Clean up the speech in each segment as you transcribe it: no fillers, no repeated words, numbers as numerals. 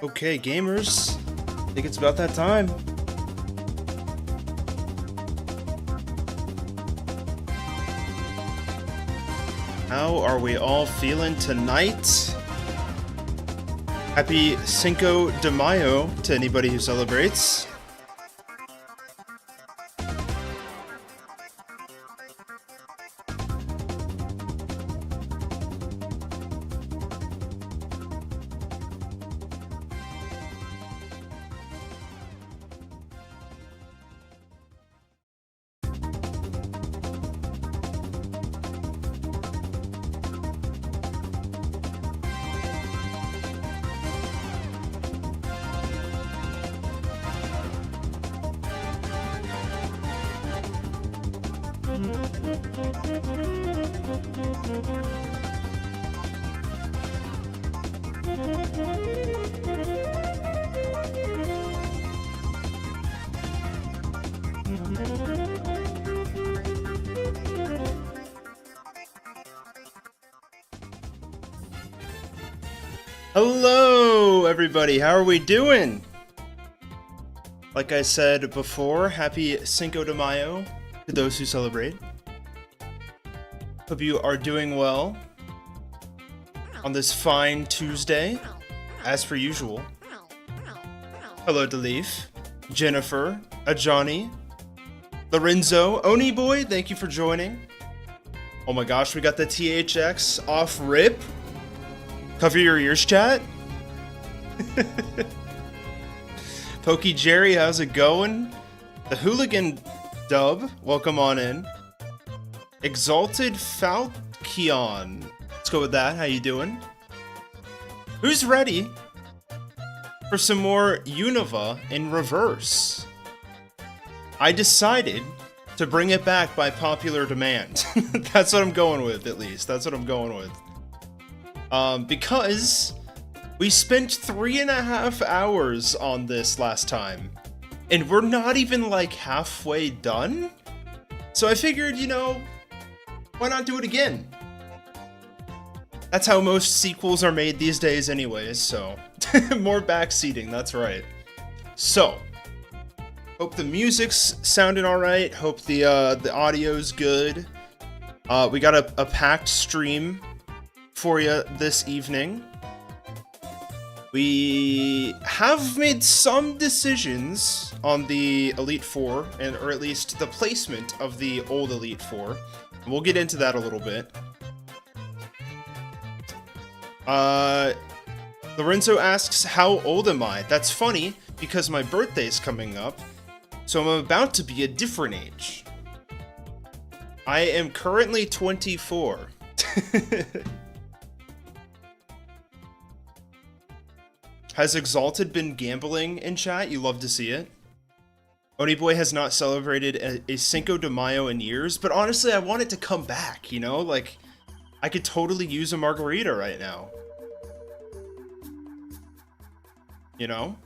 Okay, gamers, I think it's about that time. How are we all feeling tonight? Happy Cinco de Mayo to anybody who celebrates. Hello, everybody. How are we doing? Like I said before, happy Cinco de Mayo to those who celebrate. Hope you are doing well on this fine Tuesday, as per usual. Hello, Delif, Jennifer, Ajani, Lorenzo, Oni Boy, thank you for joining. Oh my gosh, we got the THX off rip. Cover your ears, chat. Pokey Jerry, how's it going? The Hooligan Dub, welcome on in. Exalted Falkion, let's go with that. How you doing? Who's ready for some more Unova in reverse? I decided to bring it back by popular demand. That's what I'm going with, at least. That's what I'm going with. Because we spent 3.5 hours on this last time, and we're not even like halfway done. So I figured, you know, why not do it again? That's how most sequels are made these days anyways, so more backseating, that's right. So, hope the music's sounding alright, hope the audio's good. We got a packed stream for you this evening. We have made some decisions on the Elite Four, or at least the placement of the old Elite Four. We'll get into that a little bit. Lorenzo asks, how old am I? That's funny, because my birthday's coming up, so I'm about to be a different age. I am currently 24. Has Exalted been gambling in chat? You love to see it. Oniboy has not celebrated a Cinco de Mayo in years, but honestly, I want it to come back, you know? Like, I could totally use a margarita right now. You know?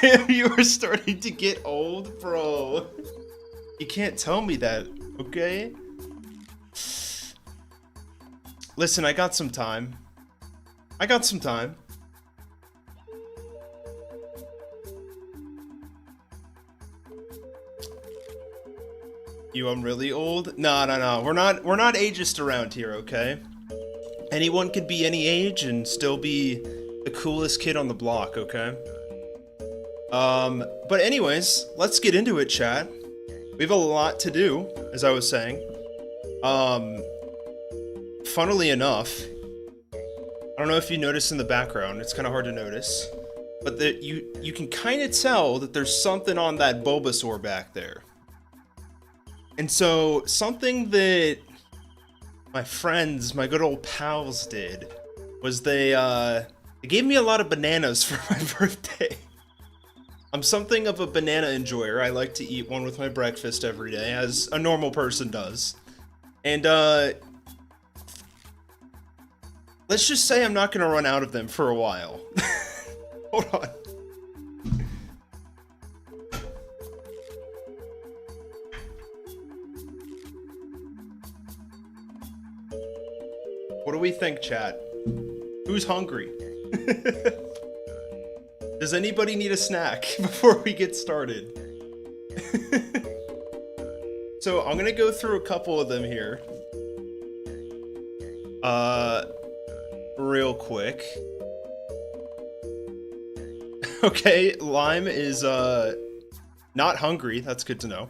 Damn, you are starting to get old, bro. You can't tell me that, okay? Listen, I got some time. I got some time. I'm really old? No. We're not ageist around here, okay? Anyone could be any age and still be the coolest kid on the block, okay? But anyways, let's get into it, chat. We have a lot to do, as I was saying. Funnily enough, I don't know if you noticed in the background, it's kind of hard to notice, but you can kind of tell that there's something on that Bulbasaur back there. And so, something that my friends, my good old pals did, was they gave me a lot of bananas for my birthday. I'm something of a banana enjoyer. I like to eat one with my breakfast every day, as a normal person does. And, Let's just say I'm not gonna run out of them for a while. Hold on. What do we think, chat? Who's hungry? Does anybody need a snack before we get started? So I'm gonna go through a couple of them here. Real quick. Okay, Lime is not hungry. That's good to know.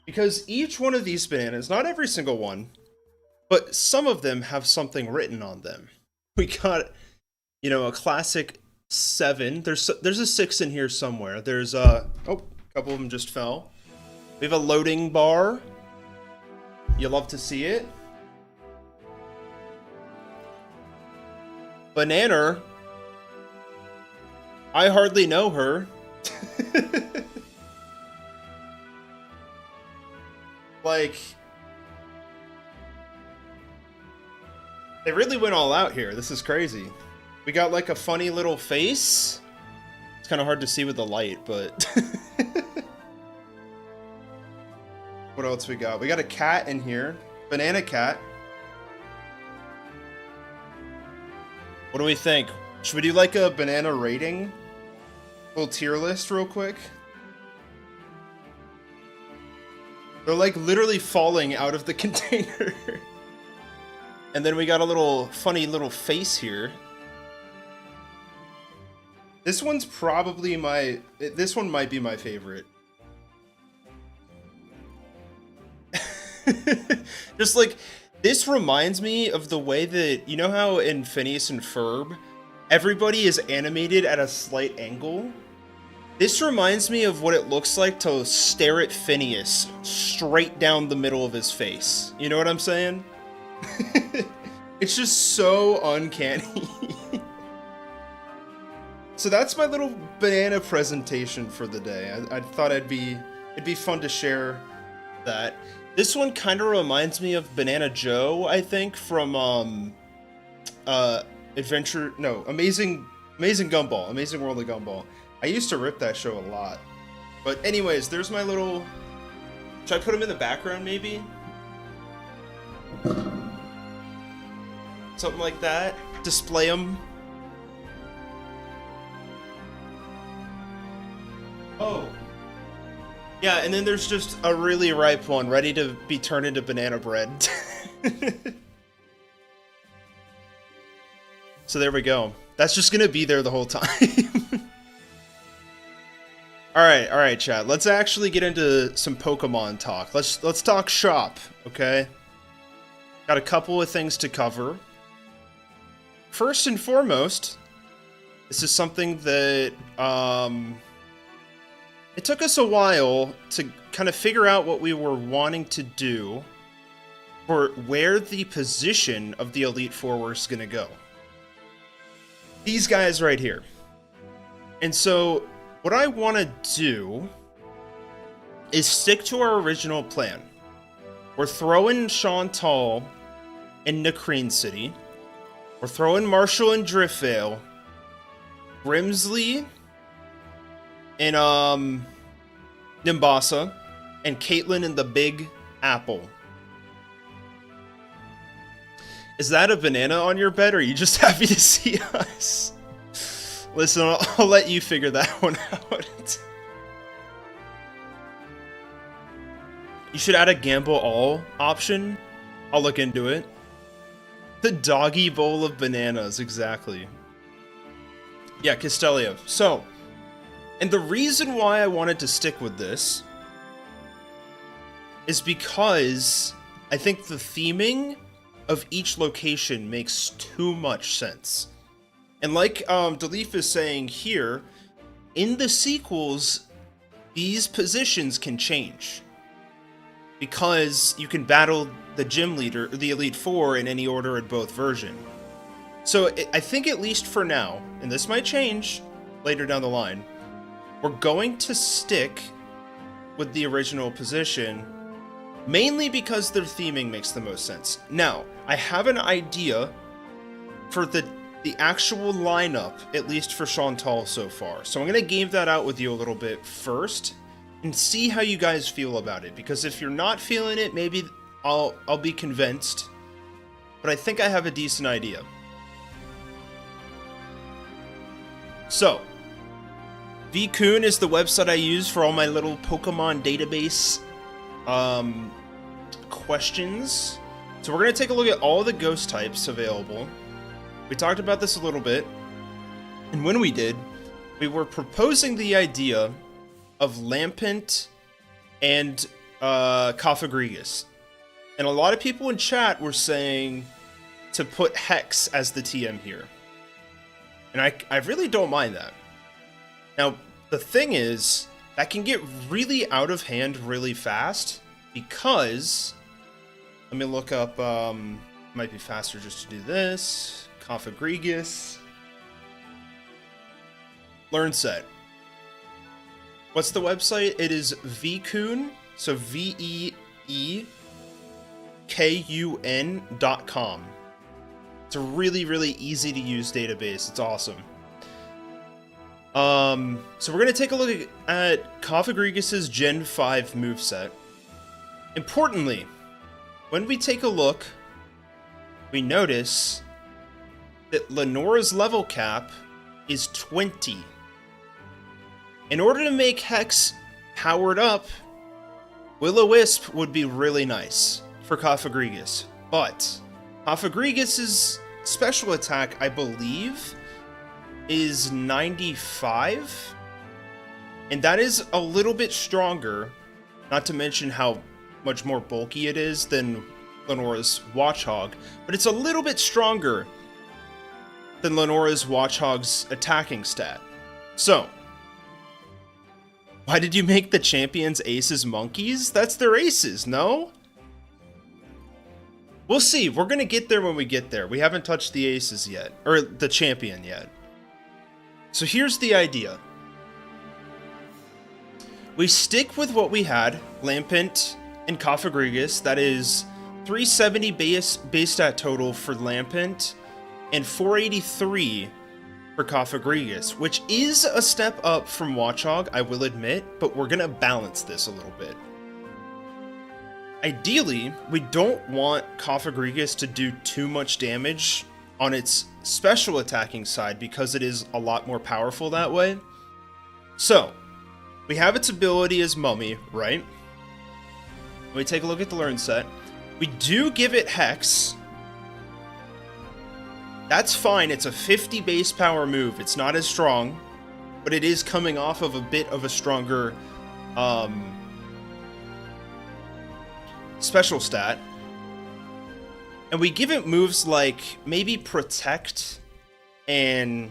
Because each one of these bananas, not every single one, but some of them have something written on them. We got, you know, a classic 7. There's a 6 in here somewhere. There's oh, a couple of them just fell. We have a loading bar. You love to see it. Banana. I hardly know her. Like, they really went all out here. This is crazy. We got like a funny little face. It's kind of hard to see with the light, but what else we got? We got a cat in here. Banana cat. What do we think? Should we do like a banana rating? Little tier list real quick. They're like literally falling out of the container. And then we got a little funny little face here. This one's probably this one might be my favorite. Just like, this reminds me of the way that, you know how in Phineas and Ferb, everybody is animated at a slight angle? This reminds me of what it looks like to stare at Phineas straight down the middle of his face. You know what I'm saying? It's just so uncanny. So that's my little banana presentation for the day. I thought it'd be fun to share that. This one kind of reminds me of Banana Joe, I think, from Amazing Gumball, Amazing World of Gumball. I used to rip that show a lot. But anyways, there's my little... Should I put him in the background, maybe? Something like that. Display them. Oh. Yeah, and then there's just a really ripe one, ready to be turned into banana bread. So there we go. That's just gonna be there the whole time. Alright, chat. Let's actually get into some Pokemon talk. Let's talk shop, okay? Got a couple of things to cover. First and foremost, this is something that it took us a while to kind of figure out what we were wanting to do for where the position of the Elite Four was gonna go. These guys right here. And so what I want to do is stick to our original plan. We're throwing Chantal in Nakreen City. We're throwing Marshall in Driftvale. Grimsley in Nimbasa. And Caitlin in the Big Apple. Is that a banana on your bed, or are you just happy to see us? Listen, I'll let you figure that one out. You should add a gamble all option. I'll look into it. The doggy bowl of bananas, exactly. Yeah, Castelia. So, and the reason why I wanted to stick with this is because I think the theming of each location makes too much sense. And like Delif is saying here, in the sequels, these positions can change. Because you can battle the gym leader, the Elite Four, in any order in both versions. So I think, at least for now, and this might change later down the line, we're going to stick with the original position, mainly because their theming makes the most sense. Now, I have an idea for the actual lineup, at least for Chantal so far. So I'm going to game that out with you a little bit first and see how you guys feel about it. Because if you're not feeling it, maybe I'll be convinced. But I think I have a decent idea. So, VKoon is the website I use for all my little Pokemon database questions. So we're going to take a look at all the ghost types available. We talked about this a little bit, and when we did, we were proposing the idea of Lampent and Cofagrigus. And a lot of people in chat were saying to put Hex as the TM here. And I really don't mind that. Now, the thing is, that can get really out of hand really fast, because, let me look up, might be faster just to do this. Cofagrigus. Learn set. What's the website? It is VKoon, so VEEKUN.com. It's a really, really easy to use database. It's awesome. So we're going to take a look at Cofagrigus' Gen 5 moveset. Importantly, when we take a look, we notice that Lenora's level cap is 20. In order to make Hex powered up, Will-O-Wisp would be really nice for Cofagrigus. But Cofagrigus' special attack, I believe, is 95. And that is a little bit stronger, not to mention how much more bulky it is than Lenora's Watchog. But it's a little bit stronger than Lenora's Watchog's attacking stat. So, why did you make the champions aces monkeys? That's their aces, no? We'll see. We're going to get there when we get there. We haven't touched the aces yet, or the champion yet. So here's the idea. We stick with what we had, Lampent and Cofagrigus. That is 370 base stat total for Lampent, and 483 for Cofagrigus, which is a step up from Watchog, I will admit, but we're going to balance this a little bit. Ideally, we don't want Cofagrigus to do too much damage on its special attacking side, because it is a lot more powerful that way. So, we have its ability as Mummy, right? We take a look at the learn set. We do give it Hex. That's fine, it's a 50 base power move. It's not as strong, but it is coming off of a bit of a stronger special stat. And we give it moves like maybe Protect and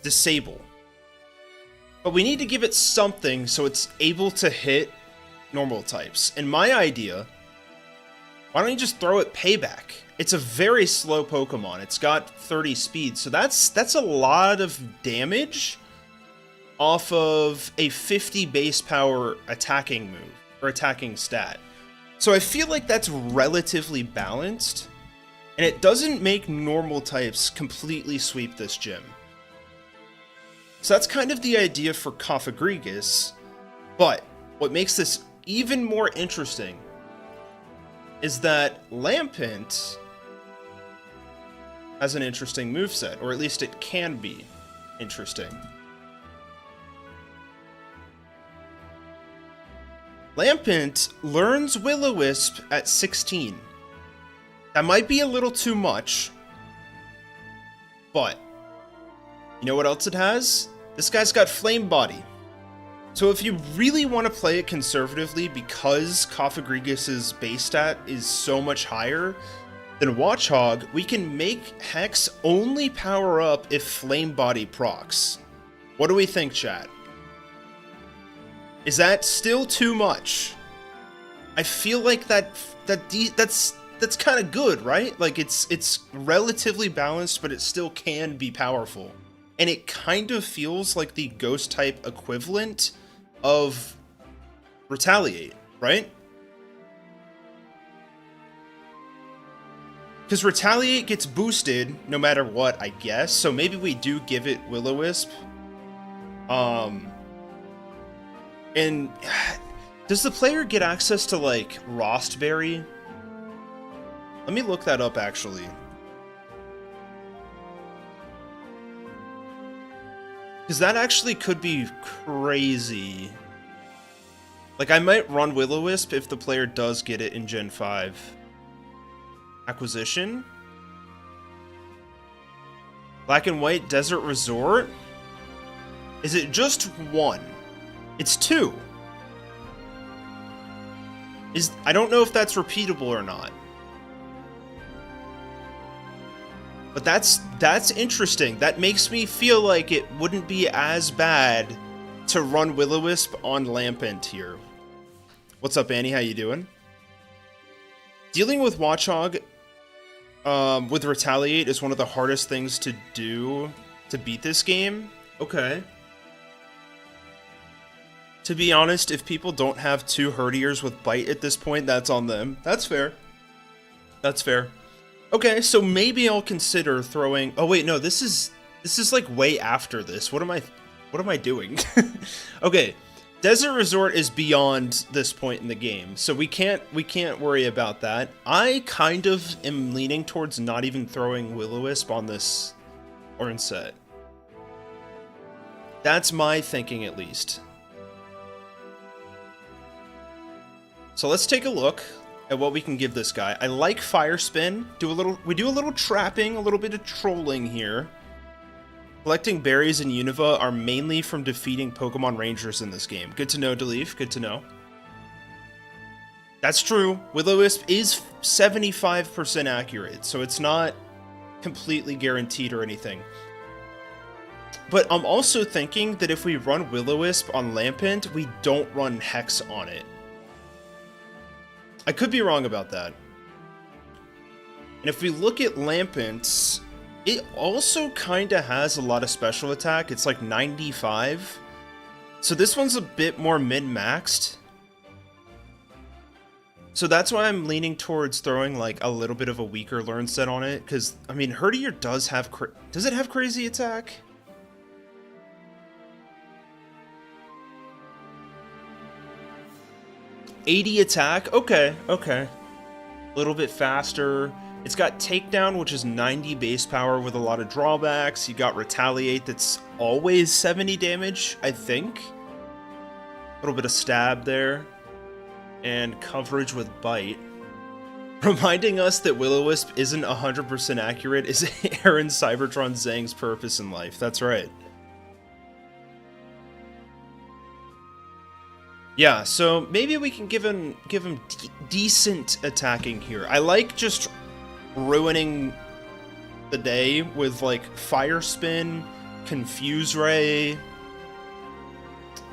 Disable. But we need to give it something so it's able to hit normal types. And my idea, why don't you just throw it Payback? It's a very slow Pokemon. It's got 30 speed, so that's a lot of damage off of a 50 base power attacking move, or attacking stat. So I feel like that's relatively balanced, and it doesn't make normal types completely sweep this gym. So that's kind of the idea for Cofagrigus, but what makes this even more interesting is that Lampent has an interesting moveset, or at least it can be interesting. Lampent learns Will-O-Wisp at 16. That might be a little too much, but you know what else it has? This guy's got Flame Body. So if you really want to play it conservatively, because Cofagrigus' base stat is so much higher than Watchog, we can make Hex only power up if Flame Body procs. What do we think, chat? Is that still too much? I feel like that's kind of good, right? Like it's relatively balanced, but it still can be powerful. And it kind of feels like the ghost type equivalent of Retaliate, right? Because Retaliate gets boosted no matter what, I guess. So maybe we do give it Will-O-Wisp. And does the player get access to, like, Rostberry? Let me look that up, actually. Because that actually could be crazy. Like, I might run Will-O-Wisp if the player does get it in Gen 5. Acquisition? Black and White Desert Resort? Is it just one? It's two. I don't know if that's repeatable or not. But that's interesting. That makes me feel like it wouldn't be as bad to run Will-O-Wisp on Lampent here. What's up, Annie? How you doing? Dealing with Watchog with Retaliate is one of the hardest things to do to beat this game. Okay. To be honest, if people don't have 2 Herdiers with Bite at this point, that's on them. That's fair. That's fair. Okay, so maybe I'll consider throwing... Oh wait, no, this is like way after this. What am I doing? Okay, Desert Resort is beyond this point in the game, so we can't worry about that. I kind of am leaning towards not even throwing Will-O-Wisp on this orange set. That's my thinking, at least. So let's take a look at what we can give this guy. I like Fire Spin. We do a little trapping, a little bit of trolling here. Collecting berries in Unova are mainly from defeating Pokemon Rangers in this game. Good to know, Deleef. Good to know. That's true. Will-O-Wisp is 75% accurate, so it's not completely guaranteed or anything. But I'm also thinking that if we run Will-O-Wisp on Lampent, we don't run Hex on it. I could be wrong about that. And if we look at Lampent's, it also kind of has a lot of special attack. It's like 95. So this one's a bit more min-maxed. So that's why I'm leaning towards throwing like a little bit of a weaker learn set on it. Because, I mean, Herdier does have... Does it have crazy attack? $80 attack? Okay, okay. A little bit faster. It's got Takedown, which is 90 base power with a lot of drawbacks. You got Retaliate, that's always 70 damage, I think. A little bit of stab there. And coverage with Bite. Reminding us that Will-O-Wisp isn't 100% accurate is Aaron Cybertron Zhang's purpose in life. That's right. Yeah, so maybe we can give him decent attacking here. I like just ruining the day with like Fire Spin, Confuse Ray.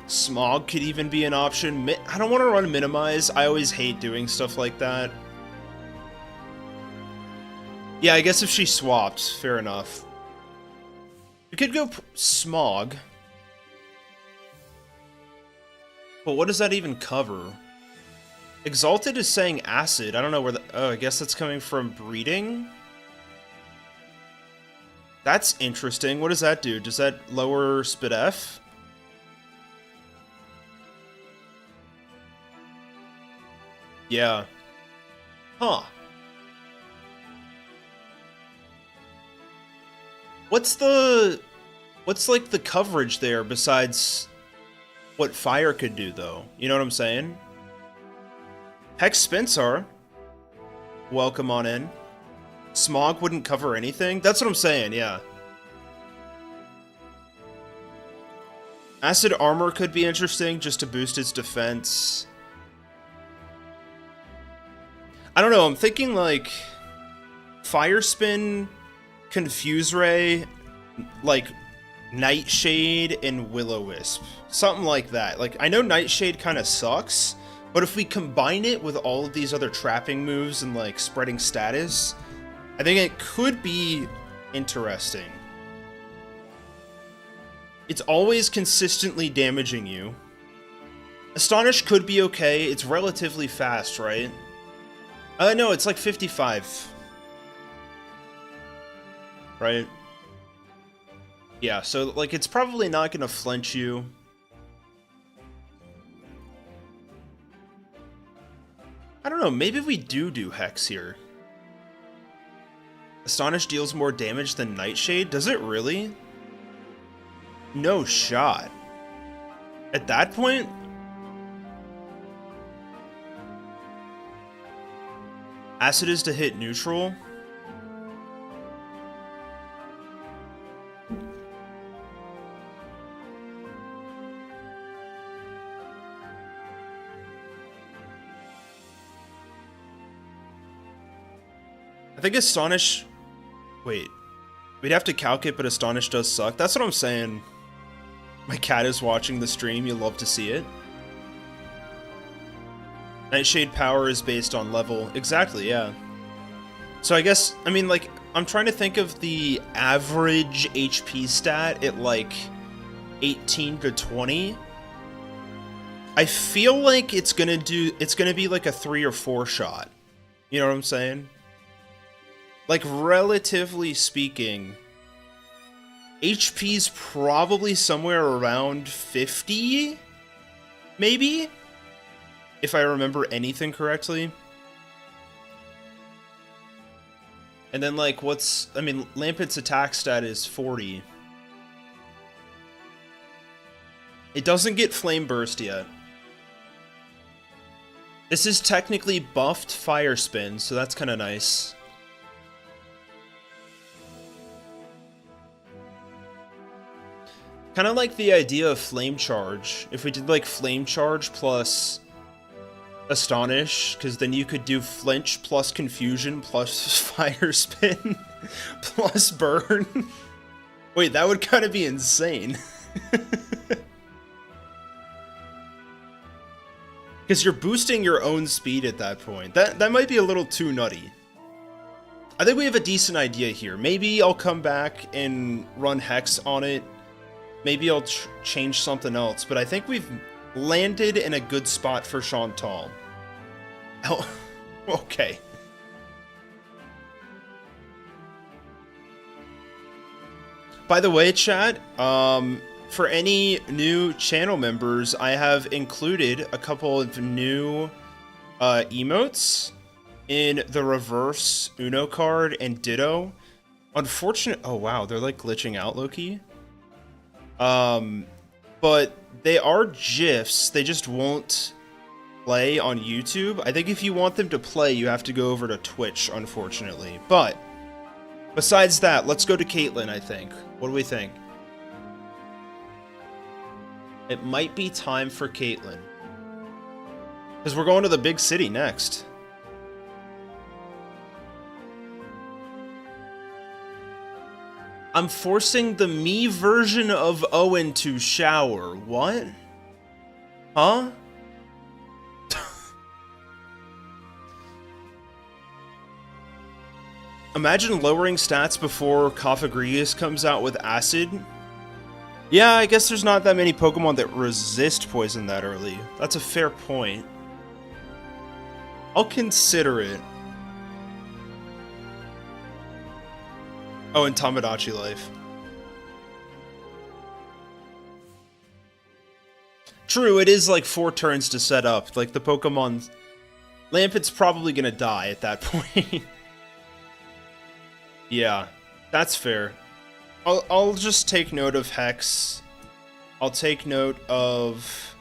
Smog could even be an option. I don't want to run Minimize. I always hate doing stuff like that. Yeah, I guess if she swapped, fair enough. We could go Smog. But what does that even cover? Exalted is saying acid. I don't know where the... Oh, I guess that's coming from breeding? That's interesting. What does that do? Does that lower Spit F? Yeah. Huh. What's like the coverage there besides what fire could do, though? You know what I'm saying? Hex Spencer, welcome on in. Smog wouldn't cover anything? That's what I'm saying, yeah. Acid Armor could be interesting, just to boost its defense. I don't know, I'm thinking like Fire Spin, Confuse Ray, like Nightshade and Will-O-Wisp. Something like that. Like, I know Nightshade kind of sucks, but if we combine it with all of these other trapping moves and like spreading status, I think it could be interesting. It's always consistently damaging you. Astonish could be okay. It's relatively fast, right? No, it's like 55. right? Yeah, so, like, it's probably not gonna flinch you. I don't know, maybe we do Hex here. Astonish deals more damage than Nightshade? Does it really? No shot. At that point? Acid is to hit neutral? I think Astonish... Wait. We'd have to calc it, but Astonish does suck. That's what I'm saying. My cat is watching the stream. You'll love to see it. Nightshade power is based on level. Exactly, yeah. So I guess, I mean, like, I'm trying to think of the average HP stat at, like, 18 to 20. I feel like it's gonna be like a 3 or 4 shot. You know what I'm saying? Like, relatively speaking, HP's probably somewhere around 50, maybe? If I remember anything correctly. And then, like, Lampet's attack stat is 40. It doesn't get Flame Burst yet. This is technically buffed Fire Spin, so that's kind of nice. Kind of like the idea of Flame Charge. If we did, like, Flame Charge plus Astonish, because then you could do Flinch plus Confusion plus Fire Spin plus Burn. Wait, that would kind of be insane. Because you're boosting your own speed at that point. That might be a little too nutty. I think we have a decent idea here. Maybe I'll come back and run Hex on it. Maybe I'll change something else, but I think we've landed in a good spot for Chantal. Oh, okay. By the way, chat, for any new channel members, I have included a couple of new emotes in the reverse Uno card and Ditto. Oh wow, they're like glitching out low-key. But they are GIFs, they just won't play on YouTube. I think if you want them to play, you have to go over to Twitch, unfortunately. But, besides that, let's go to Caitlyn, I think. What do we think? It might be time for Caitlyn. Because we're going to the big city next. I'm forcing the me version of Owen to shower. What? Huh? Imagine lowering stats before Cofagrigus comes out with Acid. Yeah, I guess there's not that many Pokemon that resist poison that early. That's a fair point. I'll consider it. Oh, and Tamagotchi Life. True, it is like 4 turns to set up. Like, the Pokemon... Lampet's probably gonna die at that point. Yeah, that's fair. I'll just take note of Hex. I'll take note of...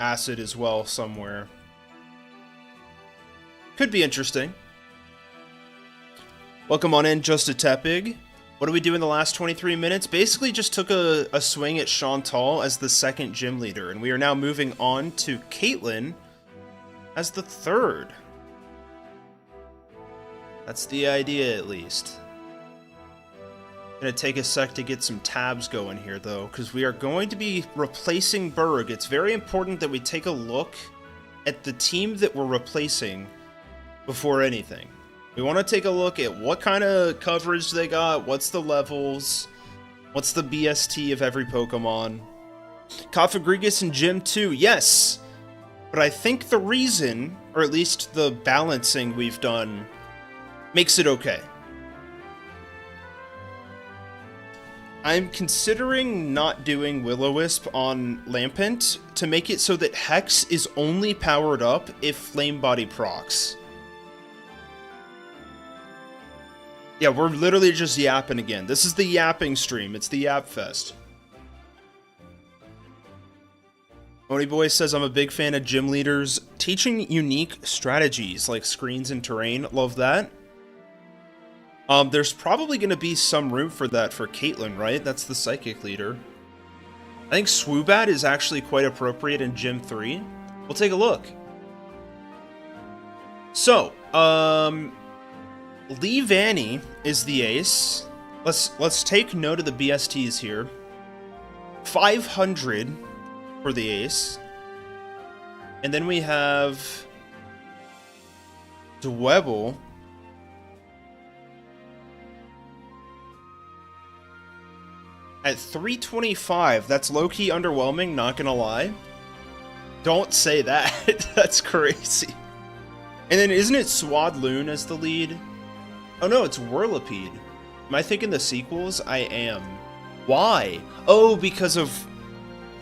Acid as well, somewhere. Could be interesting. Welcome on in, Just a Tepig. What do we do in the last 23 minutes? Basically just took a swing at Chantal as the second gym leader, and we are now moving on to Caitlyn as the third. That's the idea, at least. Gonna take a sec to get some tabs going here, though, because we are going to be replacing Berg. It's very important that we take a look at the team that we're replacing before anything. We want to take a look at what kind of coverage they got, what's the levels, what's the BST of every Pokemon. Cofagrigus and Gym 2, yes! But I think the reason, or at least the balancing we've done, makes it okay. I'm considering not doing Will-O-Wisp on Lampent to make it so that Hex is only powered up if Flame Body procs. Yeah, we're literally just yapping again. This is the yapping stream. It's the Yap Fest. Oneyboy says, I'm a big fan of gym leaders teaching unique strategies like screens and terrain. Love that. There's probably going to be some room for that for Caitlyn, right? That's the psychic leader. I think Swoobat is actually quite appropriate in Gym 3. We'll take a look. So, Lee Vanny is the ace. Let's take note of the BSTs here. 500 for the ace. And then we have Dwebble. At 325, that's low-key underwhelming, not gonna lie. Don't say that. That's crazy. And then isn't it Swadloon as the lead? Oh no, it's Whirlipede. Am I thinking the sequels? I am. Why? Oh, because of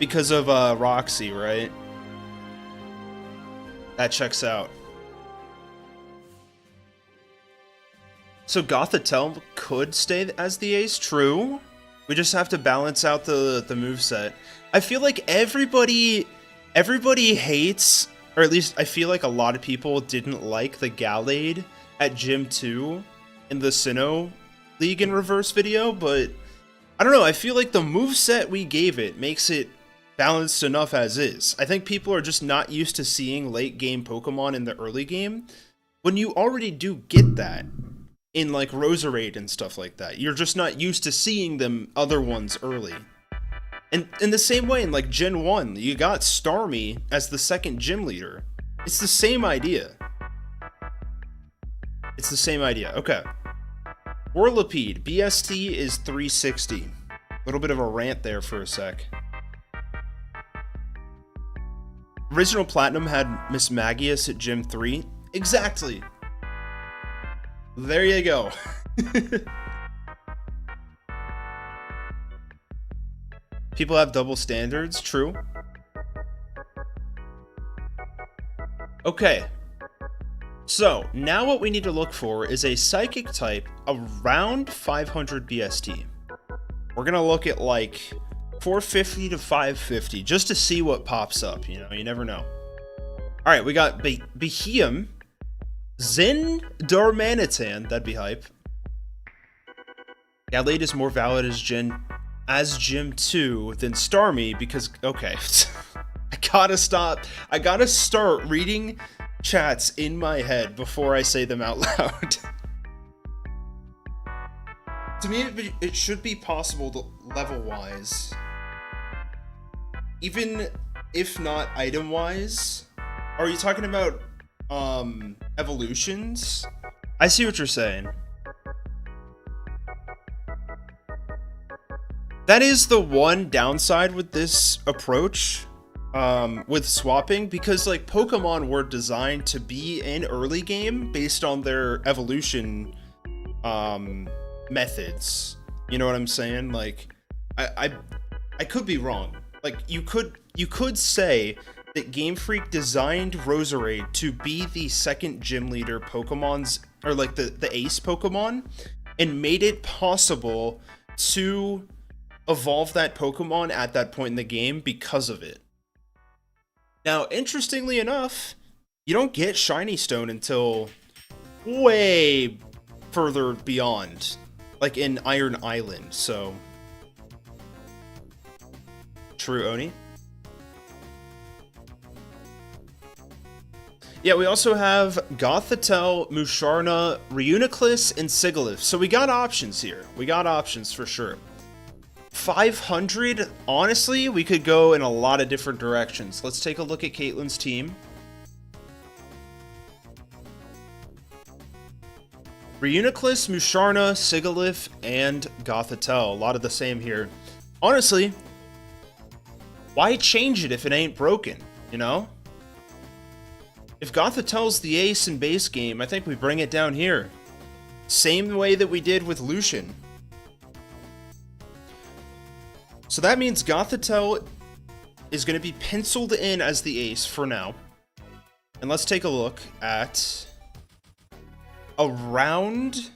Roxy, right? That checks out. So Gothitelle could stay as the ace, true. We just have to balance out the moveset. I feel like everybody hates, or at least I feel like a lot of people didn't like the Gallade at Gym 2 in the Sinnoh League in Reverse video, but I don't know, I feel like the moveset we gave it makes it balanced enough as is. I think people are just not used to seeing late game Pokemon in the early game, when you already do get that in like Roserade and stuff like that. You're just not used to seeing them other ones early. And in the same way in like Gen 1, you got Starmie as the second gym leader. It's the same idea. It's the same idea. Okay. Whirlipede, BST is 360. A little bit of a rant there for a sec. Original Platinum had Miss Magius at Gym 3. Exactly. There you go. People have double standards, true. Okay. So, now what we need to look for is a psychic type around 500 BST. We're gonna look at like 450 to 550 just to see what pops up, you know, you never know. Alright, we got Beheum, Zen Darmanitan, that'd be hype. Gallade is more valid as Gym 2 than Starmie because, okay, I gotta start reading chats in my head before I say them out loud. To me, it should be possible to level-wise, even if not item-wise. Are you talking about evolutions? I see what you're saying. That is the one downside with this approach, with swapping, because like Pokemon were designed to be in early game based on their evolution methods. You know what I'm saying? Like, I could be wrong. Like, you could say that Game Freak designed Roserade to be the second gym leader Pokemon's, or like the ace Pokemon, and made it possible to evolve that Pokemon at that point in the game because of it. Now, interestingly enough, you don't get Shiny Stone until way further beyond, like in Iron Island, so... True, Oni? Yeah, we also have Gothitelle, Musharna, Reuniclus, and Sigilyph. So we got options here. We got options for sure. 500, honestly, we could go in a lot of different directions. Let's take a look at Caitlyn's team. Reuniclus, Musharna, Sigilyph, and Gothitelle. A lot of the same here. Honestly, why change it if it ain't broken, you know? If Gothitelle's the ace in base game, I think we bring it down here. Same way that we did with Lucian. So that means Gothitelle is going to be penciled in as the ace for now. And let's take a look at around,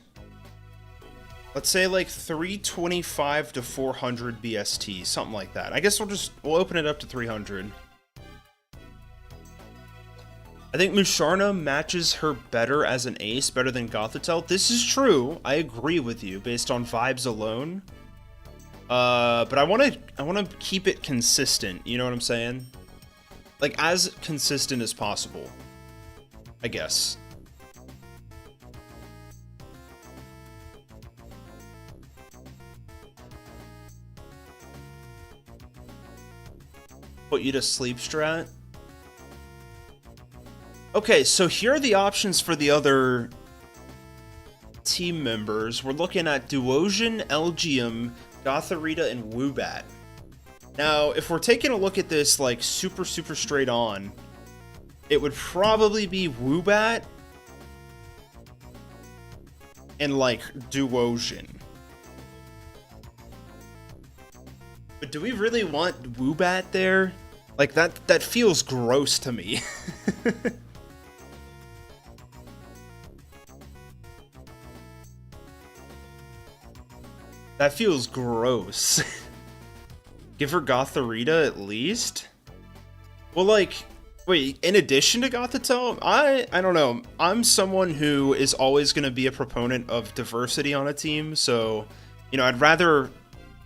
let's say like 325 to 400 BST, something like that. I guess we'll open it up to 300. I think Musharna matches her better as an ace, better than Gothitelle. This is true. I agree with you based on vibes alone. But I want to keep it consistent. You know what I'm saying? Like as consistent as possible, I guess. Put you to sleep strat. Okay, so here are the options for the other team members. We're looking at Duosian, Elgium, Gothorita, and Woobat. Now, if we're taking a look at this like super straight on, it would probably be Woobat and like Duosian. But do we really want Woobat there? Like that feels gross to me. That feels gross. Give her Gothorita at least? Well, like, wait, in addition to Gothitelle, I don't know. I'm someone who is always going to be a proponent of diversity on a team, so, you know, I'd rather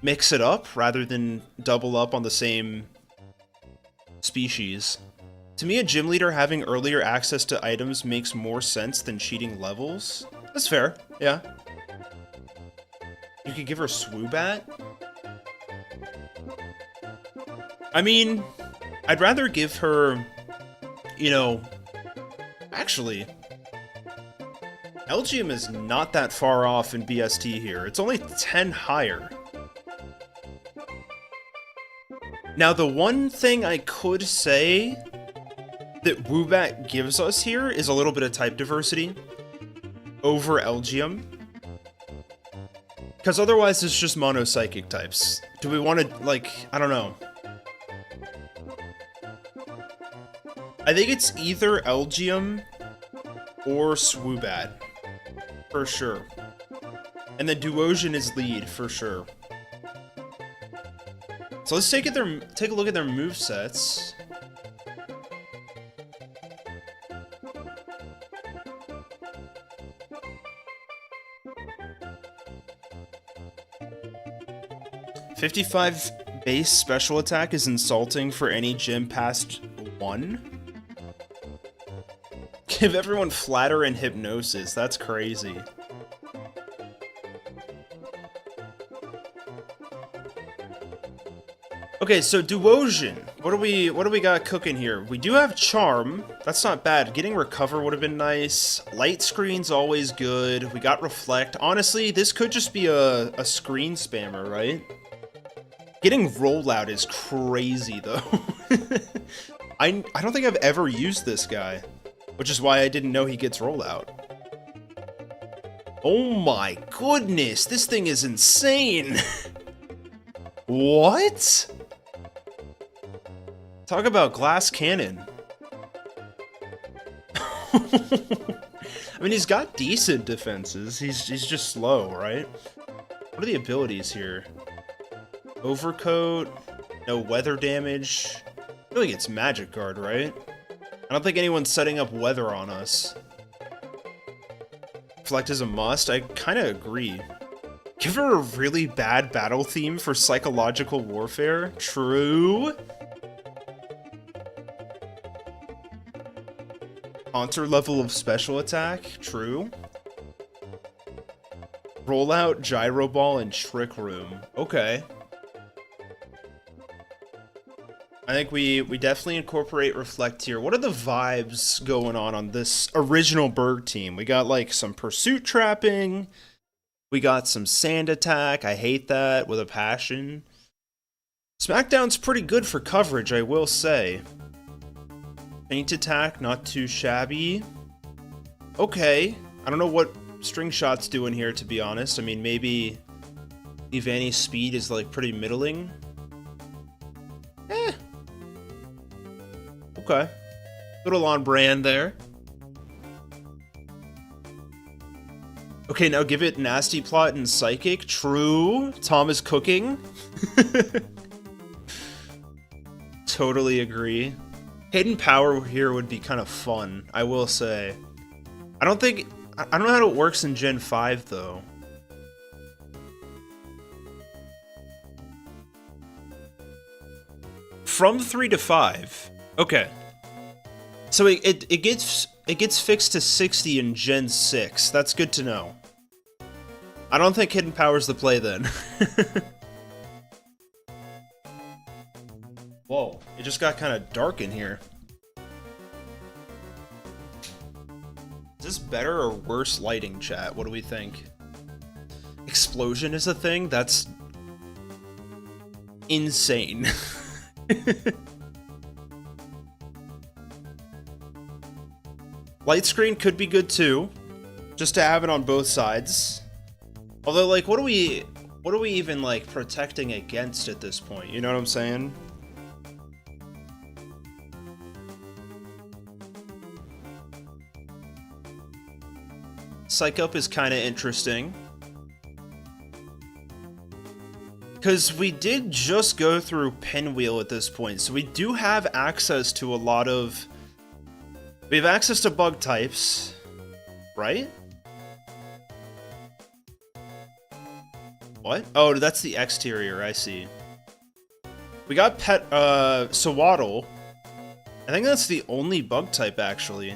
mix it up rather than double up on the same species. To me, a gym leader having earlier access to items makes more sense than cheating levels. That's fair, yeah. You could give her Swoobat? I mean, I'd rather give her, you know, actually, Elgium is not that far off in BST here. It's only 10 higher. Now, the one thing I could say that Woobat gives us here is a little bit of type diversity over Elgium. Because otherwise it's just mono-psychic types. Do we want to, like, I don't know. I think it's either Elgium or Swoobat. For sure. And then Duosian is lead, for sure. So let's take a look at their movesets. "55 base special attack is insulting for any gym past 1. Give everyone flatter and hypnosis. That's crazy. Okay, so Duosian. What do we got cooking here? We do have Charm. That's not bad. Getting Recover would have been nice. Light Screen's always good. We got Reflect. Honestly, this could just be a screen spammer, right? Getting Rollout is crazy, though. I don't think I've ever used this guy, which is why I didn't know he gets Rollout. Oh my goodness, this thing is insane! What? Talk about glass cannon. I mean, he's got decent defenses. He's just slow, right? What are the abilities here? Overcoat, no weather damage. I feel like it's Magic Guard, right? I don't think anyone's setting up weather on us. Reflect is a must. I kind of agree. Give her a really bad battle theme for psychological warfare. True. Haunter level of special attack. True. Rollout, Gyro Ball, and Trick Room. Okay. I think we definitely incorporate Reflect here. What are the vibes going on this original Berg team? We got like some Pursuit Trapping. We got some Sand Attack. I hate that with a passion. SmackDown's pretty good for coverage, I will say. Feint Attack, not too shabby. Okay. I don't know what String Shot's doing here, to be honest. I mean, maybe Ivani's speed is like pretty middling. Okay. Little on brand there. Okay, now give it Nasty Plot and Psychic. True. Tom is cooking. Totally agree. Hidden Power here would be kind of fun, I will say. I don't know how it works in Gen 5, though. From 3 to 5. Okay. So it gets fixed to 60 in Gen 6. That's good to know. I don't think Hidden Power's the play then. Whoa, it just got kind of dark in here. Is this better or worse lighting, chat? What do we think? Explosion is a thing? That's insane. Light screen could be good too, just to have it on both sides. Although, like, what are we even, like, protecting against at this point? You know what I'm saying? Psych Up is kind of interesting. Because we did just go through Pinwheel at this point, so we do have access to a lot of... We have access to bug types, right? What? Oh, that's the exterior, I see. We got Sawaddle. I think that's the only bug type, actually.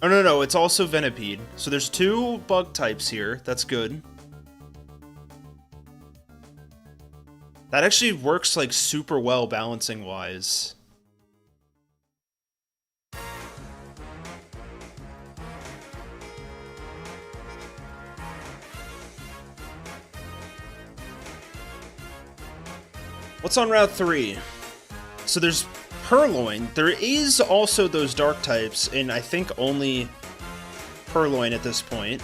Oh, no, it's also Venipede. So there's 2 bug types here. That's good. That actually works, like, super well balancing-wise. What's on Route 3? So there's Purloin. There is also those dark types, and I think only Purloin at this point.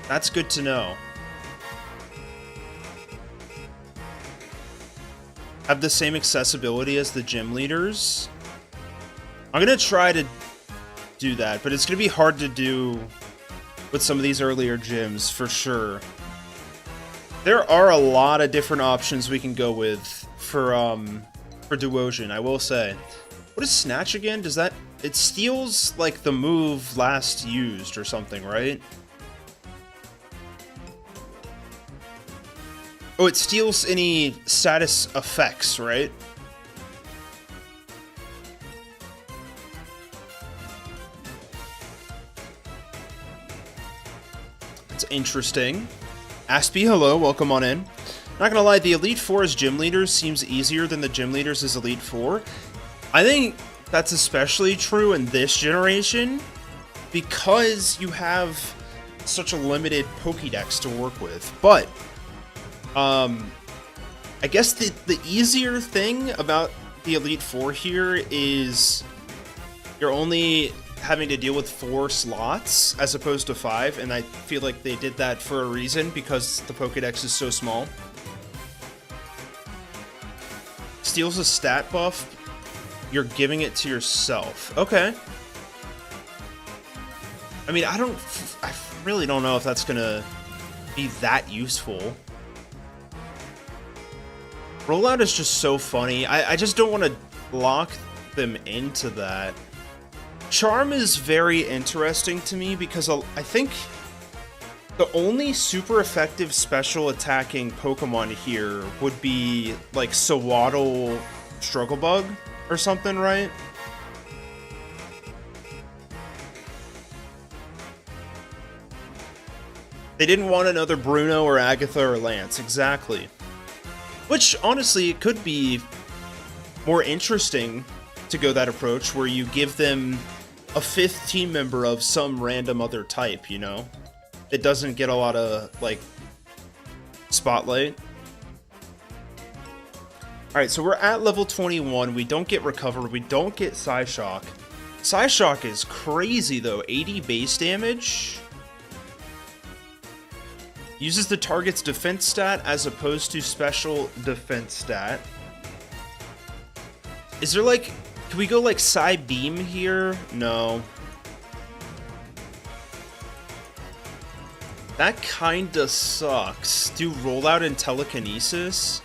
That's good to know. Have the same accessibility as the gym leaders. I'm gonna try to do that, but it's gonna be hard to do with some of these earlier gyms for sure. There are a lot of different options we can go with for Duosion, I will say. What is Snatch again? Does that... It steals, like, the move last used or something, right? Oh, it steals any status effects, right? That's interesting. Aspie, hello, welcome on in. Not gonna lie, the Elite Four as gym leaders seems easier than the gym leaders as Elite Four. I think that's especially true in this generation because you have such a limited Pokédex to work with. But I guess the easier thing about the Elite Four here is you're only having to deal with 4 slots as opposed to 5, and I feel like they did that for a reason because the Pokédex is so small. Steals a stat buff, you're giving it to yourself. Okay. I mean, I really don't know if that's gonna be that useful. Rollout is just so funny. I just don't want to lock them into that. Charm is very interesting to me because I think the only super effective special attacking Pokemon here would be like Sawaddle Struggle Bug or something, right? They didn't want another Bruno or Agatha or Lance, exactly. Which, honestly, it could be more interesting to go that approach, where you give them a 5th team member of some random other type, you know? It doesn't get a lot of, like, spotlight. Alright, so we're at level 21. We don't get Recover. We don't get Psyshock. Psyshock is crazy, though. 80 base damage. Uses the target's defense stat as opposed to special defense stat. Is there like, can we go like Psy Beam here? No. That kinda sucks. Do rollout and telekinesis?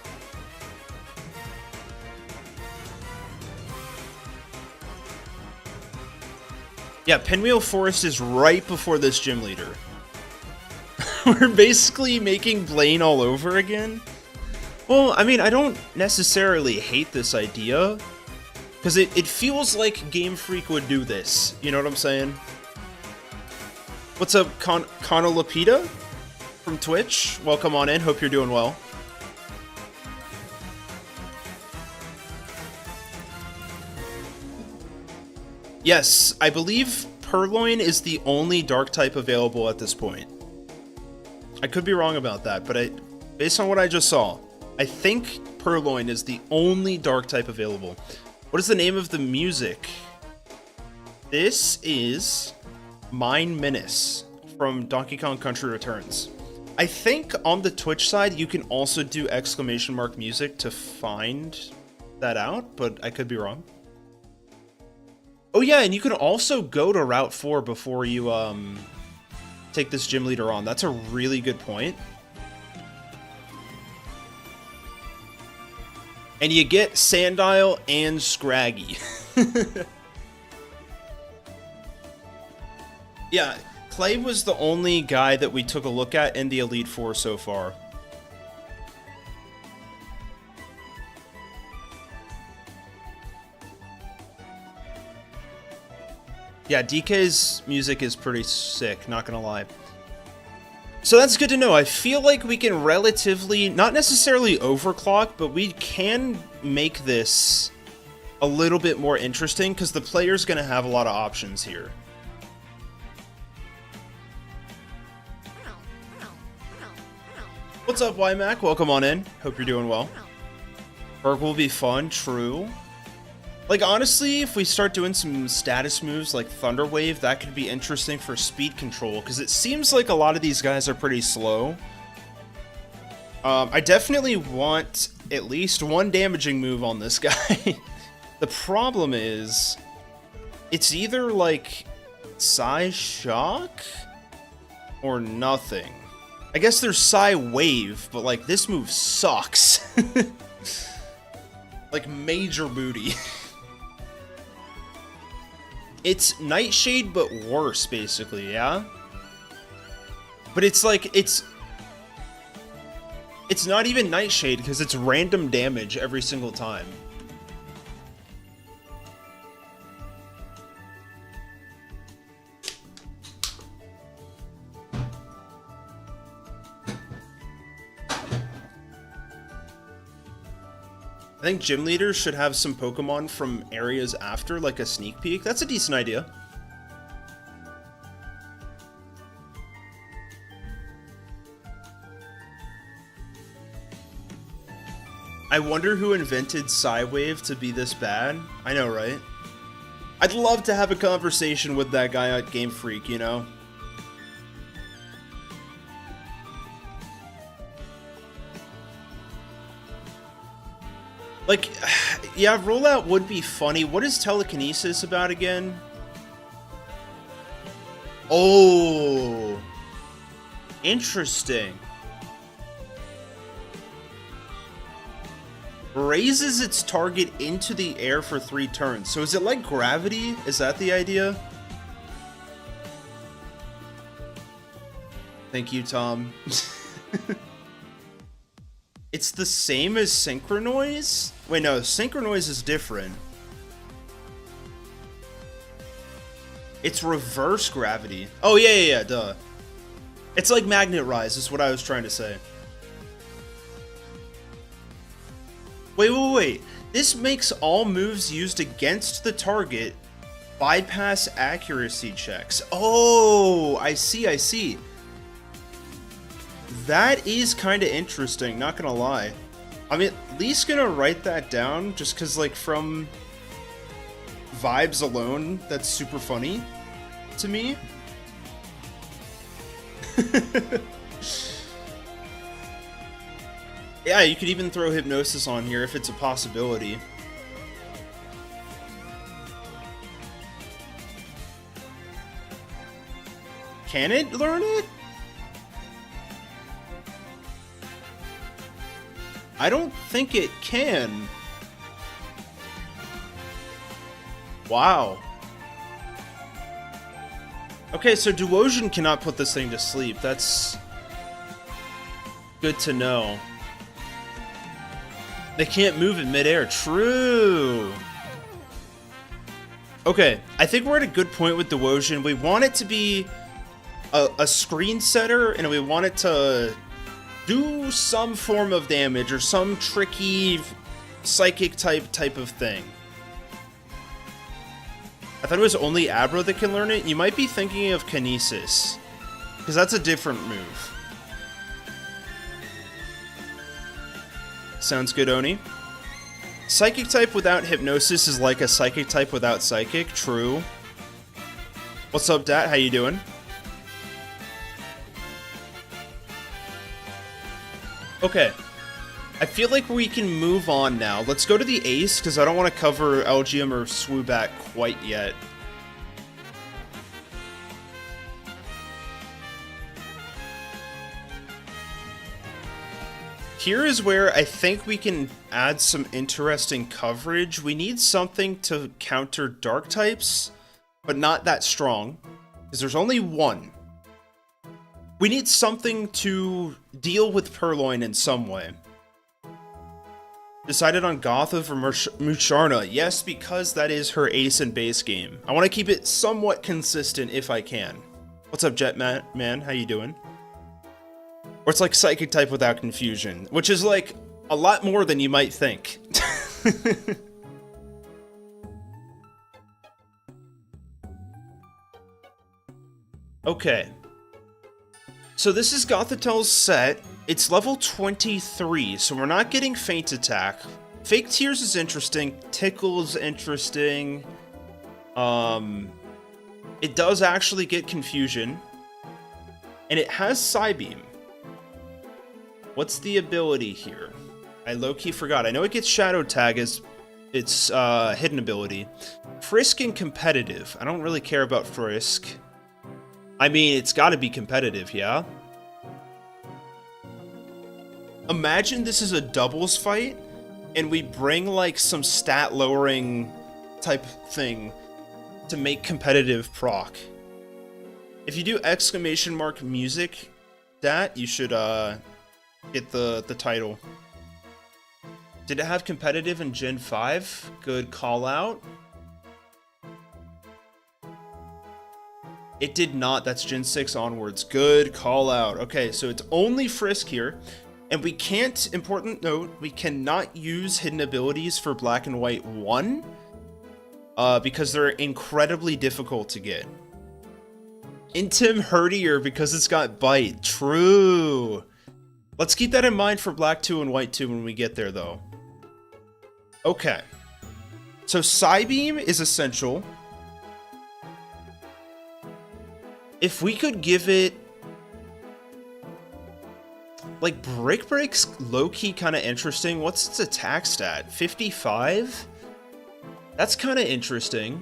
Yeah, Pinwheel Forest is right before this gym leader. We're basically making Blaine all over again. Well, I mean, I don't necessarily hate this idea, because it feels like Game Freak would do this. You know what I'm saying? What's up, Conolapita from Twitch? Welcome on in. Hope you're doing well. Yes, I believe Purloin is the only dark type available at this point. I could be wrong about that, but based on what I just saw, I think Purloin is the only dark type available. What is the name of the music? This is Mine Menace from Donkey Kong Country Returns. I think on the Twitch side, you can also do exclamation mark music to find that out, but I could be wrong. Oh yeah, and you can also go to Route 4 before you take this gym leader on. That's a really good point. And you get Sandile and Scraggy. Yeah, Clay was the only guy that we took a look at in the Elite Four so far. Yeah, DK's music is pretty sick, not gonna lie. So that's good to know. I feel like we can relatively, not necessarily overclock, but we can make this a little bit more interesting because the player's gonna have a lot of options here. What's up, YMac? Welcome on in. Hope you're doing well. Berg will be fun, true. Like, honestly, if we start doing some status moves like Thunder Wave, that could be interesting for speed control, because it seems like a lot of these guys are pretty slow. I definitely want at least one damaging move on this guy. The problem is, it's either like Psy Shock or nothing. I guess there's Psy Wave, but like this move sucks. Like major booty. It's Nightshade, but worse, basically, yeah? But it's like, it's not even Nightshade, because it's random damage every single time. I think gym leaders should have some Pokemon from areas after, like a sneak peek. That's a decent idea. I wonder who invented Psywave to be this bad. I know, right? I'd love to have a conversation with that guy at Game Freak, you know? Like, yeah, rollout would be funny. What is telekinesis about again? Oh, interesting. Raises its target into the air for 3 turns. So is it like gravity? Is that the idea? Thank you, Tom. It's the same as Synchronoise? Wait, no, Synchronoise is different. It's reverse gravity. Oh, yeah, duh. It's like Magnet Rise, is what I was trying to say. Wait. This makes all moves used against the target bypass accuracy checks. Oh, I see. That is kind of interesting, not gonna lie. I'm at least gonna write that down, just because, like, from vibes alone, that's super funny to me. Yeah, you could even throw Hypnosis on here if it's a possibility. Can it learn it? I don't think it can. Wow. Okay, so Duosian cannot put this thing to sleep. That's good to know. They can't move in midair. True. Okay, I think we're at a good point with Duosian. We want it to be a screen setter, and we want it to do some form of damage or some tricky psychic type of thing. I thought it was only Abra that can learn it. You might be thinking of Kinesis, because that's a different move. Sounds good, Oni. Psychic type without Hypnosis is like a Psychic type without Psychic. True. What's up, Dat? How you doing? Okay. I feel like we can move on now. Let's go to the Ace, because I don't want to cover LGM or Swoobat quite yet. Here is where I think we can add some interesting coverage. We need something to counter Dark types, but not that strong, because there's only one. We need something to deal with Purloin in some way. Decided on Goth over Musharna. Yes, because that is her ace and base game. I want to keep it somewhat consistent if I can. What's up, Jetman? How you doing? Or it's like Psychic type without Confusion, which is like a lot more than you might think. Okay. So this is Gothitel's set. It's level 23, so we're not getting Feint Attack. Fake Tears is interesting. Tickle is interesting. It does actually get Confusion. And it has Psybeam. What's the ability here? I low-key forgot. I know it gets Shadow Tag as its hidden ability. Frisk and Competitive. I don't really care about Frisk. I mean, it's gotta be competitive, yeah? Imagine this is a doubles fight, and we bring, like, some stat-lowering type thing to make competitive proc. If you do exclamation mark music, that, you should, get the title. Did it have competitive in Gen 5? Good call out. It did not. That's Gen 6 onwards. Good call out. Okay, so it's only Frisk here. And we can't, important note, we cannot use hidden abilities for Black and White 1. Because they're incredibly difficult to get. Intim Herdier because it's got Bite. True. Let's keep that in mind for Black 2 and White 2 when we get there, though. Okay. So Psybeam is essential. If we could give it... like, Brick Break's low-key kind of interesting. What's its attack stat? 55? That's kind of interesting.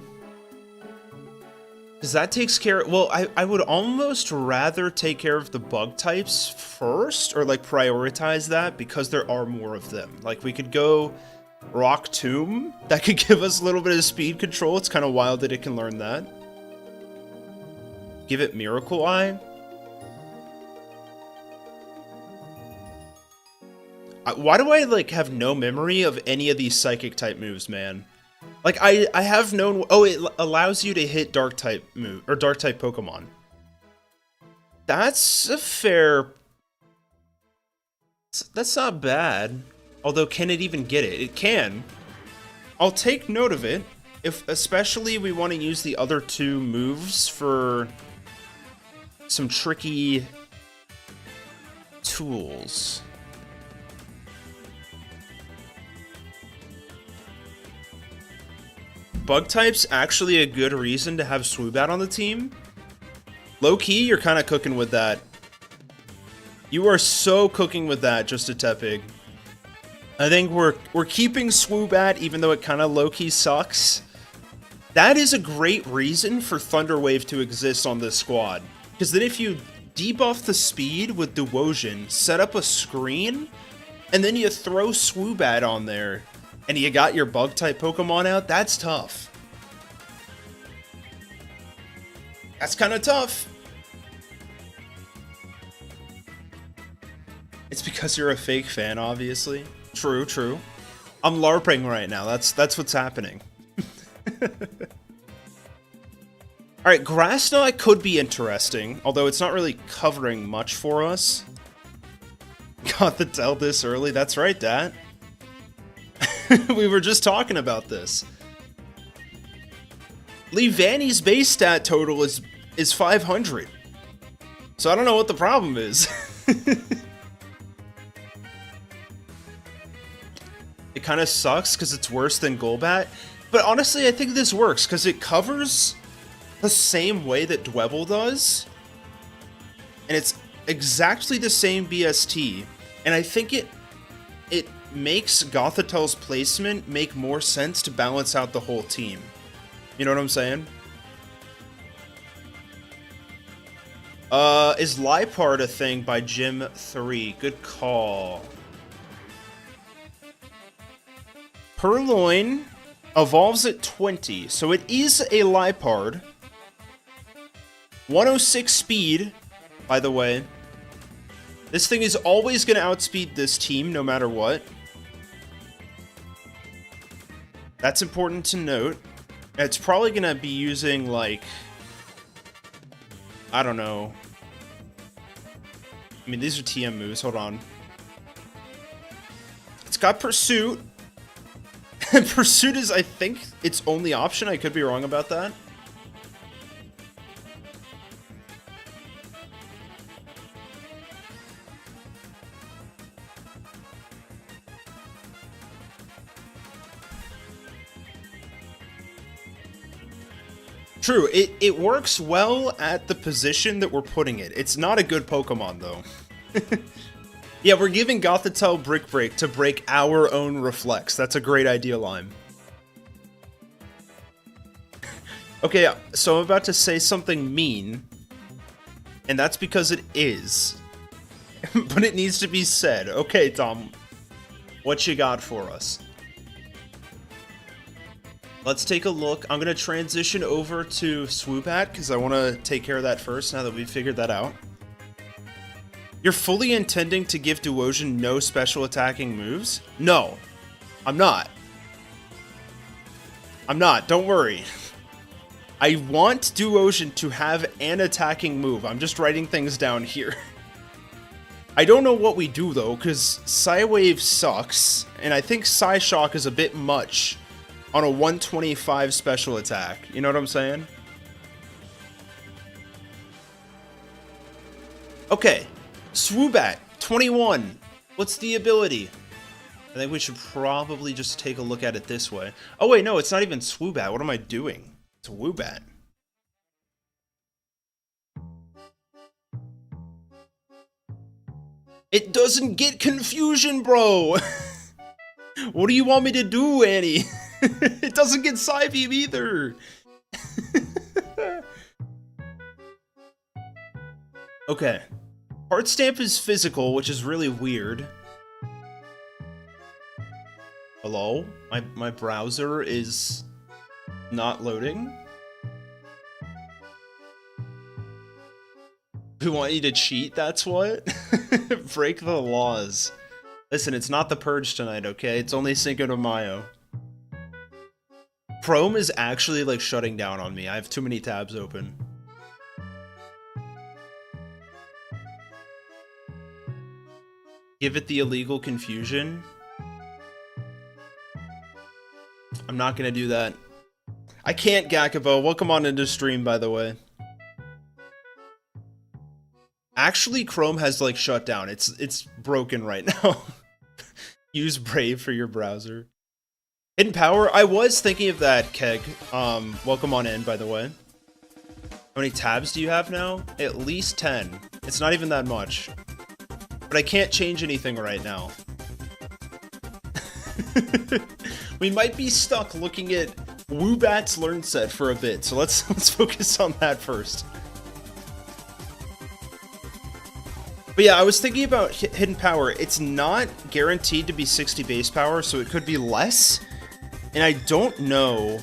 Because that takes care... well, I would almost rather take care of the bug types first, or, like, prioritize that, because there are more of them. Like, we could go Rock Tomb. That could give us a little bit of speed control. It's kind of wild that it can learn that. Give it Miracle Eye. Why do I, like, have no memory of any of these Psychic type moves, man? Like, I have known... oh, it allows you to hit Dark type move, or Dark type Pokemon. That's a fair... that's not bad. Although, can it even get it? It can. I'll take note of it. If especially we want to use the other two moves for some tricky tools. Bug type's actually a good reason to have Swoobat on the team. Low-key, you're kind of cooking with that. You are so cooking with that, just a Tepig. I think we're keeping Swoobat, even though it kind of low-key sucks. That is a great reason for Thunder Wave to exist on this squad. Because then if you debuff the speed with Duosion, set up a screen, and then you throw Swoobat on there, and you got your bug-type Pokemon out, that's tough. That's kind of tough. It's because you're a fake fan, obviously. True, true. I'm LARPing right now. That's what's happening. Alright, Grass Knot could be interesting, although it's not really covering much for us. Got the tell this early. That's right, Dad. We were just talking about this. Lee Vanny's base stat total is 500. So I don't know what the problem is. It kind of sucks because it's worse than Golbat. But honestly, I think this works because it covers the same way that Dwebble does. And it's exactly the same BST. And I think it makes Gothitel's placement make more sense to balance out the whole team. You know what I'm saying? Is Liepard a thing by Gym 3? Good call. Purloin evolves at 20, so it is a Liepard. 106 speed, by the way. This thing is always going to outspeed this team, no matter what. That's important to note. It's probably going to be using, like, I don't know. I mean, these are TM moves. Hold on. It's got Pursuit. Pursuit is, I think, its only option. I could be wrong about that. True, it works well at the position that we're putting it. It's not a good Pokemon, though. Yeah, we're giving Gothitelle Brick Break to break our own Reflex. That's a great idea, Lime. Okay, so I'm about to say something mean, and that's because it is. But it needs to be said. Okay, Tom, what you got for us? Let's take a look. I'm going to transition over to Swoobat because I want to take care of that first now that we've figured that out. You're fully intending to give Duosion no special attacking moves? No, I'm not. I'm not, don't worry. I want Duosion to have an attacking move. I'm just writing things down here. I don't know what we do though, because Psywave sucks, and I think Psyshock is a bit much on a 125 special attack. You know what I'm saying? Okay. Swoobat, 21. What's the ability? I think we should probably just take a look at it this way. Oh wait, no, it's not even Swoobat. What am I doing? It's Woobat. It doesn't get confusion, bro! What do you want me to do, Annie? It doesn't get Psybeam either! Okay. Heart Stamp is physical, which is really weird. Hello? My browser is not loading. We want you to cheat, that's what? Break the laws. Listen, it's not the Purge tonight, okay? It's only Cinco de Mayo. Chrome is actually, like, shutting down on me. I have too many tabs open. Give it the illegal confusion. I'm not gonna do that. I can't, Gakubo. Welcome on into stream, by the way. Actually, Chrome has, like, shut down. It's broken right now. Use Brave for your browser. Hidden Power? I was thinking of that, Keg. Welcome on in, by the way. How many tabs do you have now? At least 10. It's not even that much. But I can't change anything right now. We might be stuck looking at Woobat's Learn Set for a bit, so let's focus on that first. But yeah, I was thinking about hidden power. It's not guaranteed to be 60 base power, so it could be less. And I don't know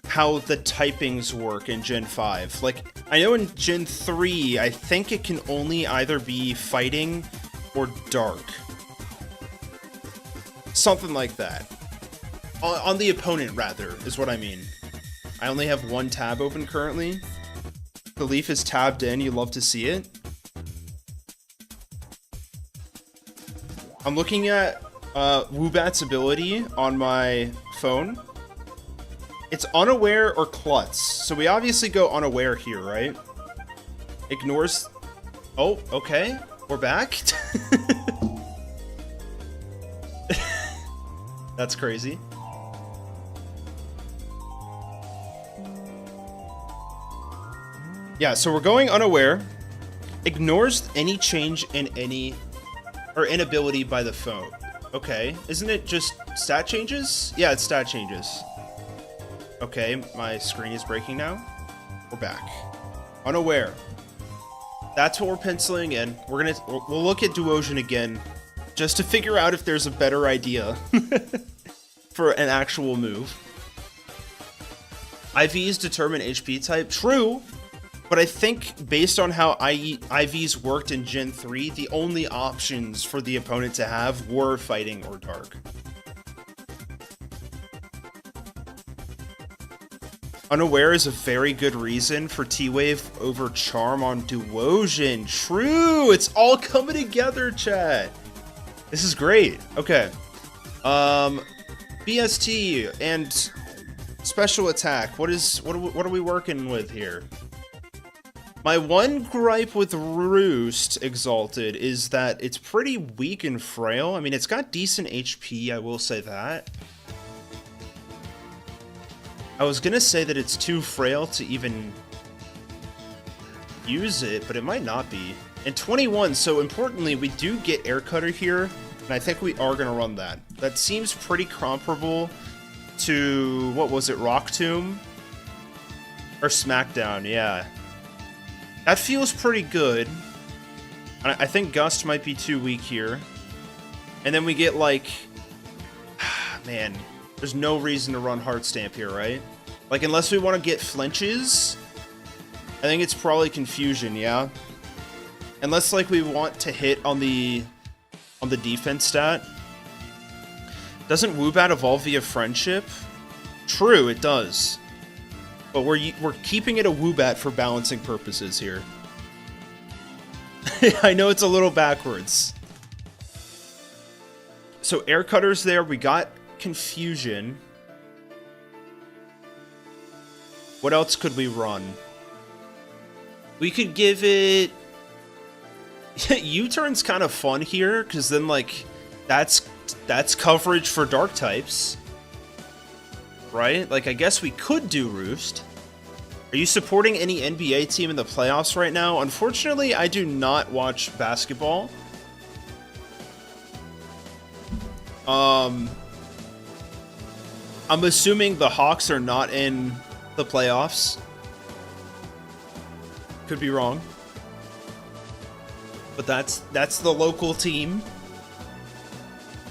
how the typings work in Gen 5. Like, I know in Gen 3, I think it can only either be fighting or dark. Something like that. On the opponent, rather, is what I mean. I only have one tab open currently. The leaf is tabbed in, you love to see it. I'm looking at Woobat's ability on my phone. It's unaware or klutz. So we obviously go unaware here, right? Ignores... Oh, okay. We're back. That's crazy. Yeah, so we're going unaware. Ignores any change in any... or inability by the phone. Okay. Isn't it just stat changes? Yeah, it's stat changes. Okay, my screen is breaking now. We're back. Unaware. That's what we're penciling in. We'll look at Duosion again, just to figure out if there's a better idea for an actual move. IVs determine HP type. True, but I think based on how IVs worked in Gen 3, the only options for the opponent to have were fighting or dark. Unaware is a very good reason for T-Wave over Charm on Duosion. True! It's all coming together, chat! This is great. Okay. BST and special attack. What are we working with here? My one gripe with Roost Exalted is that it's pretty weak and frail. I mean, it's got decent HP, I will say that. I was gonna say that it's too frail to even use it, but it might not be. And 21, so importantly, we do get Air Cutter here, and I think we are gonna run that. That seems pretty comparable to, what was it, Rock Tomb? Or Smackdown, yeah. That feels pretty good. I think Gust might be too weak here. And then we get like... Man... There's no reason to run Heart Stamp here, right? Like, unless we want to get flinches, I think it's probably Confusion, yeah? Unless, like, we want to hit on the defense stat. Doesn't Woobat evolve via Friendship? True, it does. But we're keeping it a Woobat for balancing purposes here. I know it's a little backwards. So, Air Cutter's there, we got... Confusion. What else could we run? We could give it... U-turn's kind of fun here, because then, like, that's coverage for dark types. Right? Like, I guess we could do Roost. Are you supporting any NBA team in the playoffs right now? Unfortunately, I do not watch basketball. I'm assuming the Hawks are not in the playoffs. Could be wrong. But that's the local team.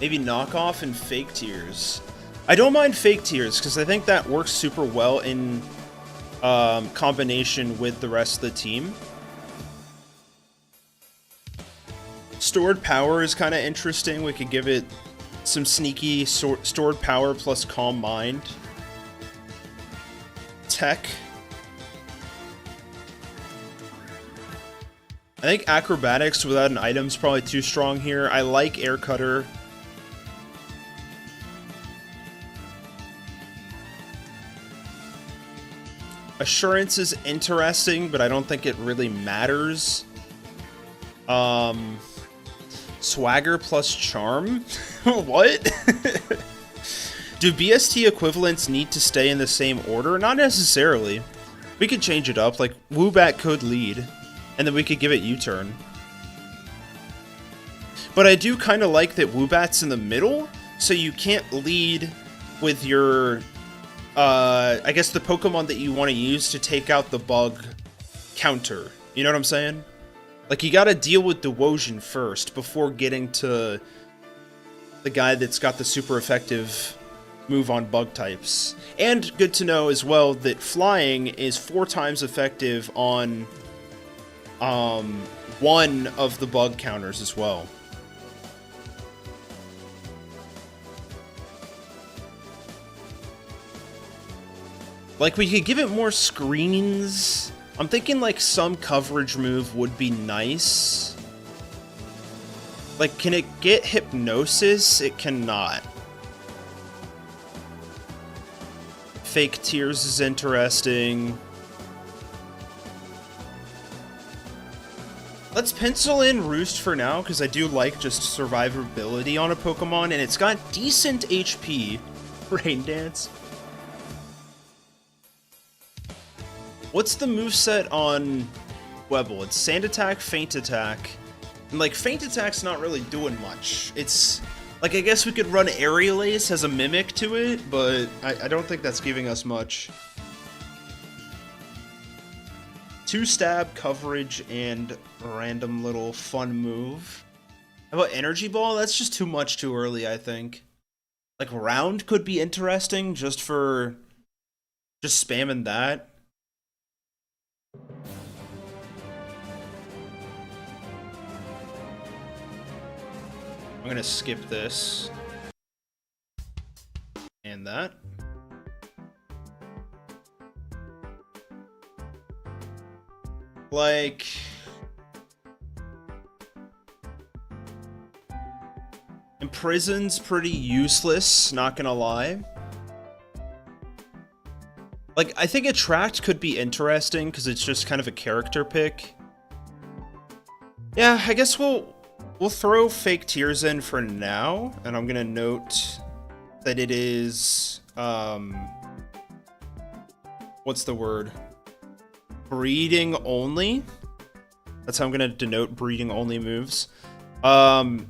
Maybe Knockoff and Fake Tears. I don't mind Fake Tears, because I think that works super well in combination with the rest of the team. Stored Power is kind of interesting. We could give it some sneaky stored power plus calm mind. Tech. I think acrobatics without an item is probably too strong here. I like Air Cutter. Assurance is interesting, but I don't think it really matters. Swagger plus Charm? What? Do BST equivalents need to stay in the same order? Not necessarily. We could change it up, like Woobat could lead, and then we could give it U-turn. But I do kind of like that Woobat's in the middle, so you can't lead with your, I guess the Pokemon that you want to use to take out the bug counter, You know what I'm saying? Like, you gotta deal with Dewosion first before getting to the guy that's got the super effective move on bug types. And good to know as well that flying is 4 times effective on one of the bug counters as well. Like, we could give it more screens. I'm thinking, like, some coverage move would be nice. Like, can it get Hypnosis? It cannot. Fake Tears is interesting. Let's pencil in Roost for now, because I do like just survivability on a Pokemon, and it's got decent HP. Rain Dance. What's the moveset on Webble? It's Sand Attack, Feint Attack. And, like, Feint Attack's not really doing much. It's, like, I guess we could run Aerial Ace as a mimic to it, but I don't think that's giving us much. 2 stab, coverage, and random little fun move. How about Energy Ball? That's just too much too early, I think. Like, Round could be interesting just for just spamming that. I'm gonna skip this. And that. Like... Imprison's pretty useless, not gonna lie. Like, I think Attract could be interesting, because it's just kind of a character pick. Yeah, I guess we'll throw Fake Tears in for now, and I'm gonna note that it is, what's the word? Breeding only. That's how I'm gonna denote breeding only moves. And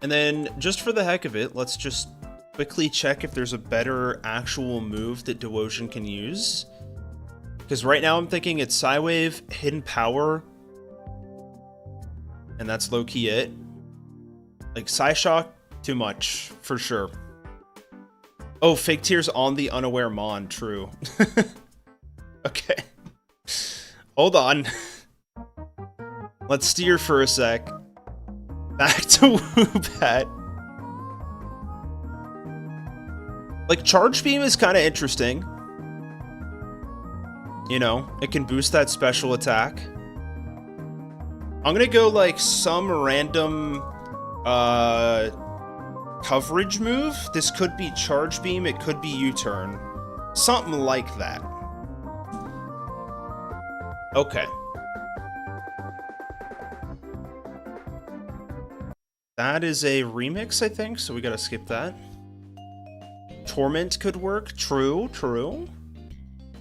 then, just for the heck of it, let's just quickly check if there's a better actual move that Dewosion can use. Because right now I'm thinking it's Psywave, Hidden Power, and that's low-key it. Like, Psyshock, too much, for sure. Oh, Fake Tears on the Unaware Mon, true. Okay. Hold on. Let's steer for a sec. Back to Woobat. Like, Charge Beam is kind of interesting. You know, it can boost that special attack. I'm gonna go, like, some random, coverage move. This could be Charge Beam, it could be U-Turn. Something like that. Okay. That is a remix, I think, so we gotta skip that. Torment could work. True, true.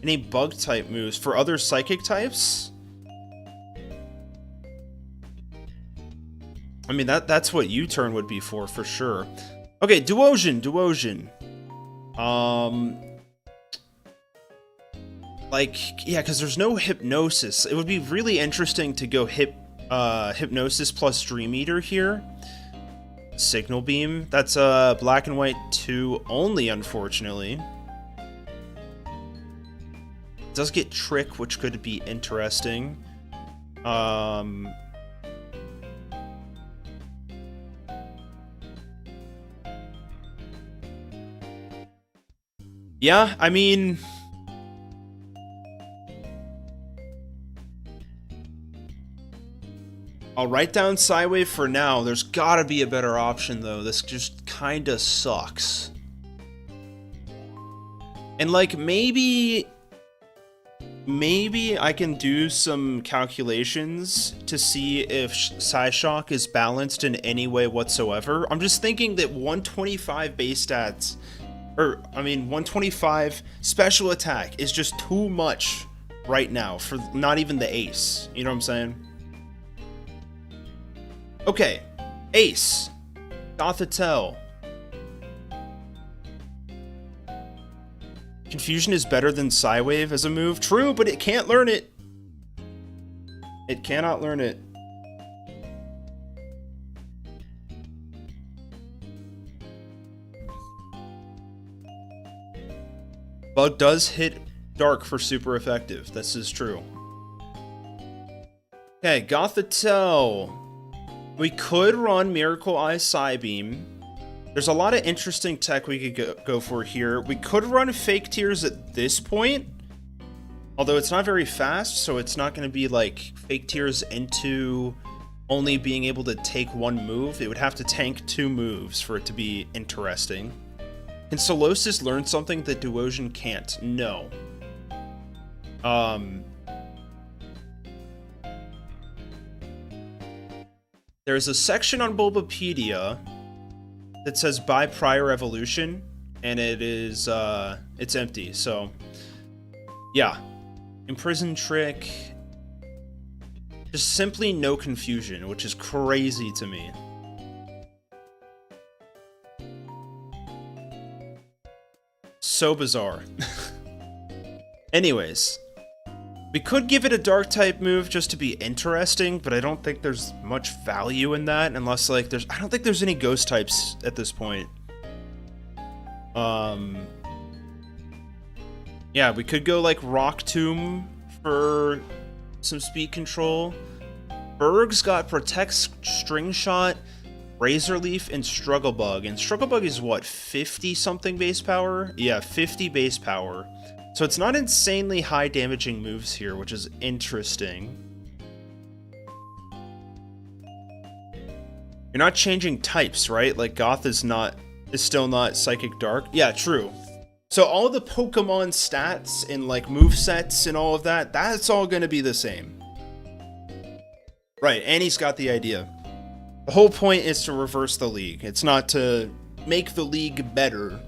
Any bug type moves for other psychic types? I mean, that's what U-Turn would be for sure. Okay, Dewosion. Like, yeah, because there's no Hypnosis. It would be really interesting to go Hypnosis plus Dream Eater here. Signal Beam. That's Black and White 2 only, unfortunately. It does get Trick, which could be interesting. Yeah, I mean... I'll write down Psywave for now. There's gotta be a better option, though. This just kinda sucks. And, like, maybe I can do some calculations to see if Psyshock is balanced in any way whatsoever. I'm just thinking that 125 base stats, or, I mean, 125 special attack is just too much right now for not even the ace. You know what I'm saying? Okay, Ace, Gothitelle. Confusion is better than Psywave as a move. True, but it can't learn it. It cannot learn it. Bug does hit dark for super effective. This is true. Okay, Gothitelle. We could run Miracle Eye Psybeam. There's a lot of interesting tech we could go for here. We could run Fake Tears at this point. Although it's not very fast, so it's not going to be like Fake Tears into only being able to take one move. It would have to tank 2 moves for it to be interesting. Can Solosis learn something that Duosion can't? No. There's a section on Bulbapedia that says buy prior evolution, and it is, it's empty, so, yeah. Imprison Trick. Just simply no confusion, which is crazy to me. So bizarre. Anyways, we could give it a dark type move just to be interesting, but I don't think there's much value in that unless like I don't think there's any ghost types at this point. Yeah, we could go like Rock Tomb for some speed control. Berg's got Protect, String Shot, Razor Leaf, and Struggle Bug. And Struggle Bug is what, 50 something base power? Yeah, 50 base power. So it's not insanely high damaging moves here, which is interesting. You're not changing types, right? Like Goth is still not Psychic Dark. Yeah, true. So all the Pokemon stats and like movesets and all of that, that's all gonna be the same. Right, and he's got the idea. The whole point is to reverse the league. It's not to make the league better.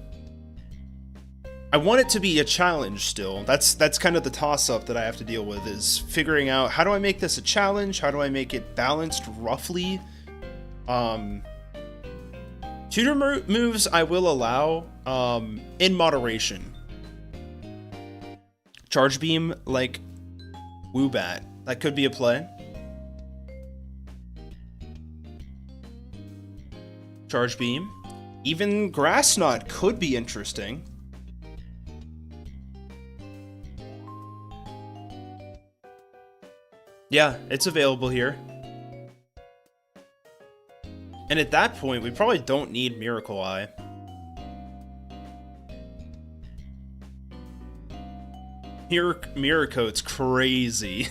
I want it to be a challenge still. That's kind of the toss-up that I have to deal with, is figuring out how do I make this a challenge? How do I make it balanced roughly? Tutor moves I will allow in moderation. Charge Beam like Woobat. That could be a play. Charge Beam. Even Grass Knot could be interesting. Yeah, it's available here. And at that point, we probably don't need Miracle Eye. Miracote's crazy.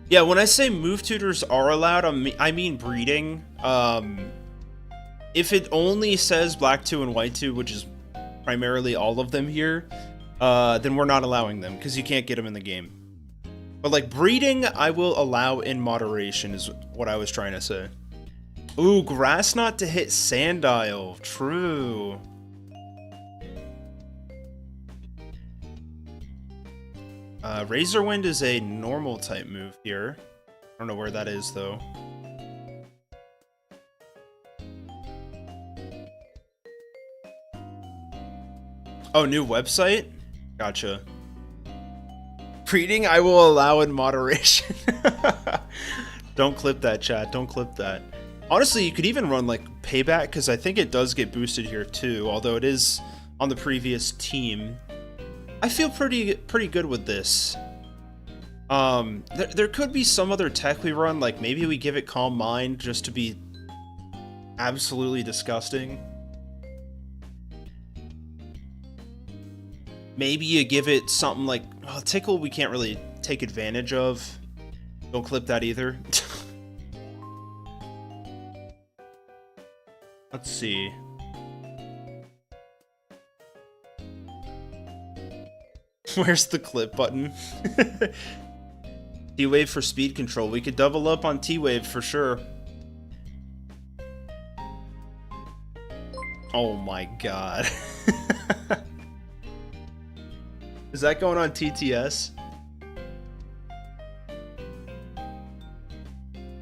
Yeah, when I say move tutors are allowed, I mean breeding. If it only says Black 2 and White 2, which is primarily all of them here, then we're not allowing them, because you can't get them in the game. But like breeding, I will allow in moderation, is what I was trying to say. Ooh, Grass Knot to hit Sandile. True. Razor Wind is a normal type move here. I don't know where that is though. Oh, new website? Gotcha. Breeding I will allow in moderation. Don't clip that, chat. Don't clip that. Honestly, you could even run like Payback, because I think it does get boosted here too, although it is on the previous team. I feel pretty good with this. There could be some other tech we run, like maybe we give it Calm Mind just to be absolutely disgusting. Maybe you give it something like, oh, Tickle we can't really take advantage of. Don't clip that either. Let's see. Where's the clip button? T-Wave for speed control. We could double up on T-Wave for sure. Oh my god. Is that going on TTS?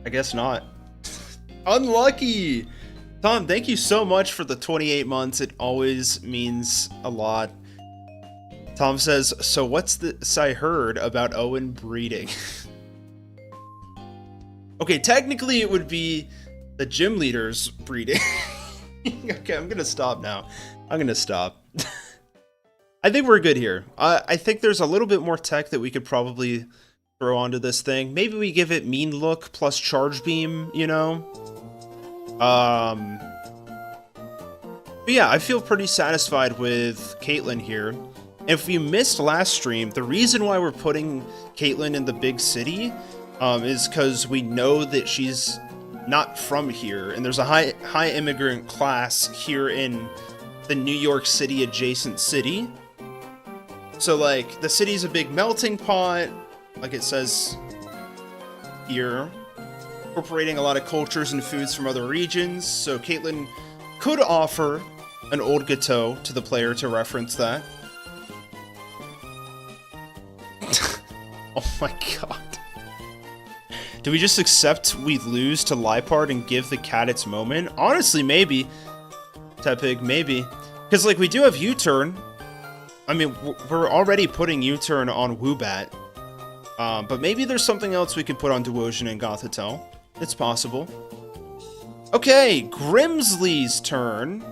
I guess not. Unlucky! Tom, thank you so much for the 28 months. It always means a lot. Tom says, so what's this I heard about Owen breeding? Okay, technically it would be the gym leader's breeding. Okay, I'm gonna stop now. I'm gonna stop. I think we're good here. I think there's a little bit more tech that we could probably throw onto this thing. Maybe we give it mean look plus charge beam, you know? But yeah, I feel pretty satisfied with Caitlyn here. If you missed last stream, the reason why we're putting Caitlyn in the big city is because we know that she's not from here, and there's a high immigrant class here in the New York City adjacent city. So like the city's a big melting pot, like it says here, incorporating a lot of cultures and foods from other regions. So Caitlyn could offer an old gâteau to the player to reference that. Oh my god. Do we just accept we lose to Lipard and give the cat its moment? Honestly, maybe. Tepig, maybe. Because, like, we do have U-turn. I mean, we're already putting U-turn on Woobat. But maybe there's something else we can put on Duosion and Gothitelle. It's possible. Okay, Grimsley's turn.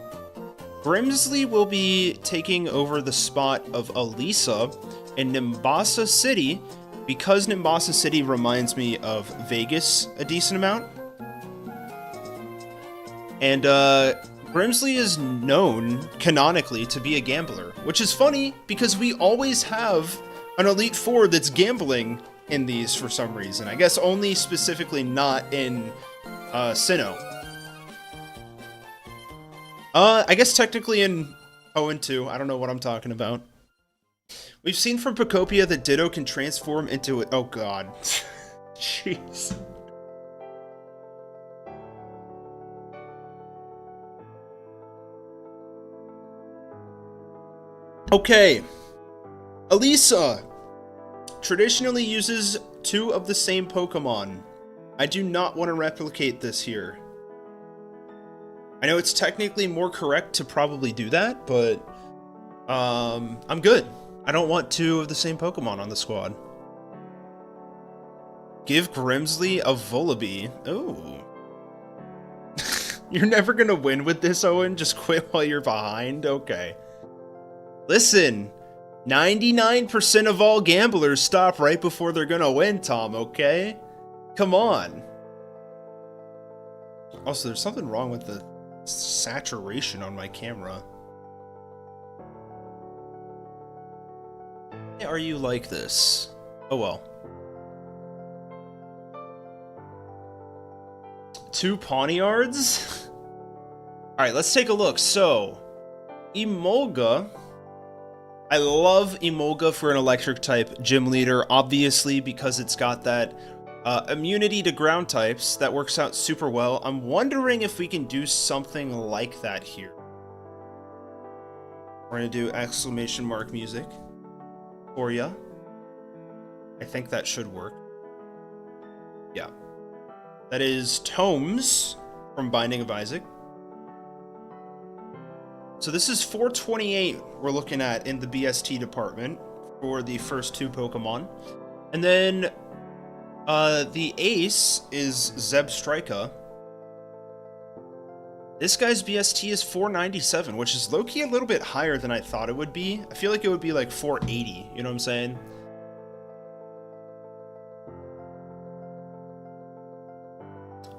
Grimsley will be taking over the spot of Elisa in Nimbasa City, because Nimbasa City reminds me of Vegas a decent amount. And Grimsley is known canonically to be a gambler, which is funny because we always have an Elite Four that's gambling in these for some reason. I guess only specifically not in Sinnoh. I guess technically in 0-2. I don't know what I'm talking about. We've seen from Pocopia that Ditto can transform into it. Oh god. Jeez. Okay. Elisa traditionally uses 2 of the same Pokemon. I do not want to replicate this here. I know it's technically more correct to probably do that, but I'm good. I don't want 2 of the same Pokemon on the squad. Give Grimsley a Vullaby. Oh. You're never gonna win with this, Owen? Just quit while you're behind? Okay. Listen, 99% of all gamblers stop right before they're gonna win, Tom, okay? Come on. Also, there's something wrong with the saturation on my camera. Why are you like this? Oh well. 2 Pawniards? Alright, let's take a look. So, Emolga. I love Emolga for an electric type gym leader, obviously, because it's got that immunity to ground types. That works out super well. I'm wondering if we can do something like that here. We're gonna do exclamation mark music for ya. I think that should work. Yeah. That is Tomes from Binding of Isaac. So this is 428 we're looking at in the BST department for the first 2 Pokemon. And then the ace is Zebstrika. This guy's BST is 497, which is low-key a little bit higher than I thought it would be. I feel like it would be like 480, you know what I'm saying?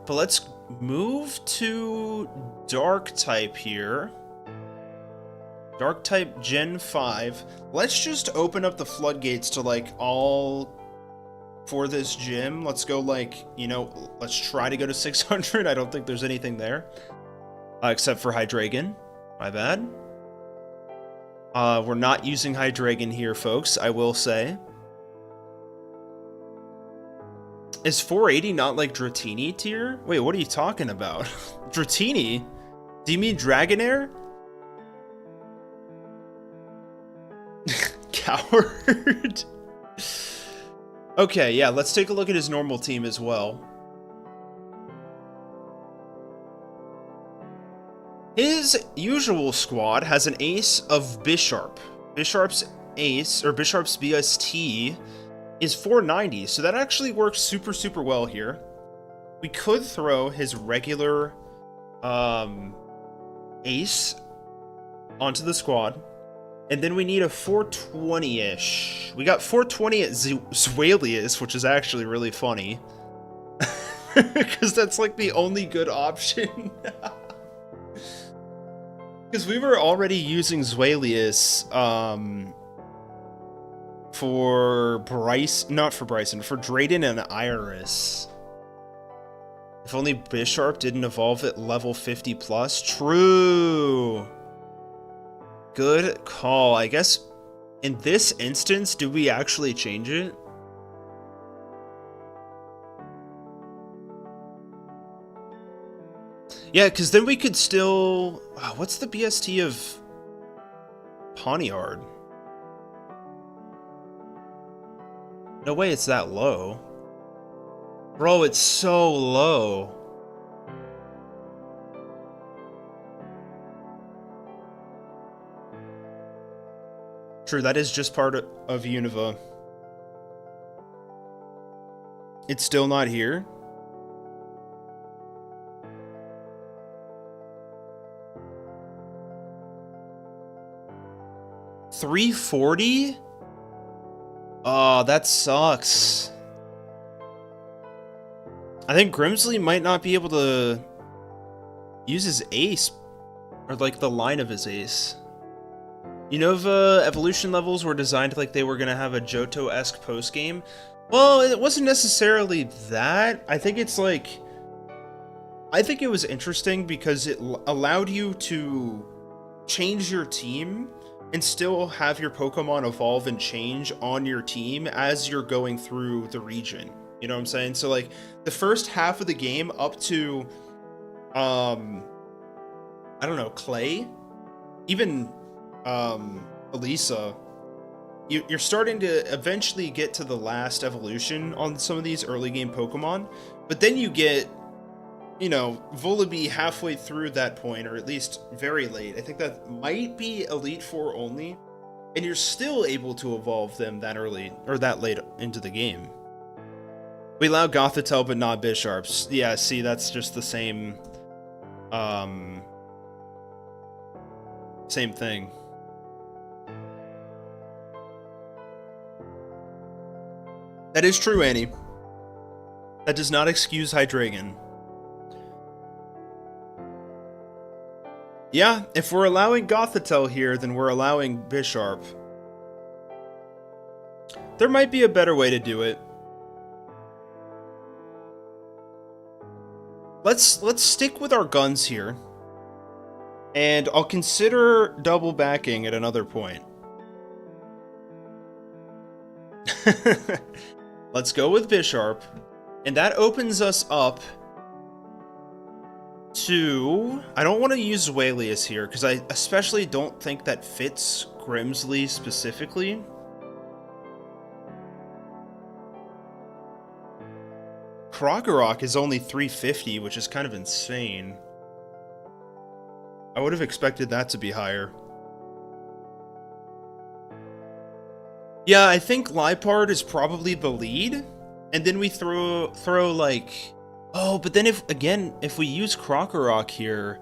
But let's move to Dark type here. Dark type Gen 5. Let's just open up the floodgates to like all for this gym. Let's go like, you know, let's try to go to 600. I don't think there's anything there. Except for Hydreigon. My bad. We're not using Hydreigon here, folks, I will say. Is 480 not like Dratini tier? Wait, what are you talking about? Dratini? Do you mean Dragonair? Coward? Okay, yeah, let's take a look at his normal team as well. His usual squad has an ace of Bisharp. Bisharp's ace, or Bisharp's BST, is 490, so that actually works super, super well here. We could throw his regular ace onto the squad, and then we need a 420-ish. We got 420 at Zwalius, which is actually really funny. Because that's like the only good option. Because we were already using Zwalius for Drayden and Iris. If only Bisharp didn't evolve at level 50 plus. True. Good call. I guess in this instance, do we actually change it? Yeah, because then we could still... what's the BST of Poniard? No way it's that low. Bro, it's so low. True, that is just part of Unova. It's still not here? $340? Oh, that sucks. I think Grimsley might not be able to use his ace, or like the line of his ace. Unova evolution levels were designed like they were going to have a Johto-esque post-game. Well, it wasn't necessarily that. I think it's like... I think it was interesting because it allowed you to change your team and still have your Pokemon evolve and change on your team as you're going through the region. You know what I'm saying? So like the first half of the game up to, I don't know, Clay, even Elisa, you're starting to eventually get to the last evolution on some of these early game Pokemon, but then you get, you know, Volibee halfway through that point, or at least very late. I think that might be Elite Four only, and you're still able to evolve them that early, or that late into the game. We allow Gothitelle, but not Bisharps. Yeah, see, that's just the same, same thing. That is true, Annie. That does not excuse Hydreigon. Yeah, if we're allowing Gothitelle here, then we're allowing Bisharp. There might be a better way to do it. Let's stick with our guns here. And I'll consider double backing at another point. Let's go with Bisharp. And that opens us up to... I don't want to use Zwalius here, because I especially don't think that fits Grimsley specifically. Krokorok is only 350, which is kind of insane. I would have expected that to be higher. Yeah, I think Liepard is probably the lead, and then we throw like... Oh, but then if we use Krokorok here,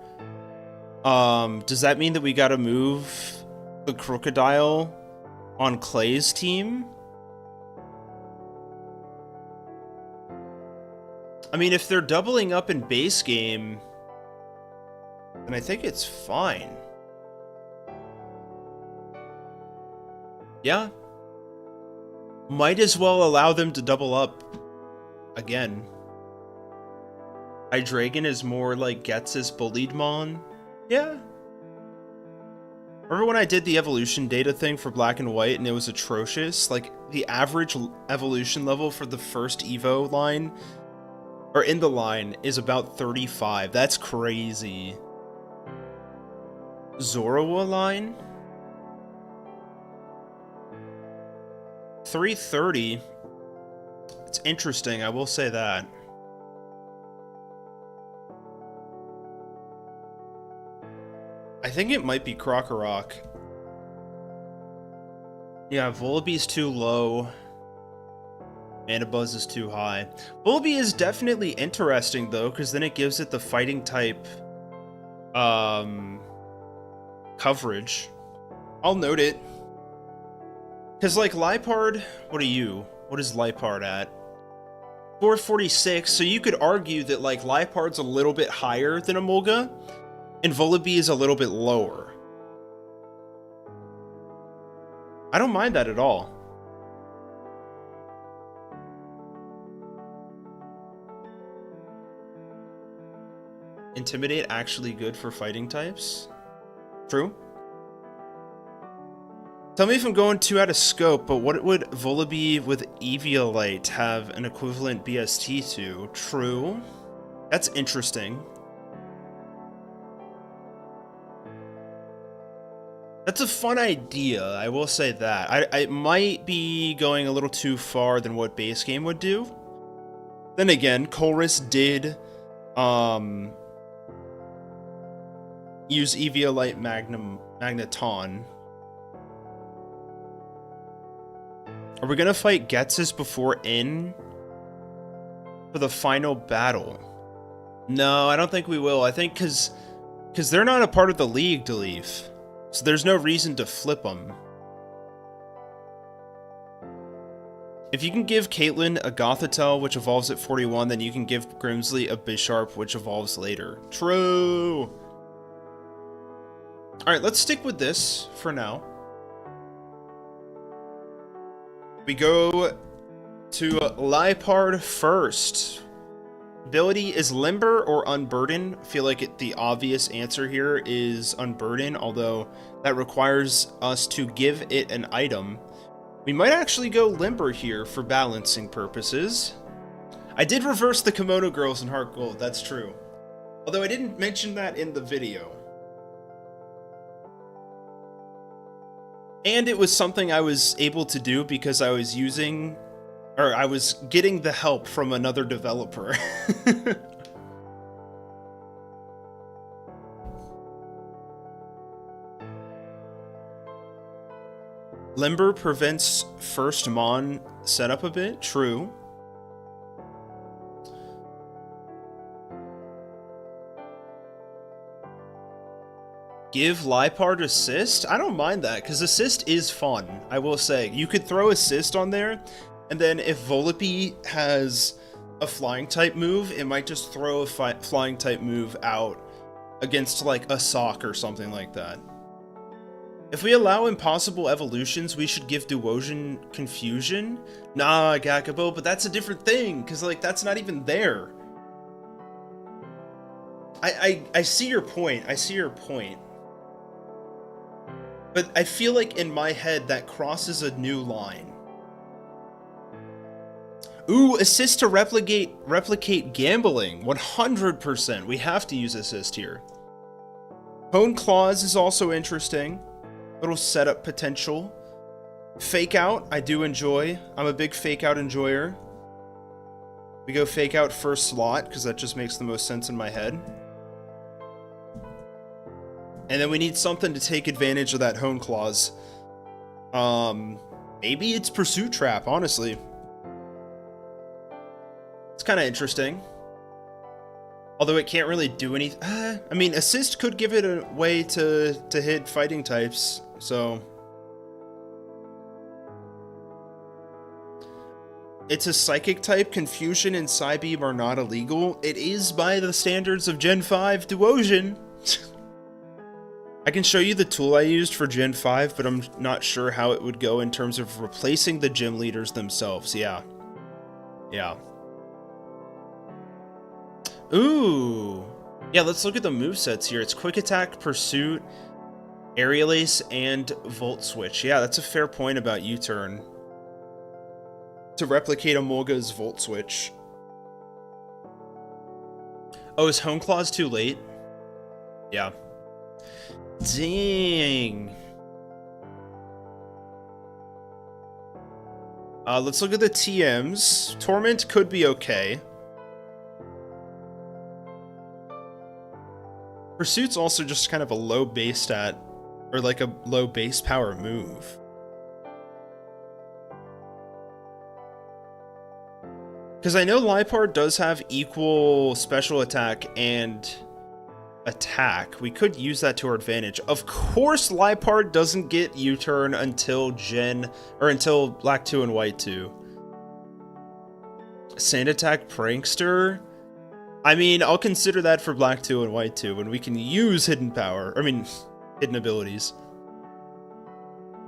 does that mean that we gotta move the Crocodile on Clay's team? I mean, if they're doubling up in base game, then I think it's fine. Yeah. Might as well allow them to double up again. Hydreigon is more like Gets's Bulliedmon. Yeah. Remember when I did the evolution data thing for Black and White and it was atrocious? Like, the average evolution level for the first Evo line, or in the line, is about 35. That's crazy. Zorua line? 330. It's interesting, I will say that. I think it might be Krokorok. Yeah, Volbee's too low. Mana Buzz is too high. Volbee is definitely interesting though, because then it gives it the fighting type coverage. I'll note it. Because like Liepard, what are you? What is Liepard at? 446, so you could argue that like Liepard's a little bit higher than Emolga, and Volibee is a little bit lower. I don't mind that at all. Intimidate actually good for fighting types? True. Tell me if I'm going too out of scope, but what would Volibee with Eviolite have an equivalent BST to? True. That's interesting. That's a fun idea, I will say that. I might be going a little too far than what base game would do. Then again, Colress did use Eviolite Magneton. Are we gonna fight Getsus before In for the final battle? No, I don't think we will. I think because they're not a part of the league, Deleve. So there's no reason to flip them. If you can give Caitlyn a Gothitelle, which evolves at 41, then you can give Grimsley a Bisharp, which evolves later. True! Alright, let's stick with this for now. We go to Liepard first. Ability is Limber or Unburden. I feel like the obvious answer here is Unburden, although that requires us to give it an item. We might actually go Limber here for balancing purposes. I did reverse the Kimono Girls in Heart Gold, that's true. Although I didn't mention that in the video. And it was something I was able to do because I was using... or I was getting the help from another developer. Limber prevents first Mon setup a bit. True. Give Liepard assist? I don't mind that, because assist is fun, I will say. You could throw assist on there, and then if Volibee has a flying type move, it might just throw a flying type move out against like a sock or something like that. If we allow impossible evolutions, we should give Duosian Confusion? Nah, Gakabo, but that's a different thing, because like that's not even there. I see your point, I see your point. But I feel like in my head that crosses a new line. Ooh, assist to replicate gambling. 100%. We have to use assist here. Hone Claws is also interesting. Little setup potential. Fake Out, I do enjoy. I'm a big Fake Out enjoyer. We go Fake Out first slot, because that just makes the most sense in my head. And then we need something to take advantage of that Hone Claws. Maybe it's Pursuit Trap, honestly. It's kind of interesting. Although it can't really do anything. I mean, Assist could give it a way to hit fighting types, so... It's a Psychic type. Confusion and Psybeam are not illegal. It is by the standards of Gen 5 Duosian. I can show you the tool I used for Gen 5, but I'm not sure how it would go in terms of replacing the gym leaders themselves. Yeah. Yeah. Ooh. Yeah, let's look at the movesets here. It's Quick Attack, Pursuit, Aerial Ace, and Volt Switch. Yeah, that's a fair point about U-Turn. To replicate Emolga's Volt Switch. Oh, is Hone Claws too late? Yeah. Dang. Let's look at the TMs. Torment could be okay. Pursuit's also just kind of a low base stat, or like a low base power move. Because I know Lipard does have equal special attack and attack. We could use that to our advantage. Of course, Lipard doesn't get U-turn until until Black 2 and White 2. Sand Attack Prankster? I mean, I'll consider that for Black 2 and White 2 when we can use hidden power. I mean, hidden abilities.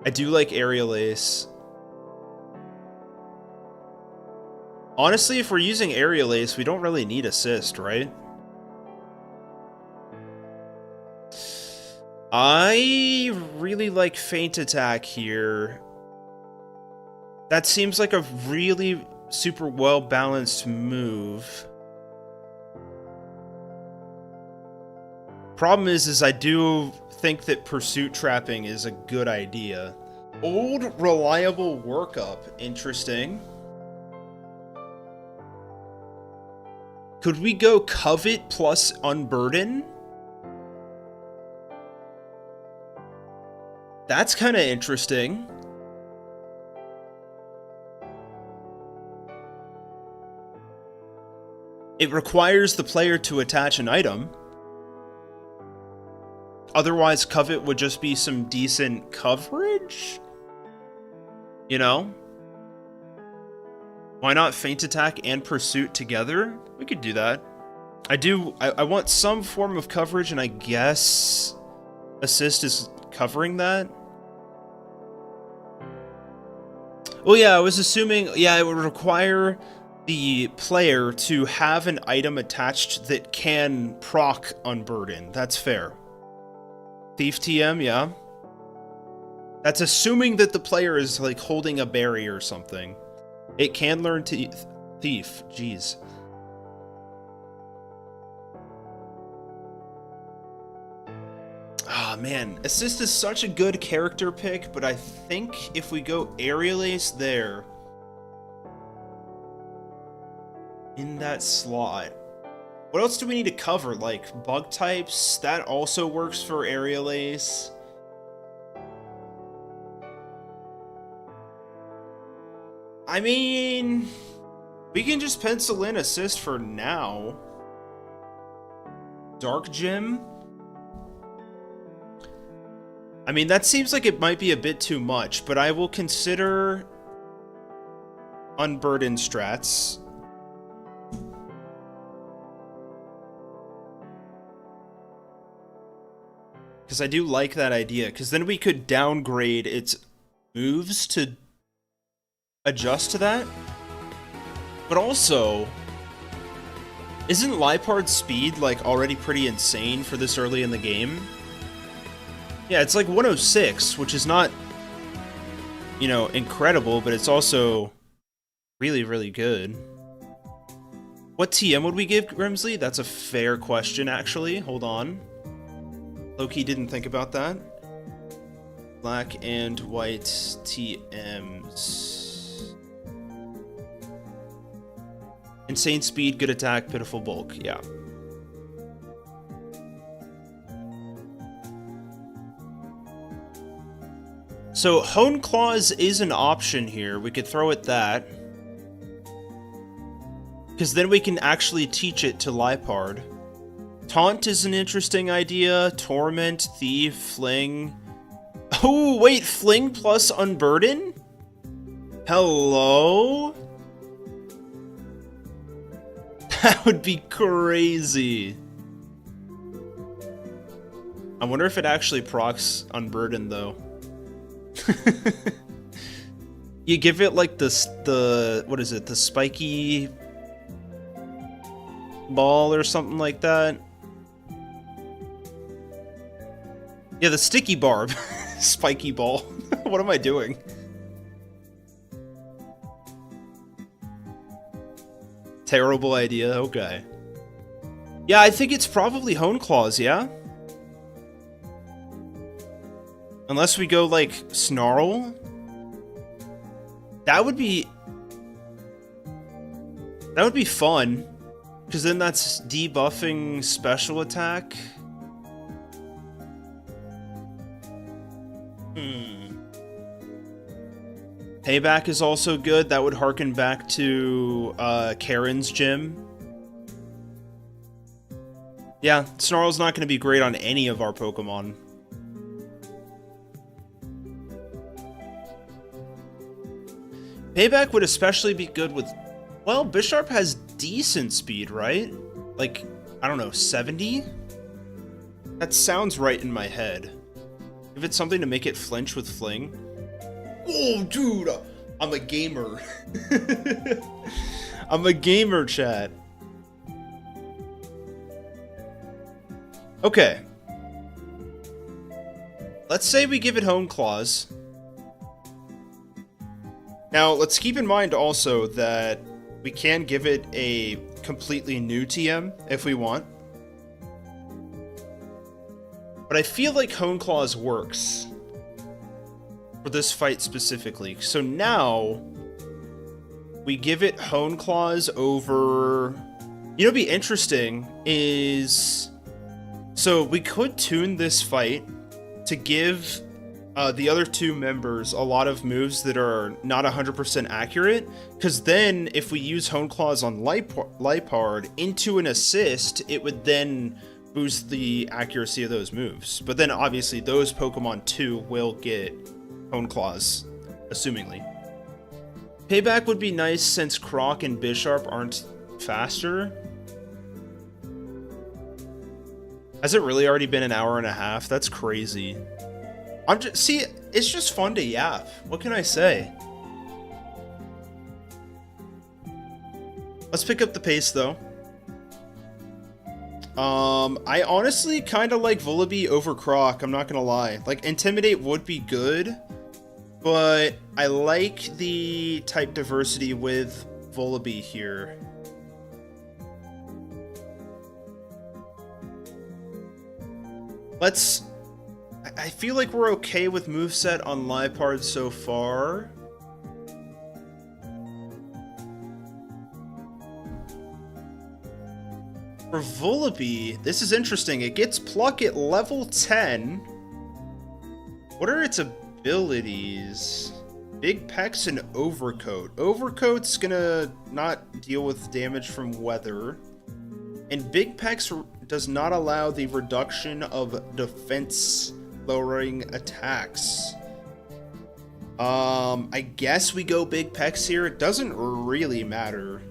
I do like Aerial Ace. Honestly, if we're using Aerial Ace, we don't really need assist, right? I really like Feint Attack here. That seems like a really super well-balanced move. Problem is I do think that Pursuit Trapping is a good idea. Old Reliable Workup. Interesting. Could we go Covet plus Unburden? That's kind of interesting. It requires the player to attach an item. Otherwise, Covet would just be some decent coverage? You know? Why not Feint Attack and Pursuit together? We could do that. I want some form of coverage, and I guess Assist is covering that? Well, yeah, I was assuming, yeah, it would require the player to have an item attached that can proc Unburden. That's fair. Thief TM, yeah. That's assuming that the player is, like, holding a berry or something. It can learn to Thief. Jeez. Ah, man. Assist is such a good character pick, but I think if we go Aerial Ace there, in that slot, what else do we need to cover? Like, bug types? That also works for Aerial Ace. I mean, we can just pencil in Assist for now. Dark Gem? I mean, that seems like it might be a bit too much, but I will consider Unburden strats. Because I do like that idea, because then we could downgrade its moves to adjust to that. But also, isn't Lipard's speed, like, already pretty insane for this early in the game? Yeah, it's like 106, which is not, you know, incredible, but it's also really, really good. What TM would we give Grimsley? That's a fair question, actually. Hold on. Loki didn't think about that. Black and white TMs. Insane speed, good attack, pitiful bulk. Yeah. So, Hone Claws is an option here. We could throw at that. Because then we can actually teach it to Lipard. Taunt is an interesting idea. Torment, Thief, Fling. Oh, wait, Fling plus Unburden? Hello? That would be crazy. I wonder if it actually procs Unburden, though. You give it like the what is it, the spiky ball or something like that. Yeah, the sticky barb. Spiky ball. What am I doing? Terrible idea, okay. Yeah, I think it's probably Hone Claws, yeah? Unless we go, like, Snarl? That would be fun. Because then that's debuffing special attack. Payback is also good. That would harken back to Karen's gym. Yeah, Snarl's not going to be great on any of our Pokemon. Payback would especially be good with... Well, Bisharp has decent speed, right? Like, I don't know, 70? That sounds right in my head. If it's something to make it flinch with Fling. Oh, dude! I'm a gamer. I'm a gamer, chat. Okay. Let's say we give it Hone Claws. Now, let's keep in mind also that we can give it a completely new TM if we want. But I feel like Hone Claws works for this fight specifically. So now we give it Hone Claws over... You know what'd be interesting is... So we could tune this fight to give the other two members a lot of moves that are not 100% accurate, because then if we use Hone Claws on Lipard into an assist, it would then boost the accuracy of those moves. But then obviously those Pokemon too will get Hone Claws, assumingly. Payback would be nice since Croc and Bisharp aren't faster. Has it really already been an hour and a half? That's crazy. See, it's just fun to yap. What can I say? Let's pick up the pace, though. I honestly kind of like Vullaby over Croc, I'm not gonna lie. Like, Intimidate would be good, but I like the type diversity with Vullaby here. I feel like we're okay with moveset on Lipard so far. For Vullaby, this is interesting. It gets Pluck at level 10. What are its abilities? Big Pecs and Overcoat. Overcoat's gonna not deal with damage from weather. And Big Pecs does not allow the reduction of defense lowering attacks. I guess we go Big Pecs here. It doesn't really matter.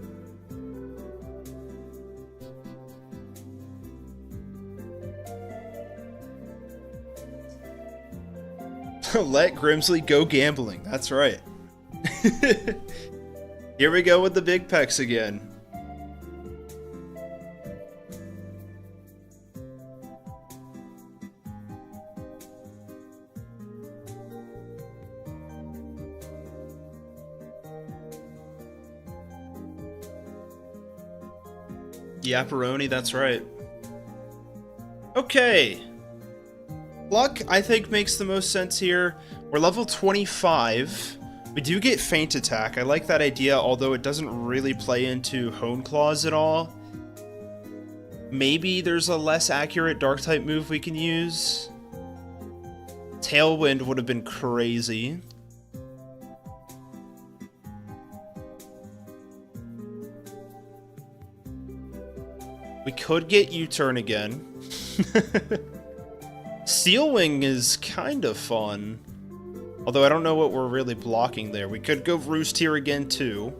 Let Grimsley go gambling. That's right. Here we go with the Big Pecs again. Yapperoni, that's right. Okay. Pluck, I think, makes the most sense here. We're level 25. We do get Feint Attack. I like that idea, although it doesn't really play into Hone Claws at all. Maybe there's a less accurate Dark-type move we can use. Tailwind would have been crazy. We could get U-turn again. Steel Wing is kind of fun. Although I don't know what we're really blocking there. We could go Roost here again, too.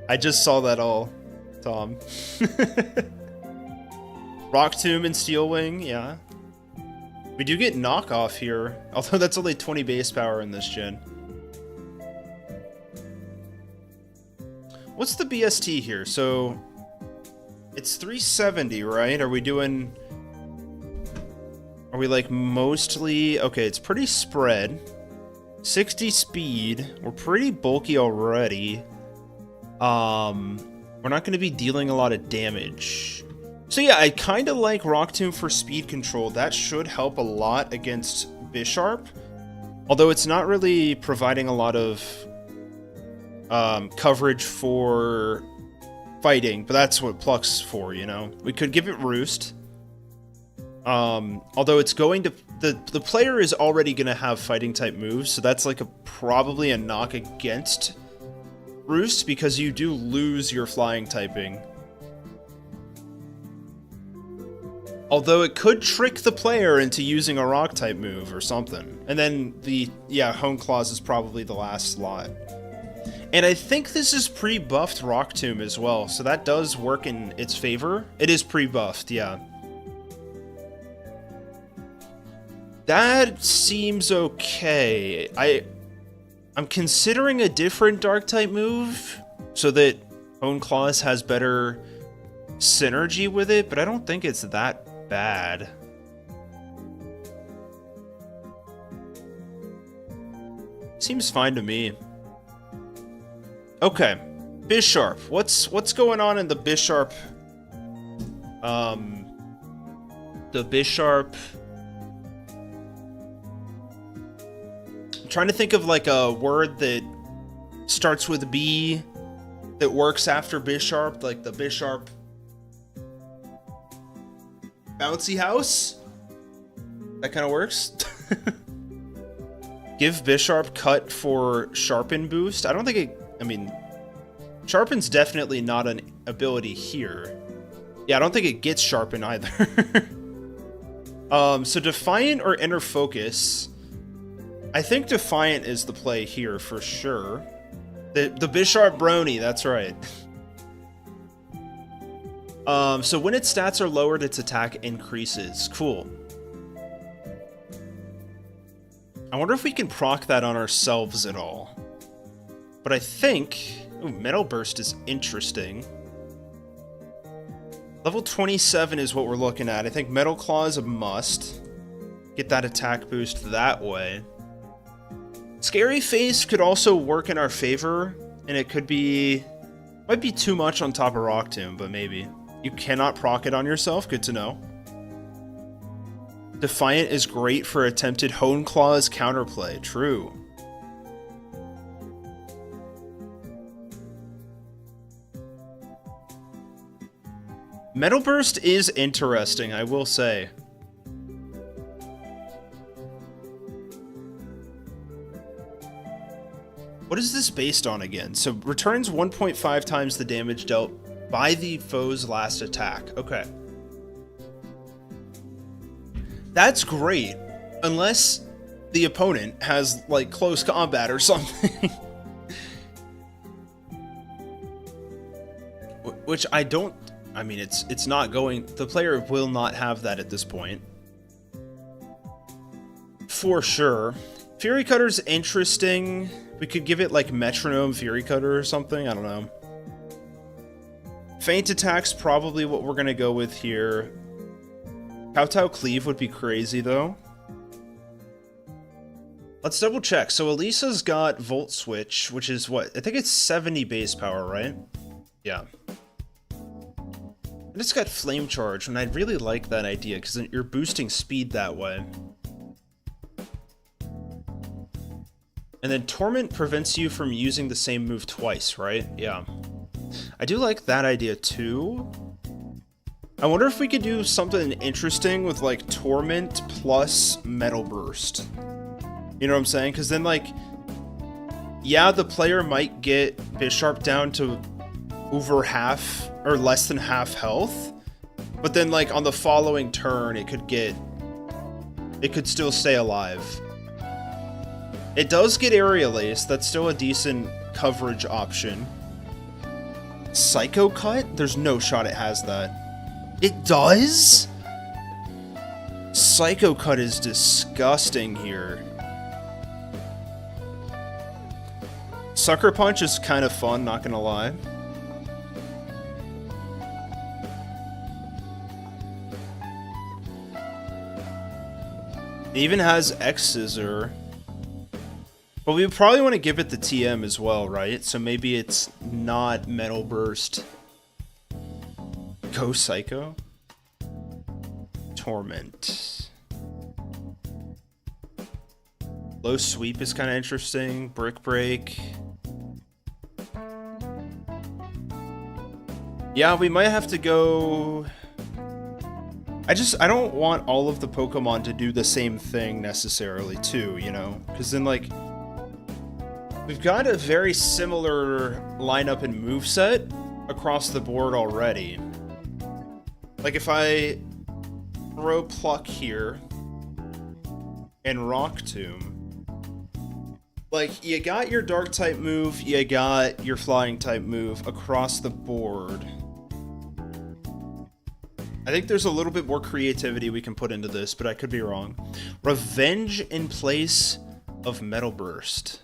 I just saw that all, Tom. Rock Tomb and Steel Wing, yeah. We do get Knockoff here. Although that's only 20 base power in this gen. What's the BST here? So, it's 370, right? Are we doing... Are we, like, mostly... Okay, it's pretty spread. 60 speed. We're pretty bulky already. We're not going to be dealing a lot of damage. So, yeah, I kind of like Rock Tomb for speed control. That should help a lot against Bisharp. Although it's not really providing a lot of... coverage for fighting, but that's what Pluck's for, you know? We could give it Roost. Although it's going to... The player is already going to have fighting type moves, so that's like probably a knock against Roost, because you do lose your flying typing. Although it could trick the player into using a rock type move or something. And then Hone Claws is probably the last slot. And I think this is pre-buffed Rock Tomb as well, so that does work in its favor. It is pre-buffed, yeah. That seems okay. I'm considering a different dark type move so that Hone Claws has better synergy with it, but I don't think it's that bad. Seems fine to me. Okay, Bisharp. What's going on in the Bisharp? The Bisharp. I'm trying to think of like a word that starts with B that works after Bisharp, like the Bisharp bouncy house. That kind of works. Give Bisharp cut for Sharpen boost. I don't think it... I mean, Sharpen's definitely not an ability here. Yeah, I don't think it gets Sharpen either. So Defiant or Inner Focus. I think Defiant is the play here for sure. The Bisharp Brony, that's right. So when its stats are lowered, its attack increases. Cool. I wonder if we can proc that on ourselves at all. But I think... Ooh, Metal Burst is interesting. Level 27 is what we're looking at. I think Metal Claw is a must. Get that attack boost that way. Scary Face could also work in our favor, and it could be... Might be too much on top of Rock Tomb, but maybe. You cannot proc it on yourself, good to know. Defiant is great for attempted Hone Claws counterplay, true. Metal Burst is interesting, I will say. What is this based on again? So returns 1.5 times the damage dealt by the foe's last attack. Okay. That's great, unless the opponent has, like, close combat or something. Which I don't... I mean, it's not going... The player will not have that at this point. For sure. Fury Cutter's interesting. We could give it, like, Metronome Fury Cutter or something. I don't know. Feint Attack's probably what we're going to go with here. Kowtow Cleave would be crazy, though. Let's double check. So Elisa's got Volt Switch, which is what? I think it's 70 base power, right? Yeah. And it's got Flame Charge, and I really like that idea, because you're boosting speed that way. And then Torment prevents you from using the same move twice, right? Yeah. I do like that idea, too. I wonder if we could do something interesting with, like, Torment plus Metal Burst. You know what I'm saying? Because then, like, yeah, the player might get Bisharp down to over half or less than half health, but then, like, on the following turn, it could still stay alive. It does get Aerial Ace. That's still a decent coverage option. Psycho Cut? There's no shot it has that. It does? Psycho Cut is disgusting here. Sucker Punch is kind of fun, not gonna lie. It even has X-Scissor. But we probably want to give it the TM as well, right? So maybe it's not Metal Burst. Go Psycho. Torment. Low Sweep is kind of interesting. Brick Break. Yeah, we might have to go... I don't want all of the Pokemon to do the same thing necessarily too, you know? Because then, like, we've got a very similar lineup and moveset across the board already. Like, if I throw Pluck here and Rock Tomb, like, you got your Dark-type move, you got your Flying-type move across the board. I think there's a little bit more creativity we can put into this, but I could be wrong. Revenge in place of Metal Burst.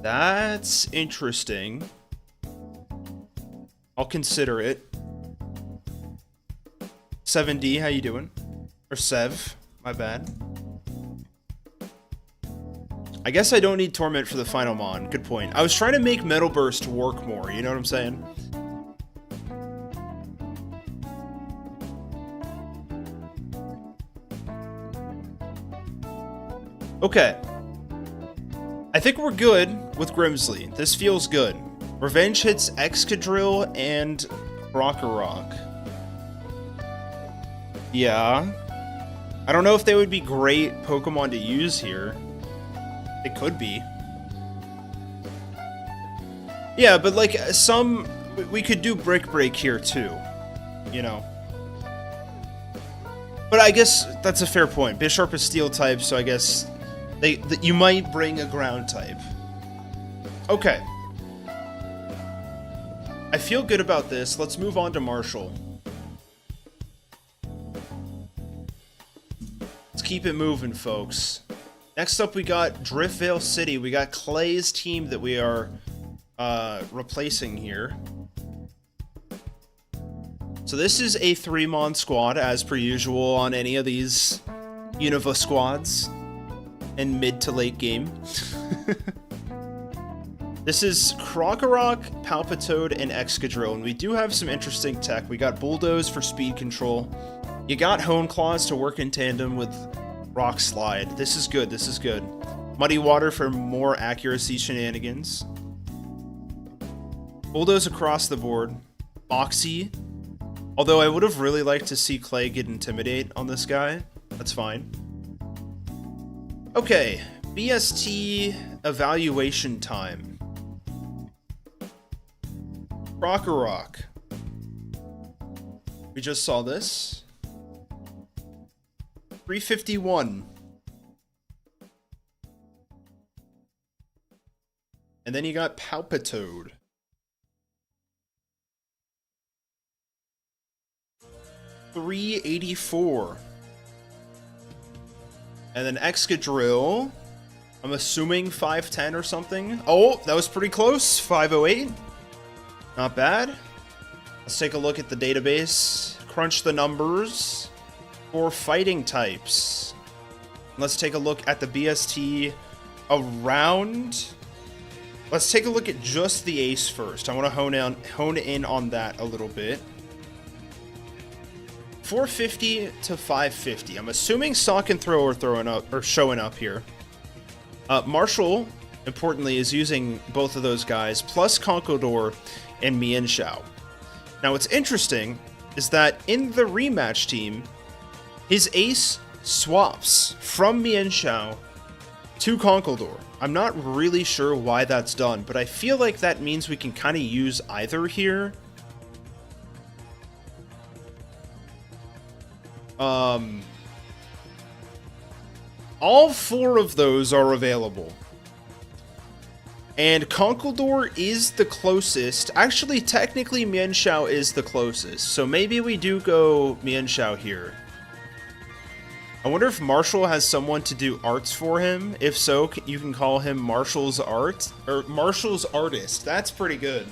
That's interesting. I'll consider it. 7D, how you doing? Or Sev, my bad. I guess I don't need Torment for the final Mon. Good point. I was trying to make Metal Burst work more, you know what I'm saying? Okay. I think we're good with Grimsley. This feels good. Revenge hits Excadrill and Krokorok. Yeah. I don't know if they would be great Pokemon to use here. It could be. Yeah, but like some... We could do Brick Break here too. You know. But I guess that's a fair point. Bisharp is Steel type, so I guess... you might bring a ground type. Okay. I feel good about this. Let's move on to Marshall. Let's keep it moving, folks. Next up, we got Driftvale City. We got Clay's team that we are replacing here. So this is a 3-mon squad, as per usual on any of these Unova squads. And mid to late game. This is Krokorok, Palpitoad, and Excadrill, and we do have some interesting tech. We got Bulldoze for speed control. You got Hone Claws to work in tandem with Rock Slide. This is good, this is good. Muddy Water for more accuracy shenanigans. Bulldoze across the board. Moxie. Although I would have really liked to see Clay get Intimidate on this guy. That's fine. Okay, BST evaluation time. Krokorok. We just saw this. 351. And then you got Palpitoad. 384. And then Excadrill, I'm assuming 510 or something. Oh, that was pretty close. 508. Not bad. Let's take a look at the database. Crunch the numbers for fighting types. Let's take a look at the BST around. Let's take a look at just the ace first. I want to hone in on that a little bit. 450 to 550. I'm assuming Sock and Throw are showing up here. Marshall, importantly, is using both of those guys, plus Conkeldurr and Mienshao. Now, what's interesting is that in the rematch team, his ace swaps from Mienshao to Conkeldurr. I'm not really sure why that's done, but I feel like that means we can kind of use either here. All 4 of those are available. And Conkeldurr is the closest. Actually, technically, Mienshao is the closest. So maybe we do go Mienshao here. I wonder if Marshall has someone to do arts for him. If so, you can call him Marshall's Art. Or Marshall's Artist. That's pretty good.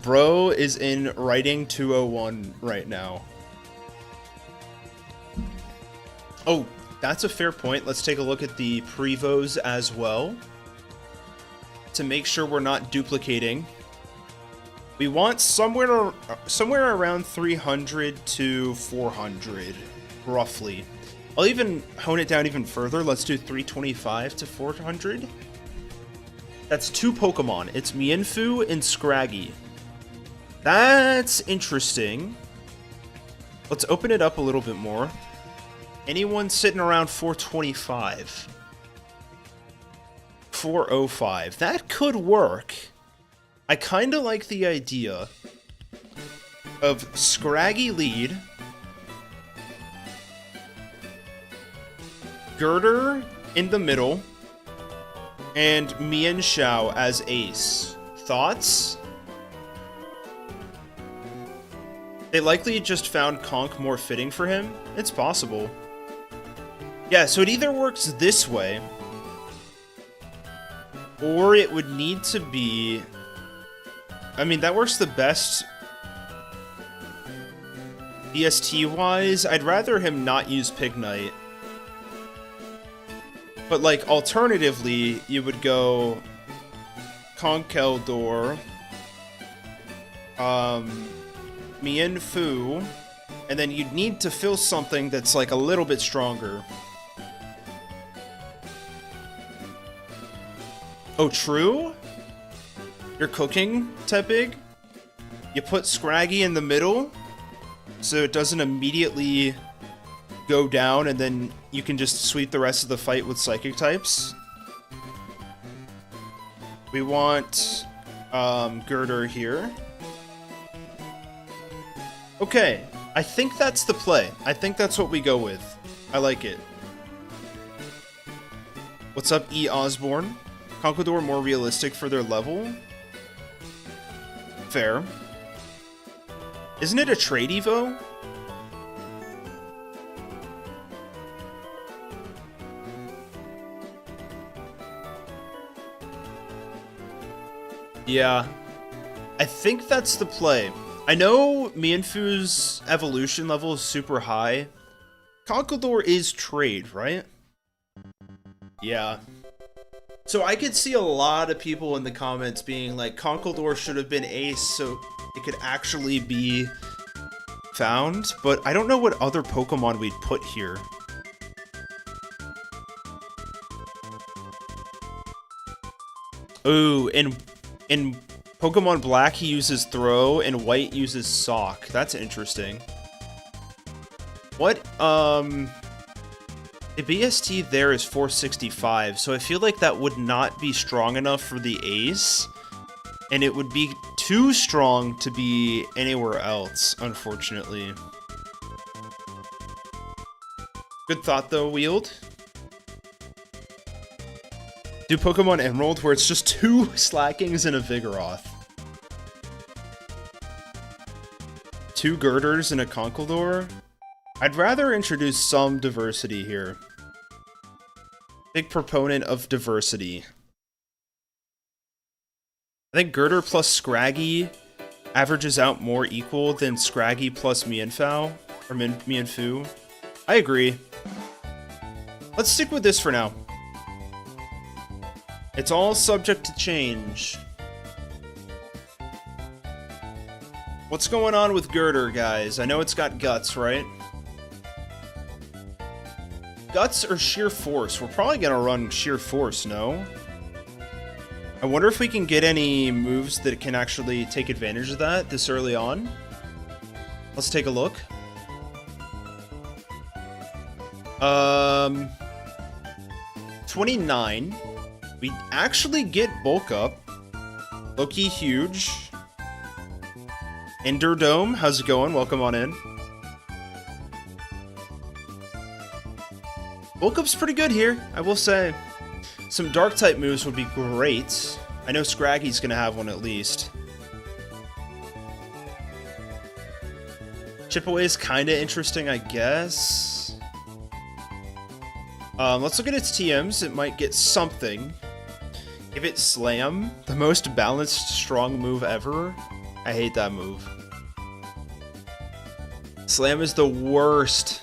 Bro is in writing 201 right now. Oh, that's a fair point. Let's take a look at the Prevos as well. To make sure we're not duplicating. We want somewhere around 300 to 400, roughly. I'll even hone it down even further. Let's do 325 to 400. That's 2 Pokemon. It's Mienfoo and Scraggy. That's interesting. Let's open it up a little bit more. Anyone sitting around 425? 405. That could work. I kind of like the idea of Scraggy lead, Girder in the middle, and Mienshao as ace. Thoughts? They likely just found Conk more fitting for him. It's possible. Yeah, so it either works this way, or it would need to be... I mean, that works the best BST-wise. I'd rather him not use Pignite. But, like, alternatively, you would go Conkeldurr, Mienfoo, and then you'd need to fill something that's, like, a little bit stronger. Oh, true? You're cooking, Tepig? You put Scraggy in the middle, so it doesn't immediately go down, and then you can just sweep the rest of the fight with Psychic types. We want Girder here. Okay, I think that's the play. I think that's what we go with. I like it. What's up, E. Osborne? Conkeldurr more realistic for their level? Fair. Isn't it a trade evo? Yeah. I think that's the play. I know Mienfoo's evolution level is super high. Conkeldurr is trade, right? Yeah. So I could see a lot of people in the comments being like, Conkeldurr should have been ace so it could actually be found, but I don't know what other Pokemon we'd put here. Ooh, in Pokemon Black he uses Throw, and White uses Sock. That's interesting. What, the BST there is 465, so I feel like that would not be strong enough for the ace, and it would be too strong to be anywhere else, unfortunately. Good thought though, Wield. Do Pokemon Emerald where it's just 2 Slackings and a Vigoroth. 2 Girders and a Conkeldurr. I'd rather introduce some diversity here. Big proponent of diversity. I think Girder plus Scraggy averages out more equal than Scraggy plus Mienfoo, or Mienfoo. I agree. Let's stick with this for now. It's all subject to change. What's going on with Girder, guys? I know it's got Guts, right? Guts or Sheer Force? We're probably gonna run Sheer Force, no? I wonder if we can get any moves that can actually take advantage of that this early on. Let's take a look. 29. We actually get Bulk Up. Loki huge. Ender Dome, how's it going? Welcome on in. Bulk Up's pretty good here, I will say. Some Dark type moves would be great. I know Scraggy's gonna have one at least. Chip Away is kinda interesting, I guess. Let's look at its TMs. It might get something. Give it Slam, the most balanced strong move ever. I hate that move. Slam is the worst.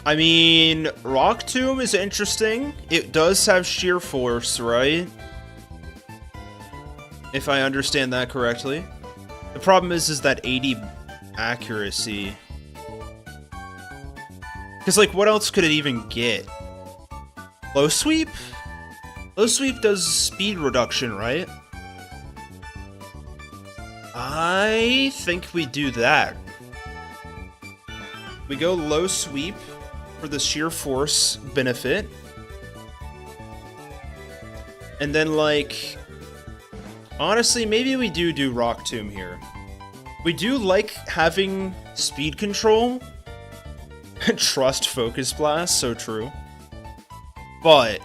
I mean, Rock Tomb is interesting. It does have Sheer Force, right? If I understand that correctly. The problem is that 80 accuracy. Because, like, what else could it even get? Low sweep? Low sweep does speed reduction, right? I think we do that. We go low sweep for the sheer force benefit. And then, like, honestly, maybe we do Rock Tomb here. We do like having speed control. Trust Focus Blast, so true. But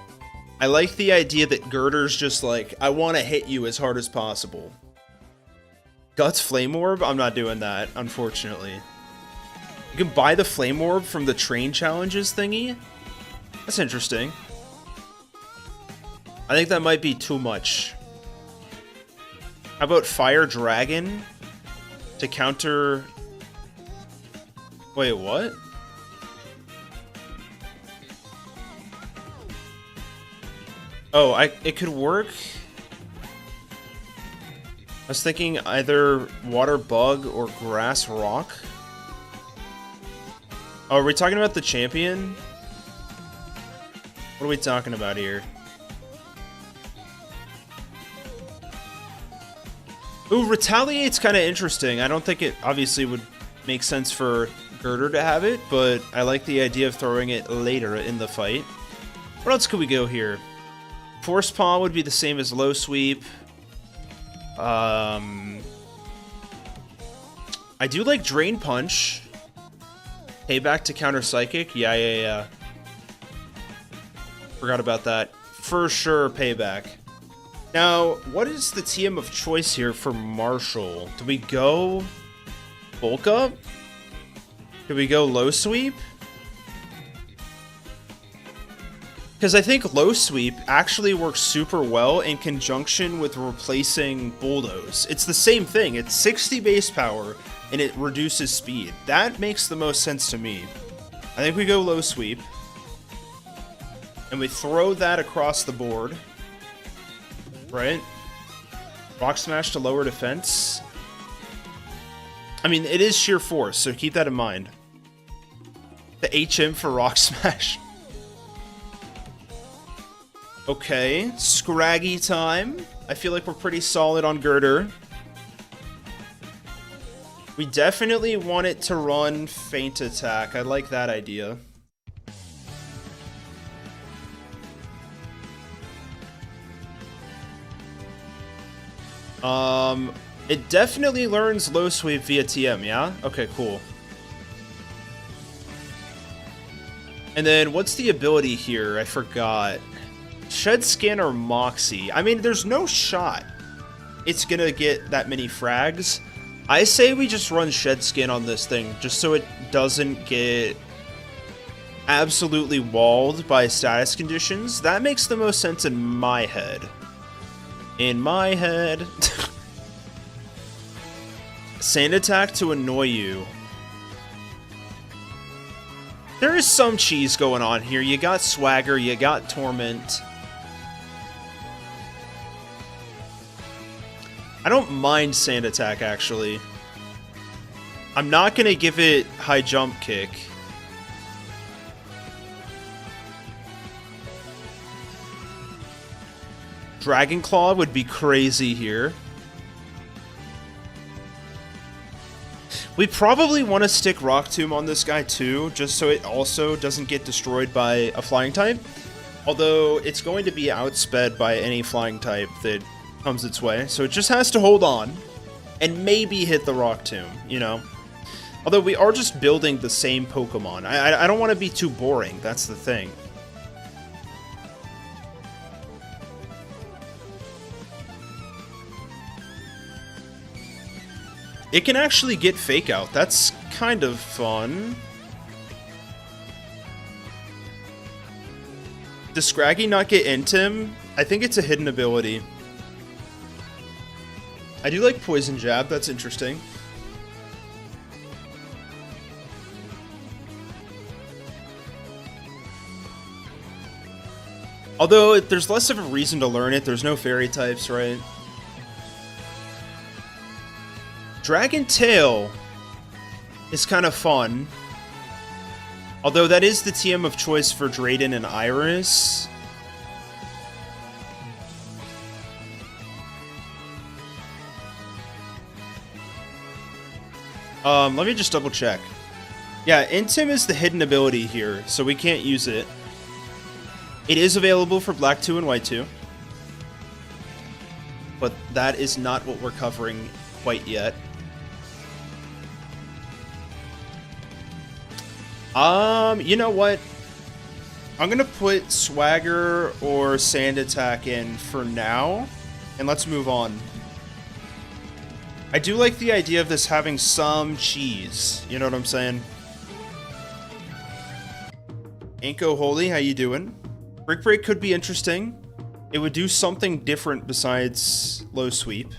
I like the idea that Girder's just like, I want to hit you as hard as possible. Guts Flame Orb? I'm not doing that, unfortunately. You can buy the Flame Orb from the Train Challenges thingy? That's interesting. I think that might be too much. How about Fire Dragon? To counter... Wait, what? Oh, it could work. I was thinking either Water Bug or Grass Rock. Oh, are we talking about the champion? What are we talking about here? Ooh, Retaliate's kind of interesting. I don't think it obviously would make sense for Girder to have it, but I like the idea of throwing it later in the fight. What else could we go here? Force Paw would be the same as Low Sweep. I do like Drain Punch. Payback to counter Psychic. Yeah. Forgot about that. For sure, Payback. Now, what is the TM of choice here for Marshall? Do we go Bulk Up? Do we go Low Sweep? Because I think Low Sweep actually works super well in conjunction with replacing Bulldoze. It's the same thing. It's 60 base power, and it reduces speed. That makes the most sense to me. I think we go Low Sweep. And we throw that across the board. Right? Rock Smash to lower defense. I mean, it is sheer force, so keep that in mind. The HM for Rock Smash. Okay, Scraggy time. I feel like we're pretty solid on Girder. We definitely want it to run Feint Attack. I like that idea. It definitely learns Low Sweep via TM, yeah? Okay, cool. And then, what's the ability here? I forgot. Shed Skin or Moxie? I mean, there's no shot it's gonna get that many frags. I say we just run Shed Skin on this thing, just so it doesn't get absolutely walled by status conditions. That makes the most sense in my head. In my head. Sand Attack to annoy you. There is some cheese going on here. You got Swagger, you got Torment. I don't mind Sand Attack, actually. I'm not going to give it High Jump Kick. Dragon Claw would be crazy here. We probably want to stick Rock Tomb on this guy too, just so it also doesn't get destroyed by a flying type. Although it's going to be outsped by any flying type that comes its way, so it just has to hold on and maybe hit the Rock Tomb, you know? Although we are just building the same Pokemon. I don't want to be too boring, that's the thing. It can actually get Fake Out. That's kind of fun. Does Scraggy not get Intim? I think it's a hidden ability. I do like Poison Jab. That's interesting. Although, there's less of a reason to learn it. There's no fairy types, right? Dragon Tail is kind of fun. Although that is the TM of choice for Drayden and Iris. Let me just double check. Yeah, Intim is the hidden ability here, so we can't use it. It is available for Black 2 and White 2. But that is not what we're covering quite yet. You know what? I'm gonna put Swagger or Sand Attack in for now, and let's move on. I do like the idea of this having some cheese, you know what I'm saying? Anko Holy, how you doing? Brick Break could be interesting. It would do something different besides low sweep.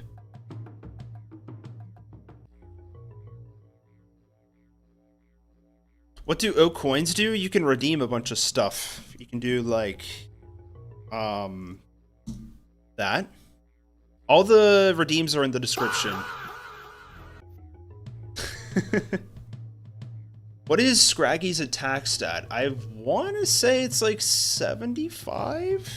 What do OKoins do? You can redeem a bunch of stuff. You can do like that. All the redeems are in the description. What is Scraggy's attack stat? I want to say it's like 75?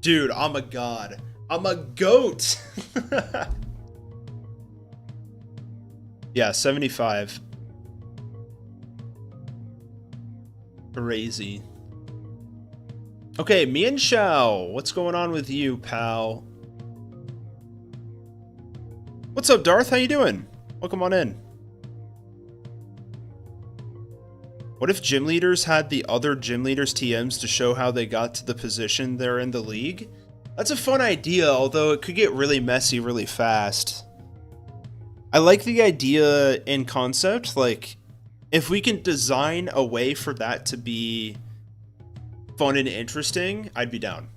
Dude, I'm a god. I'm a goat! Yeah, 75. Crazy. Okay, Mian Shao. What's going on with you, pal? What's up, Darth? How you doing? Welcome on in. What if gym leaders had the other gym leaders' TMs to show how they got to the position they're in the league? That's a fun idea, although it could get really messy really fast. I like the idea in concept, like, if we can design a way for that to be fun and interesting, I'd be down.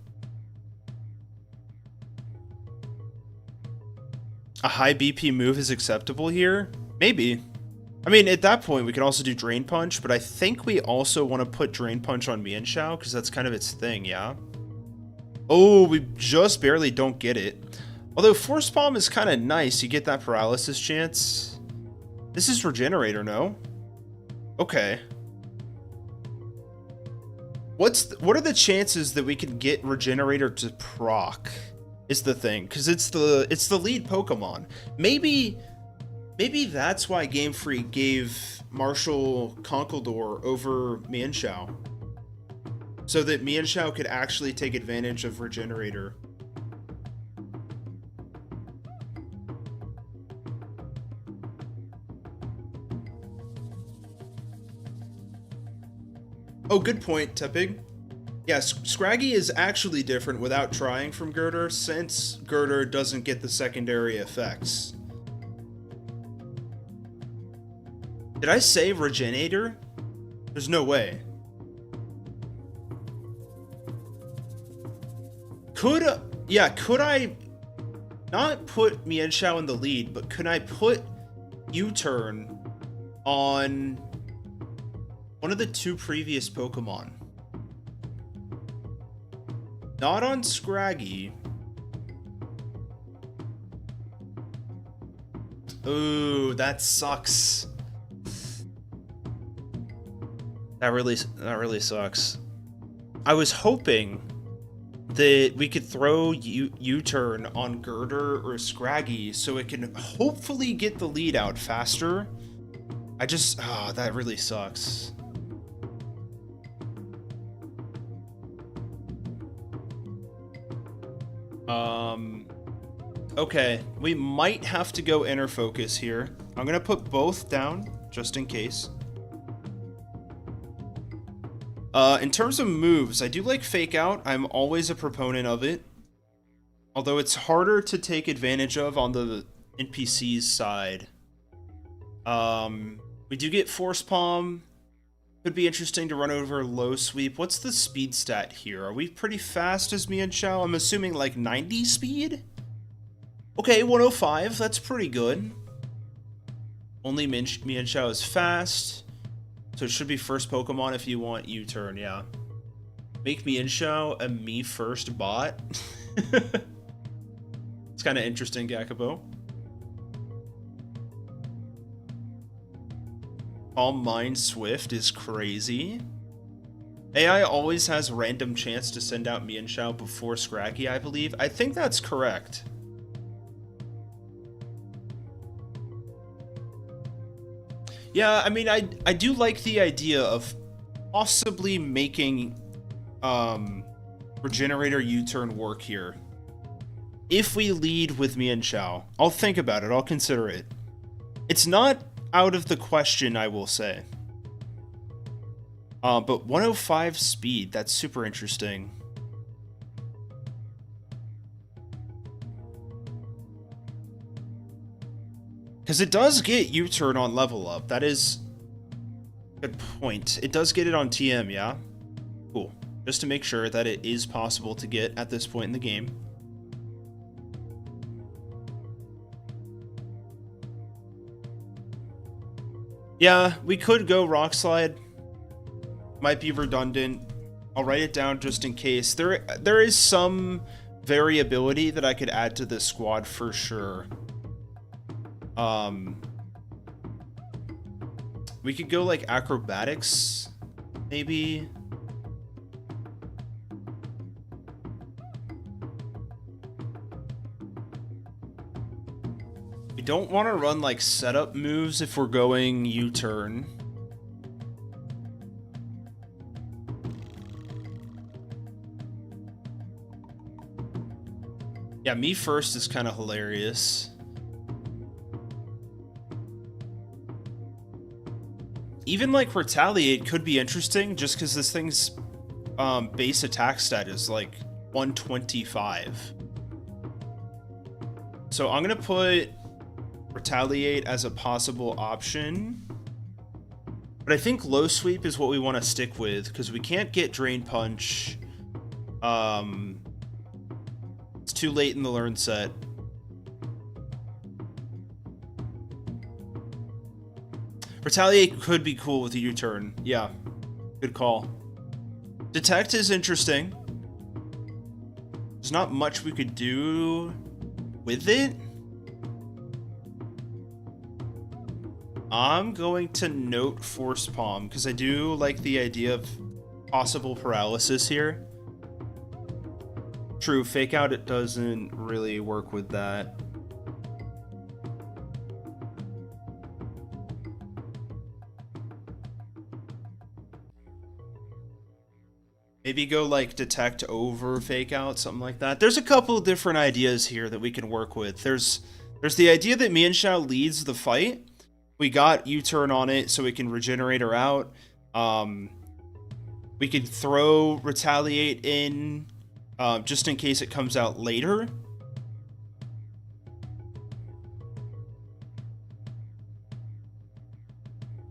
A high BP move is acceptable here? Maybe. I mean, at that point, we could also do Drain Punch, but I think we also want to put Drain Punch on Mian Shao, because that's kind of its thing, yeah? Oh, we just barely don't get it. Although Force Palm is kind of nice, you get that paralysis chance. This is Regenerator, no? Okay. What are the chances that we can get Regenerator to proc? Is the thing, because it's the lead Pokemon. Maybe that's why Game Freak gave Marshall Conkeldurr over Mian Shao, so that Mian Shao could actually take advantage of Regenerator. Oh, good point, Tepig. Yes, Scraggy is actually different without trying from Girder, since Girder doesn't get the secondary effects. Did I say Regenator? There's no way. Could I not put Mian Shao in the lead, but could I put U-Turn on one of the two previous Pokemon? Not on Scraggy. Ooh, that sucks. That really sucks. I was hoping that we could throw U-Turn on Girder or Scraggy so it can hopefully get the lead out faster. That really sucks. Okay, we might have to go inner focus here. I'm gonna put both down, just in case. In terms of moves, I do like Fake Out. I'm always a proponent of it. Although it's harder to take advantage of on the NPC's side. We do get Force Palm. Could be interesting to run over low sweep. What's the speed stat here? Are we pretty fast as Mian Shao? I'm assuming like 90 speed? Okay, 105. That's pretty good. Only Mian Shao is fast. So it should be first Pokemon if you want U-Turn, yeah. Make Mian Shao a me first bot. It's kind of interesting, Gakubo. Calm Mind Swift is crazy. AI always has random chance to send out Mian Shao before Scraggy, I believe. I think that's correct. Yeah, I mean, I do like the idea of possibly making Regenerator U-turn work here. If we lead with Mian Xiao, I'll think about it, I'll consider it. It's not out of the question, I will say. But 105 speed, that's super interesting. Because it does get U-turn on level up, that is a good point. It does get it on TM, yeah? Cool. Just to make sure that it is possible to get at this point in the game. Yeah, we could go Rock Slide. Might be redundant. I'll write it down just in case. There is some variability that I could add to this squad for sure. We could go like acrobatics, maybe. We don't want to run like setup moves if we're going U-turn. Yeah, me first is kind of hilarious. Even like retaliate could be interesting just because this thing's base attack stat is like 125. So I'm gonna put retaliate as a possible option, but I think low sweep is what we want to stick with because we can't get drain punch. It's too late in the learn set. Retaliate could be cool with the U-turn. Yeah, good call. Detect is interesting. There's not much we could do with it. I'm going to note Force Palm because I do like the idea of possible paralysis here. True, Fake Out, it doesn't really work with that. Maybe go like Detect over Fake Out, something like that. There's a couple different ideas here that we can work with. There's the idea that Mian Xiao leads the fight. We got U-turn on it so we can regenerate her out. We could throw Retaliate in just in case it comes out later.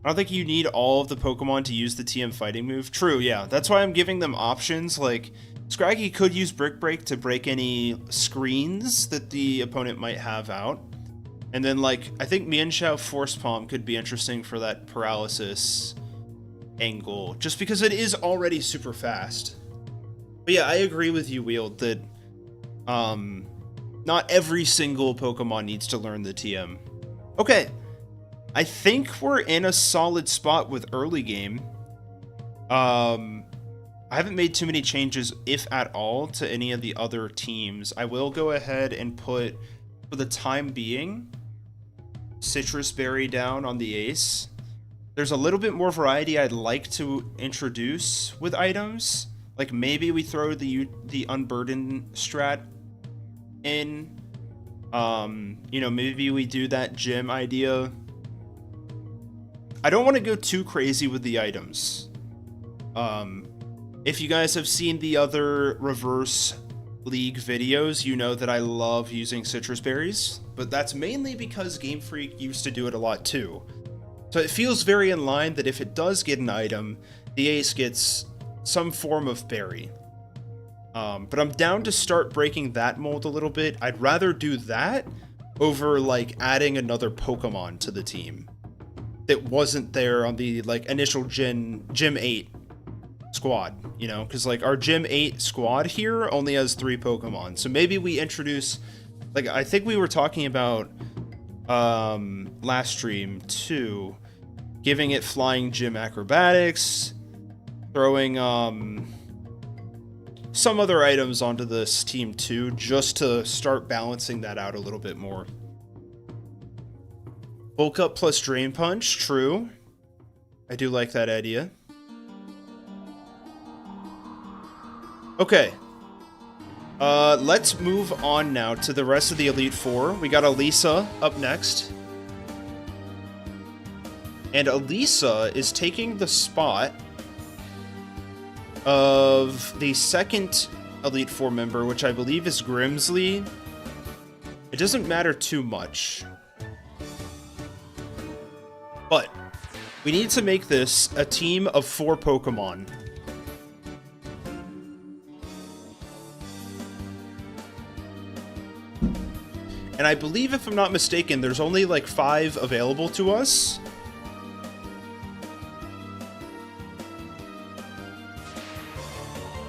I don't think you need all of the Pokemon to use the TM fighting move. True, yeah. That's why I'm giving them options. Like, Scraggy could use Brick Break to break any screens that the opponent might have out. And then, like, I think Mian Xiao Force Palm could be interesting for that paralysis angle, just because it is already super fast. But yeah, I agree with you, Wield, that not every single Pokemon needs to learn the TM. Okay, I think we're in a solid spot with early game. I haven't made too many changes, if at all, to any of the other teams. I will go ahead and put, for the time being, Citrus Berry down on the ace. There's a little bit more variety I'd like to introduce with items. Like maybe we throw the Unburden strat in. You know, maybe we do that gym idea. I don't want to go too crazy with the items. If you guys have seen the other reverse League videos, you know that I love using citrus berries, but that's mainly because Game Freak used to do it a lot too. So it feels very in line that if it does get an item, the ace gets some form of berry. But I'm down to start breaking that mold a little bit. I'd rather do that over like adding another Pokemon to the team that wasn't there on the like initial Gym 8 squad, you know, because like our Gym 8 squad here only has 3 Pokemon. So maybe we introduce, like, I think we were talking about last stream too, giving it flying gym acrobatics, throwing some other items onto this team too, just to start balancing that out a little bit more. Bulk up plus Drain Punch, true. I do like that idea. Okay. Let's move on now to the rest of the Elite Four. We got Elisa up next. And Elisa is taking the spot of the second Elite Four member, which I believe is Grimsley. It doesn't matter too much. But we need to make this a team of 4 Pokemon. And I believe, if I'm not mistaken, there's only like 5 available to us.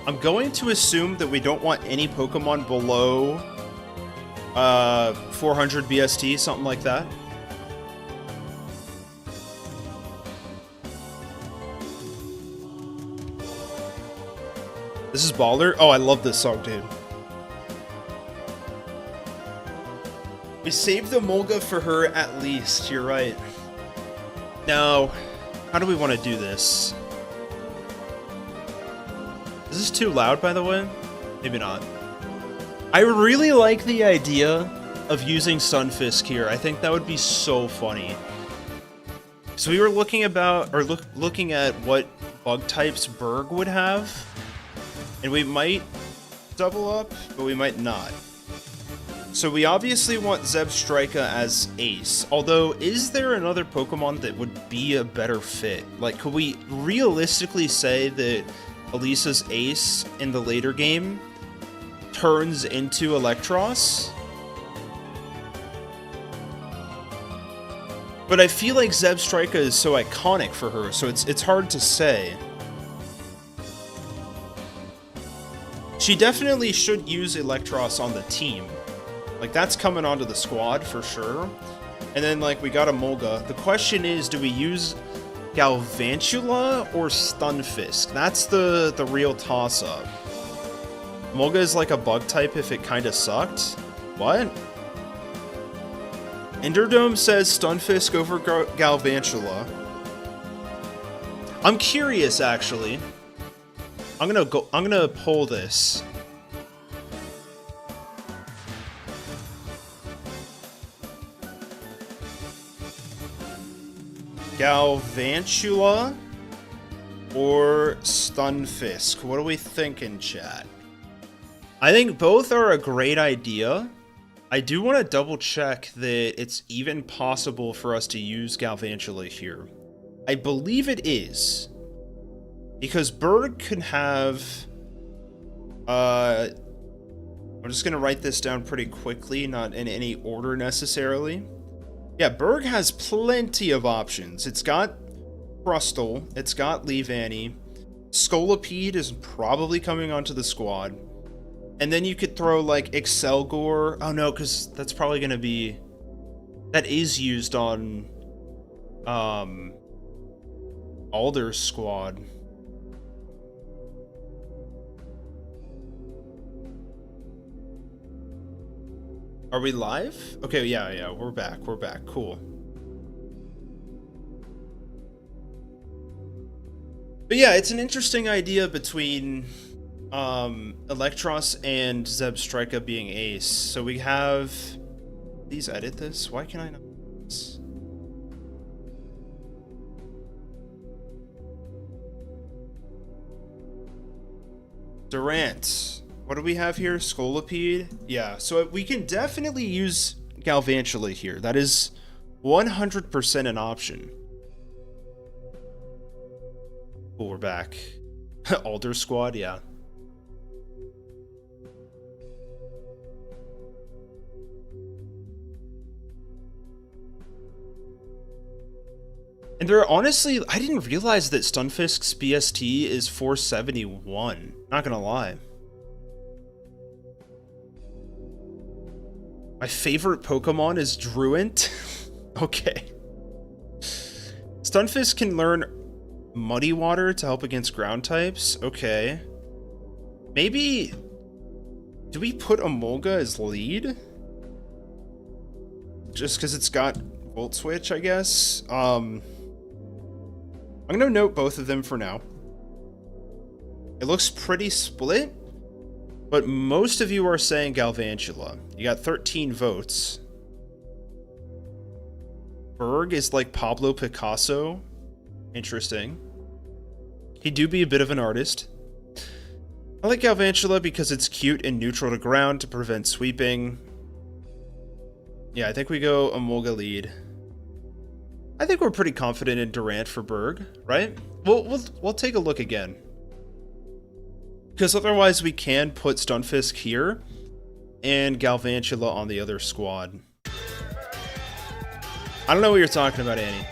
I'm going to assume that we don't want any Pokemon below 400 BST, something like that. This is Baller. Oh, I love this song, dude. We saved the Molga for her at least, you're right. Now, how do we want to do this? Is this too loud, by the way? Maybe not. I really like the idea of using Stunfisk here. I think that would be so funny. So we were looking looking at what bug types Berg would have, and we might double up, but we might not. So we obviously want Zebstrika as Ace, although is there another Pokemon that would be a better fit? Like, could we realistically say that Elisa's Ace in the later game turns into Electros? But I feel like Zebstrika is so iconic for her, so it's hard to say. She definitely should use Electros on the team. Like, that's coming onto the squad for sure. And then, like, we got a Molga. The question is, do we use Galvantula or Stunfisk? That's the real toss-up. Molga is like a bug type if it kind of sucked. What? Enderdome says Stunfisk over Galvantula. I'm curious, actually. I'm gonna pull this. Galvantula or Stunfisk? What are we thinking, chat? I think both are a great idea. I do want to double check that it's even possible for us to use Galvantula here. I believe it is. Because Berg can have... I'm just going to write this down pretty quickly, not in any order necessarily. Yeah, Berg has plenty of options. It's got Crustle, it's got Leavanny, Scolipede is probably coming onto the squad. And then you could throw, like, Excelgor. Oh, no, because that's probably going to be... That is used on... Alder's squad. Are we live? Okay, yeah, we're back, cool. But yeah, it's an interesting idea between... Electros and Zebstrika being Ace. So we have... Please edit this. Why can I not do this? Durant. What do we have here? Scolipede? Yeah, so we can definitely use Galvantula here. That is 100% an option. Cool, we're back. Alder squad, yeah. And there, honestly, I didn't realize that Stunfisk's BST is 471. Not gonna lie. My favorite Pokemon is Druint. Okay. Stunfisk can learn Muddy Water to help against ground types. Okay. Maybe... Do we put Emolga as lead? Just because it's got Volt Switch, I guess. I'm gonna note both of them for now. It looks pretty split, but most of you are saying Galvantula. You got 13 votes. Berg is like Pablo Picasso. Interesting. He do be a bit of an artist. I like Galvantula because it's cute and neutral to ground to prevent sweeping. Yeah, I think we go Emolga lead. I think we're pretty confident in Durant for Berg, right? We'll take a look again. Because otherwise we can put Stunfisk here and Galvantula on the other squad. I don't know what you're talking about, Annie.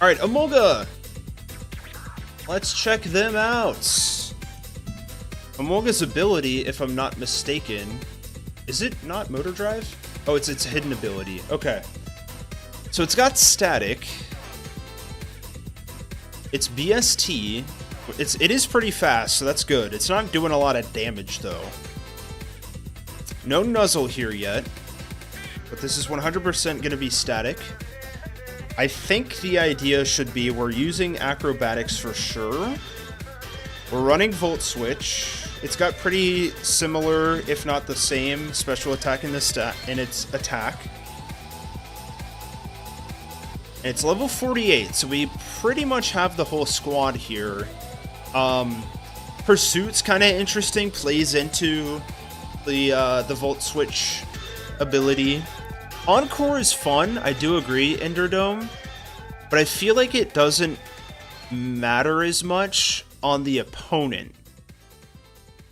Alright, Emolga! Let's check them out. Emolga's ability, if I'm not mistaken, is it not Motor Drive? Oh, it's its hidden ability. Okay. So it's got static. It's BST. It is pretty fast, so that's good. It's not doing a lot of damage, though. No Nuzzle here yet. But this is 100% going to be static. I think the idea should be we're using Acrobatics for sure. We're running Volt Switch. It's got pretty similar, if not the same, special attack in its attack. And it's level 48, so we pretty much have the whole squad here. Pursuit's kind of interesting, plays into the Volt Switch ability. Encore is fun, I do agree, Enderdome, but I feel like it doesn't matter as much on the opponent.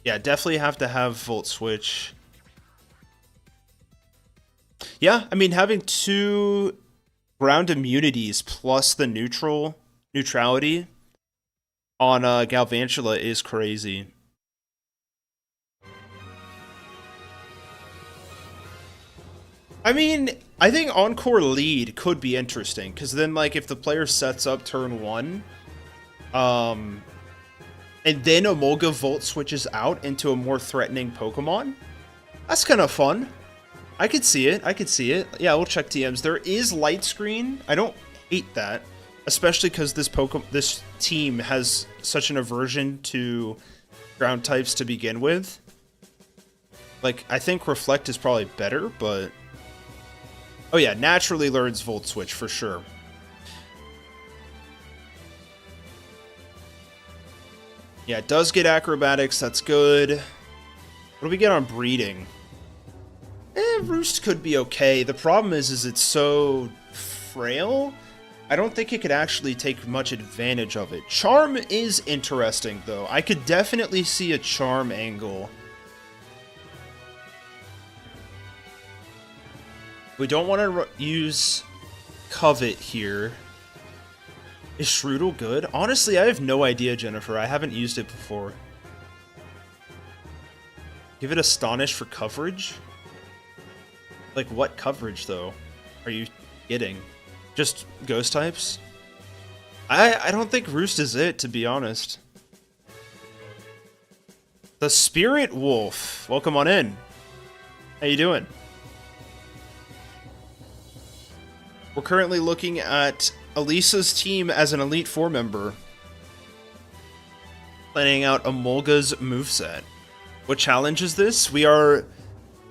Yeah, definitely have to have Volt Switch. Yeah, I mean, having 2 ground immunities plus the neutrality on Galvantula is crazy. I mean, I think Encore lead could be interesting, because then, like, if the player sets up turn 1, and then Emolga Volt switches out into a more threatening Pokemon, that's kind of fun. I could see it. I could see it. Yeah, we'll check TMs. There is Light Screen. I don't hate that, especially because this team has such an aversion to ground types to begin with. Like, I think Reflect is probably better, but... Oh yeah, naturally learns Volt Switch for sure. Yeah, it does get Acrobatics, that's good. What do we get on Breeding? Roost could be okay. The problem is it's so frail. I don't think it could actually take much advantage of it. Charm is interesting, though. I could definitely see a Charm angle. We don't want to use Covet here. Is Shroodle good? Honestly, I have no idea, Jennifer. I haven't used it before. Give it Astonish for coverage? Like, what coverage, though, are you getting? Just ghost types? I don't think Roost is it, to be honest. The Spirit Wolf. Welcome on in. How you doing? We're currently looking at Elisa's team as an Elite Four member. Planning out Emolga's moveset. What challenge is this? We are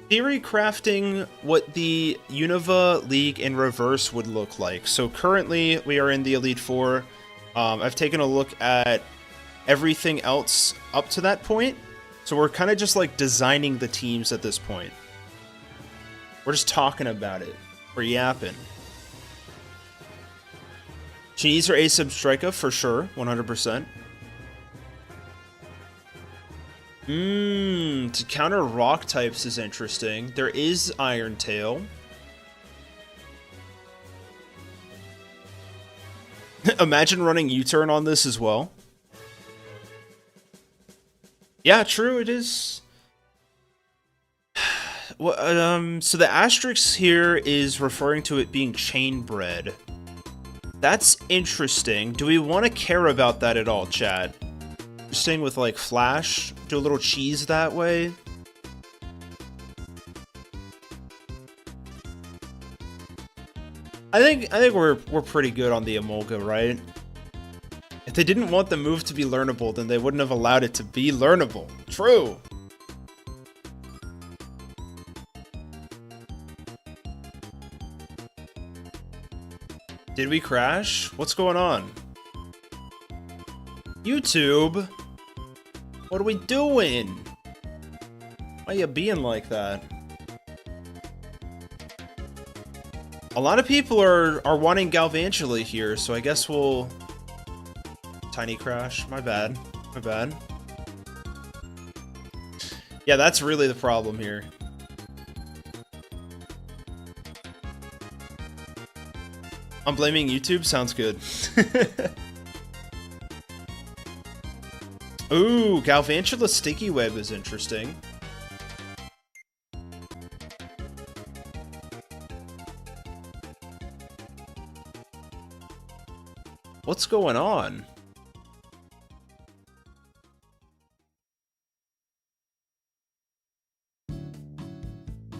theory crafting what the Unova League in reverse would look like. So currently we are in the Elite Four. I've taken a look at everything else up to that point. So we're kind of just like designing the teams at this point. We're just talking about it. We're yapping. Cheese or Asub Strika for sure, 100%. To counter rock types is interesting. There is Iron Tail. Imagine running U-turn on this as well. Yeah, true, it is. Well, so the asterisk here is referring to it being chain bred. That's interesting. Do we want to care about that at all, chat? interesting with like Flash. Do a little cheese that way. I think we're pretty good on the Emolga, right? If they didn't want the move to be learnable, then they wouldn't have allowed it to be learnable. True. Did we crash? What's going on? YouTube? What are we doing? Why are you being like that? A lot of people are wanting Galvantula here, so I guess we'll... Tiny crash. My bad. My bad. Yeah, that's really the problem here. I'm blaming YouTube? Sounds good. Ooh, Galvantula Sticky Web is interesting. What's going on?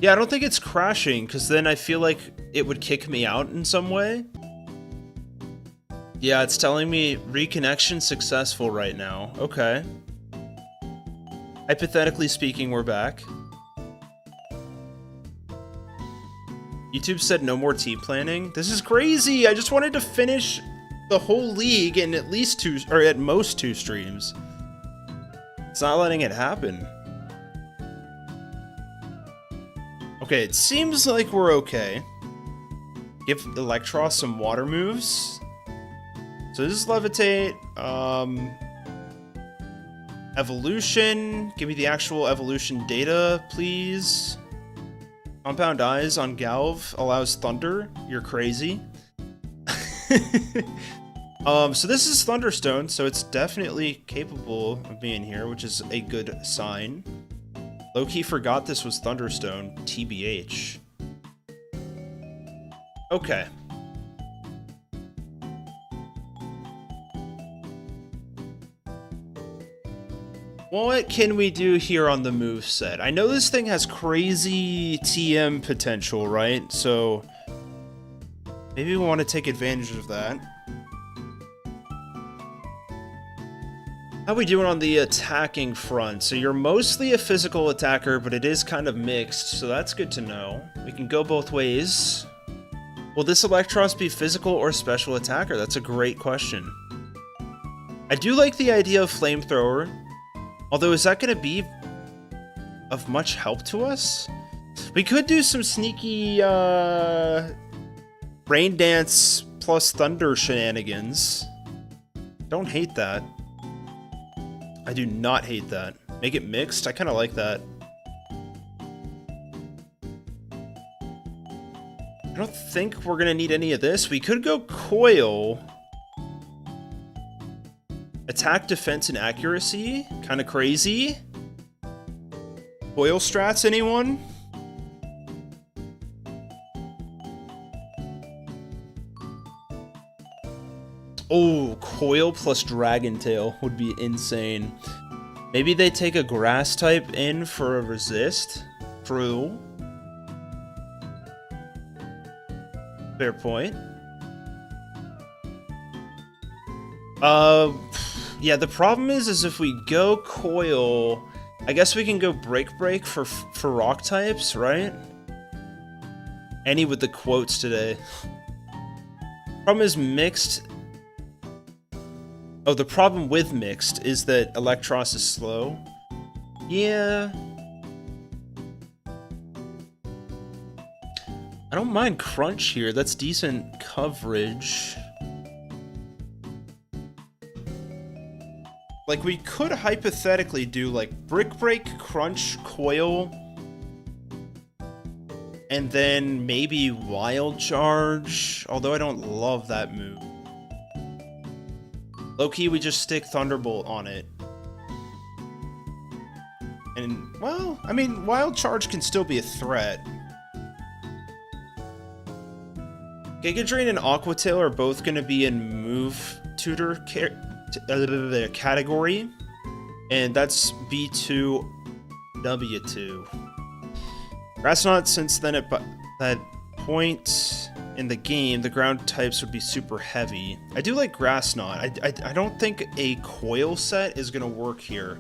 Yeah, I don't think it's crashing, because then I feel like it would kick me out in some way. Yeah, it's telling me reconnection successful right now. Okay. Hypothetically speaking, we're back. YouTube said no more team planning. This is crazy! I just wanted to finish the whole league in at least 2, or at most 2 streams. It's not letting it happen. Okay, it seems like we're okay. Give Electros some water moves. So this is Levitate. Evolution. Give me the actual evolution data, please. Compound Eyes on Galv allows Thunder. You're crazy. So this is Thunderstone, so it's definitely capable of being here, which is a good sign. Low-key forgot this was Thunderstone, TBH. Okay. What can we do here on the moveset? I know this thing has crazy TM potential, right? So maybe we want to take advantage of that. How we doing on the attacking front? So you're mostly a physical attacker, but it is kind of mixed, so that's good to know. We can go both ways. Will this Electros be physical or special attacker? That's a great question. I do like the idea of Flamethrower, although is that going to be of much help to us? We could do some sneaky Rain Dance plus Thunder shenanigans. Don't hate that. I do not hate that. Make it mixed? I kind of like that. I don't think we're going to need any of this. We could go Coil. Attack, defense, and accuracy. Kind of crazy. Coil strats, anyone? Oh, Coil plus Dragon Tail would be insane. Maybe they take a grass type in for a resist. True. Fair point. Yeah, the problem is if we go Coil, I guess we can go Break for rock types, right? Any with the quotes today. Problem is mixed. Oh, the problem with mixed is that Electros is slow. Yeah. I don't mind Crunch here. That's decent coverage. Like, we could hypothetically do, like, Break, Crunch, Coil, and then maybe Wild Charge, although I don't love that move. Low-key, we just stick Thunderbolt on it. And, well, I mean, Wild Charge can still be a threat. Giga Drain and Aqua Tail are both going to be in Move Tutor category. And that's B2, W2. Grass Knot, since then at that point in the game, the ground types would be super heavy. I do like Grass Knot. I don't think a coil set is gonna work here.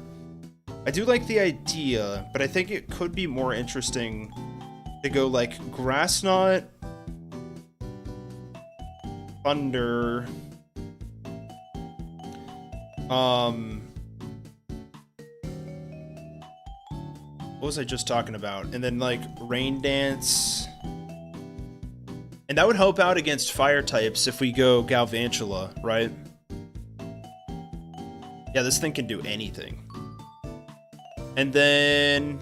I do like the idea, but I think it could be more interesting to go like Grass Knot, Thunder, what was I just talking about? And then like Rain Dance. And that would help out against fire types if we go Galvantula, right? Yeah, this thing can do anything. And then...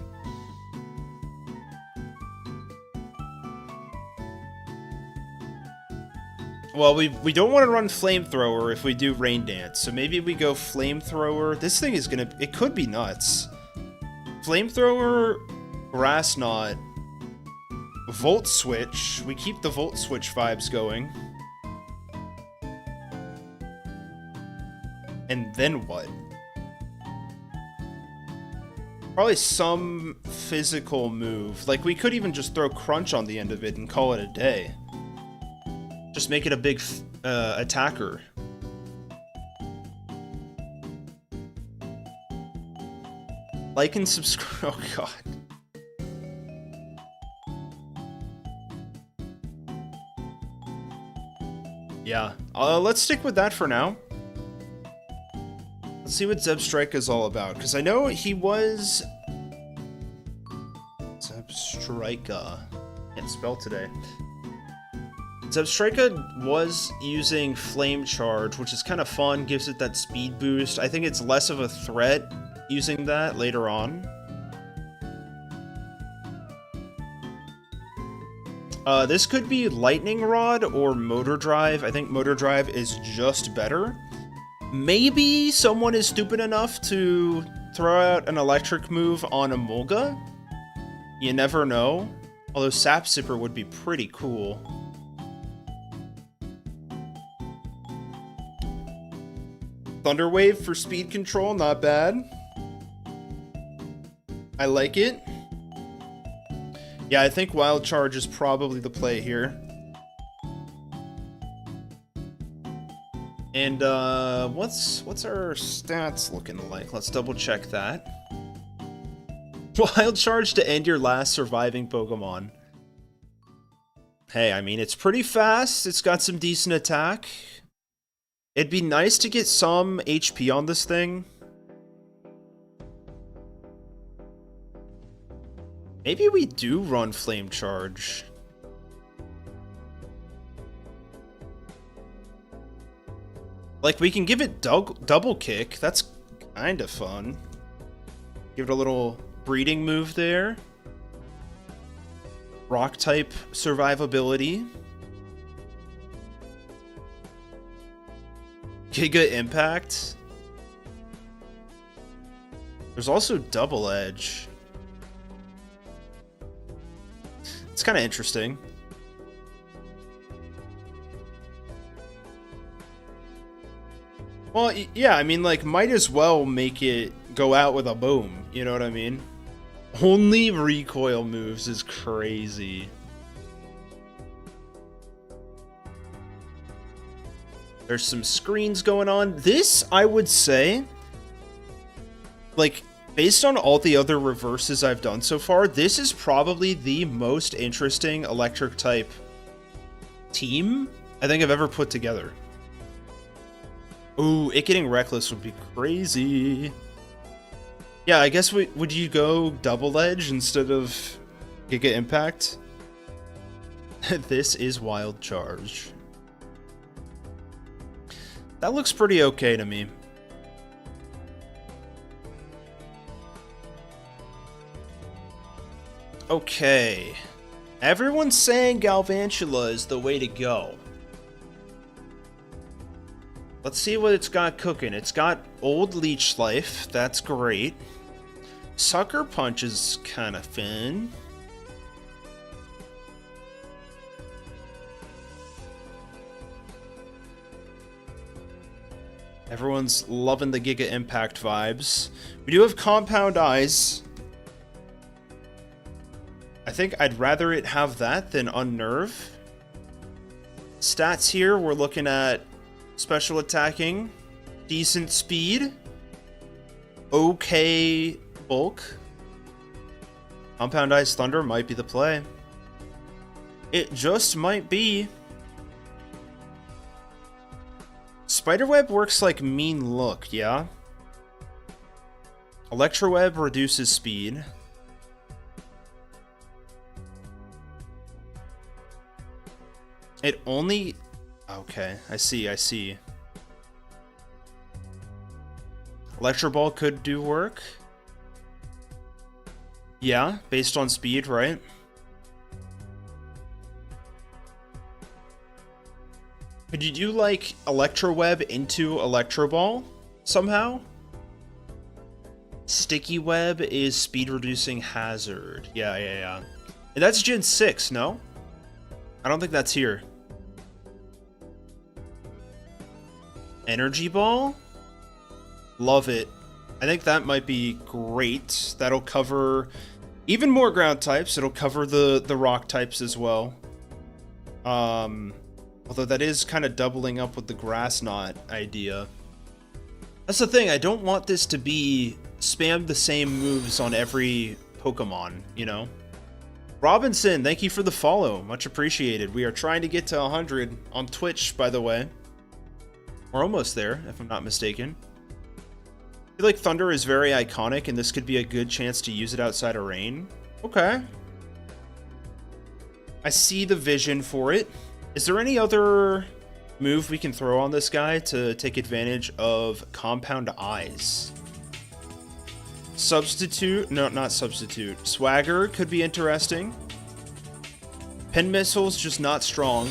well, we don't want to run Flamethrower if we do Rain Dance, so maybe we go Flamethrower. This thing is gonna... it could be nuts. Flamethrower, Grass Knot, Volt Switch. We keep the Volt Switch vibes going. And then what? Probably some physical move. Like, we could even just throw Crunch on the end of it and call it a day. Just make it a big attacker. Like and subscribe. Oh, God. Yeah. Let's stick with that for now. Let's see what Zebstrika is all about. Because I know he was... Zebstrika. Can't spell today. Zebstrika was using Flame Charge, which is kind of fun. Gives it that speed boost. I think it's less of a threat using that later on. This could be Lightning Rod or Motor Drive. I think Motor Drive is just better. Maybe someone is stupid enough to throw out an electric move on a Mulga. You never know. Although Sap Sipper would be pretty cool. Thunder Wave for speed control, not bad. I like it. Yeah, I think Wild Charge is probably the play here. And what's our stats looking like? Let's double check that. Wild Charge to end your last surviving Pokemon. Hey, I mean, it's pretty fast. It's got some decent attack. It'd be nice to get some HP on this thing. Maybe we do run Flame Charge. Like, we can give it double kick. That's kind of fun. Give it a little breeding move there. Rock type survivability. Giga Impact. There's also Double Edge. It's kind of interesting. Well, yeah, I mean, like, might as well make it go out with a boom. You know what I mean? Only recoil moves is crazy. There's some screens going on. This, I would say, like, based on all the other reverses I've done so far, this is probably the most interesting electric type team I think I've ever put together. Ooh, it getting Reckless would be crazy. Yeah, I guess would you go Double Edge instead of Giga Impact? This is Wild Charge. That looks pretty okay to me. Okay. Everyone's saying Galvantula is the way to go. Let's see what it's got cooking. It's got Old Leech Life. That's great. Sucker Punch is kind of fun. Everyone's loving the Giga Impact vibes. We do have Compound Eyes. I think I'd rather it have that than Unnerve. Stats here, we're looking at special attacking, decent speed, okay bulk. Compound Eyes Thunder might be the play. It just might be. Spiderweb works like Mean Look, yeah? Electroweb reduces speed. It only... Okay, I see. Electro Ball could do work. Yeah, based on speed, right? Could you do, like, Electroweb into Electro Ball somehow? Sticky Web is speed-reducing hazard. Yeah. And that's Gen 6, no? I don't think that's here. Energy Ball? Love it. I think that might be great. That'll cover even more ground types. It'll cover the rock types as well. Although that is kind of doubling up with the Grass Knot idea. That's the thing, I don't want this to be spam the same moves on every Pokemon, you know? Robinson, thank you for the follow. Much appreciated. We are trying to get to 100 on Twitch, by the way. We're almost there, if I'm not mistaken. I feel like Thunder is very iconic, and this could be a good chance to use it outside of rain. Okay. I see the vision for it. Is there any other move we can throw on this guy to take advantage of Compound Eyes? Substitute? No, not Substitute. Swagger could be interesting. Pin Missile's just not strong.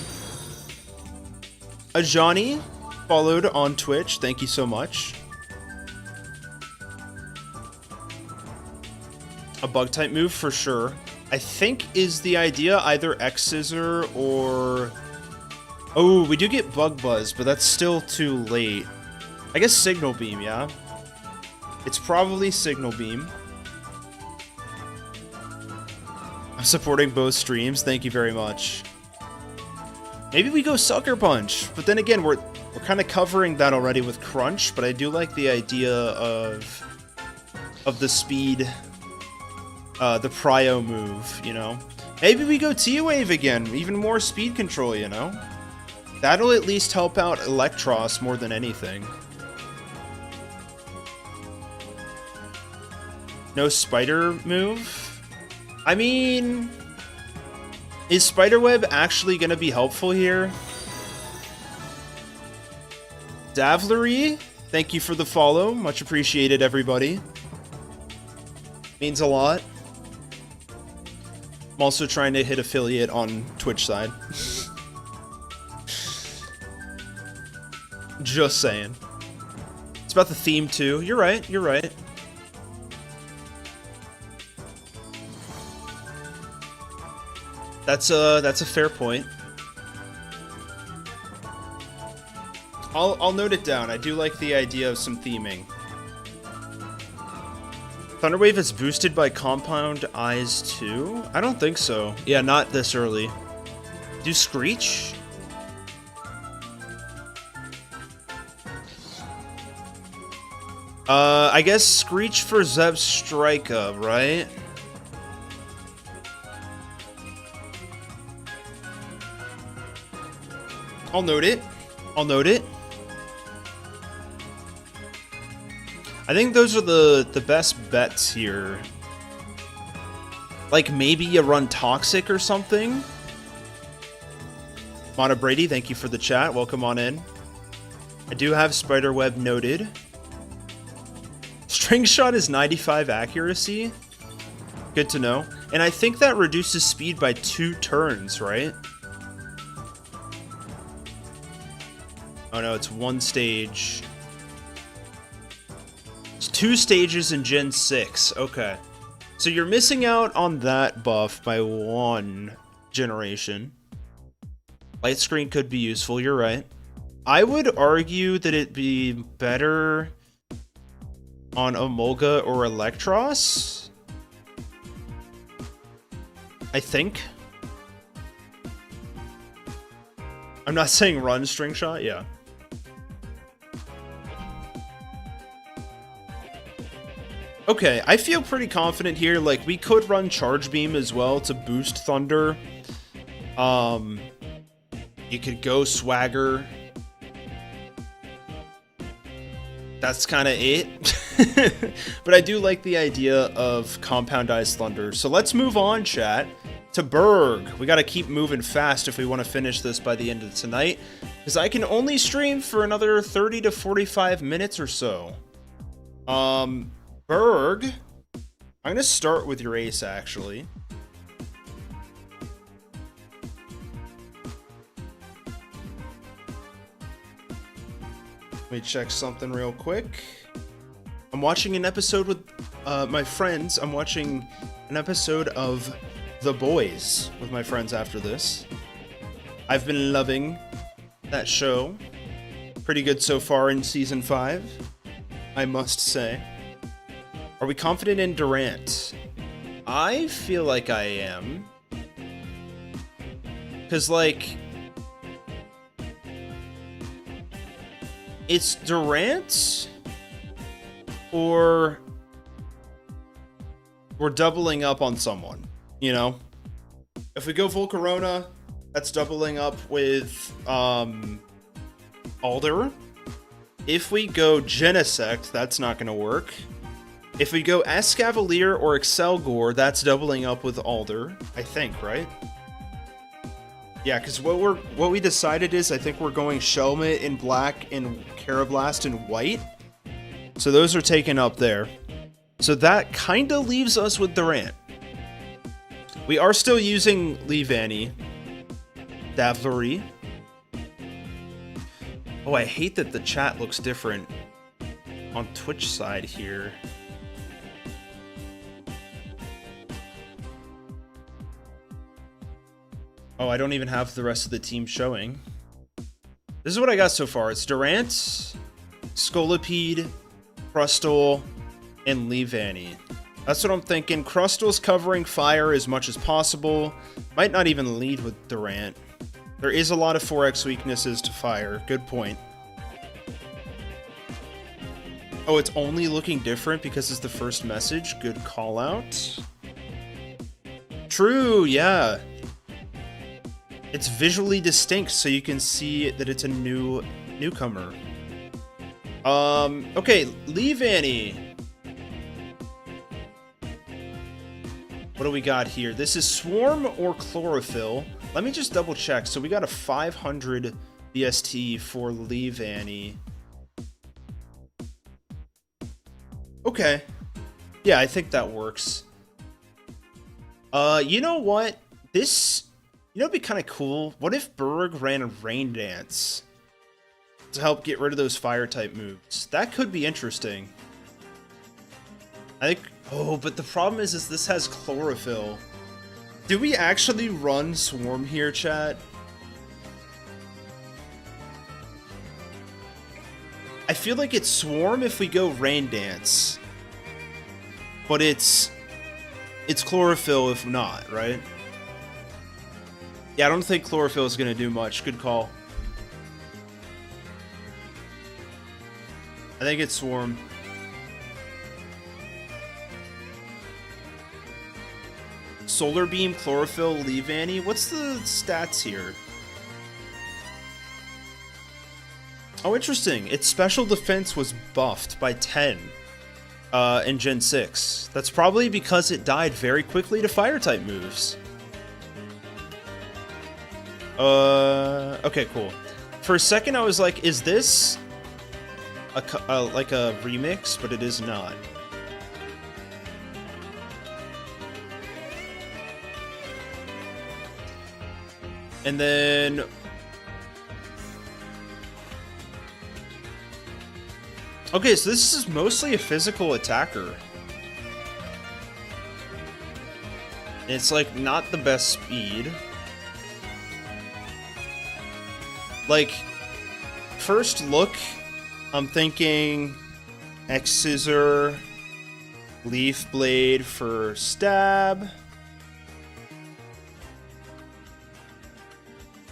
Ajani followed on Twitch. Thank you so much. A bug type move for sure. I think is the idea either X Scissor or... Oh, we do get Bug Buzz, but that's still too late. I guess Signal Beam, yeah? It's probably Signal Beam. I'm supporting both streams. Thank you very much. Maybe we go Sucker Punch, but then again, we're kind of covering that already with Crunch, but I do like the idea of the speed, the Prio move, you know? Maybe we go T-Wave again, even more speed control, you know? That'll at least help out Electros more than anything. No spider move? I mean... Is Spiderweb actually going to be helpful here? Davlery, thank you for the follow. Much appreciated, everybody. Means a lot. I'm also trying to hit affiliate on Twitch side. Just saying. It's about the theme too. You're right, you're right. That's a fair point. I'll note it down. I do like the idea of some theming. Thunderwave is boosted by Compound Eyes too? I don't think so. Yeah, not this early. Do Screech? I guess Screech for Zebstrika, right? I'll note it. I'll note it. I think those are the best bets here. Like maybe you run Toxic or something. Mona Brady, thank you for the chat. Welcome on in. I do have Spiderweb noted. String Shot is 95 accuracy. Good to know. And I think that reduces speed by 2 turns, right? Oh no, it's 1 stage. It's 2 stages in Gen 6. Okay. So you're missing out on that buff by 1 generation. Light Screen could be useful, you're right. I would argue that it'd be better on Omolga or Electros. I think. I'm not saying run string shot, yeah. Okay, I feel pretty confident here. Like, we could run Charge Beam as well to boost Thunder. You could go Swagger. That's kind of it. But I do like the idea of Compoundized Thunder. So let's move on, chat, to Berg. We got to keep moving fast if we want to finish this by the end of tonight, because I can only stream for another 30 to 45 minutes or so. Berg, I'm going to start with your ace, actually. Let me check something real quick. I'm watching an episode with my friends. I'm watching an episode of The Boys with my friends after this. I've been loving that show. Pretty good so far in season 5, I must say. Are we confident in Durant? I feel like I am. Because, like, it's Durant, or we're doubling up on someone, you know? If we go Volcarona, that's doubling up with Alder. If we go Genesect, that's not going to work. If we go Escavalier or Excelgor, that's doubling up with Alder, I think, right? Yeah, because what we decided is, I think we're going Shelmet in black and Carablast in white. So those are taken up there. So that kind of leaves us with Durant. We are still using Leavanny. Davlery. Oh, I hate that the chat looks different on Twitch side here. Oh, I don't even have the rest of the team showing. This is what I got so far. It's Durant, Scolipede, Crustle, and Leavanny. That's what I'm thinking. Crustle's covering fire as much as possible. Might not even lead with Durant. There is a lot of 4x weaknesses to fire. Good point. Oh, it's only looking different because it's the first message. Good call out. True, yeah. It's visually distinct, so you can see that it's a newcomer. Okay, Leavanny. What do we got here? This is Swarm or Chlorophyll. Let me just double check. So we got a 500 BST for Leavanny. Okay. Yeah, I think that works. You know what? This... You know, it'd be kind of cool. What if Berg ran a Rain Dance to help get rid of those fire-type moves? That could be interesting. I think... Oh, but the problem is this has Chlorophyll. Do we actually run Swarm here, chat? I feel like it's Swarm if we go Rain Dance. But it's Chlorophyll if not, right? Yeah, I don't think Chlorophyll is going to do much. Good call. I think it's Swarm. Solar Beam, Chlorophyll, Leavanny. What's the stats here? Oh, interesting. Its special defense was buffed by 10 in Gen 6. That's probably because it died very quickly to Fire-type moves. Okay, cool. For a second, I was like, is this like a remix? But it is not. And then... Okay, so this is mostly a physical attacker. It's like not the best speed. Like, first look, I'm thinking X Scissor, Leaf Blade for stab.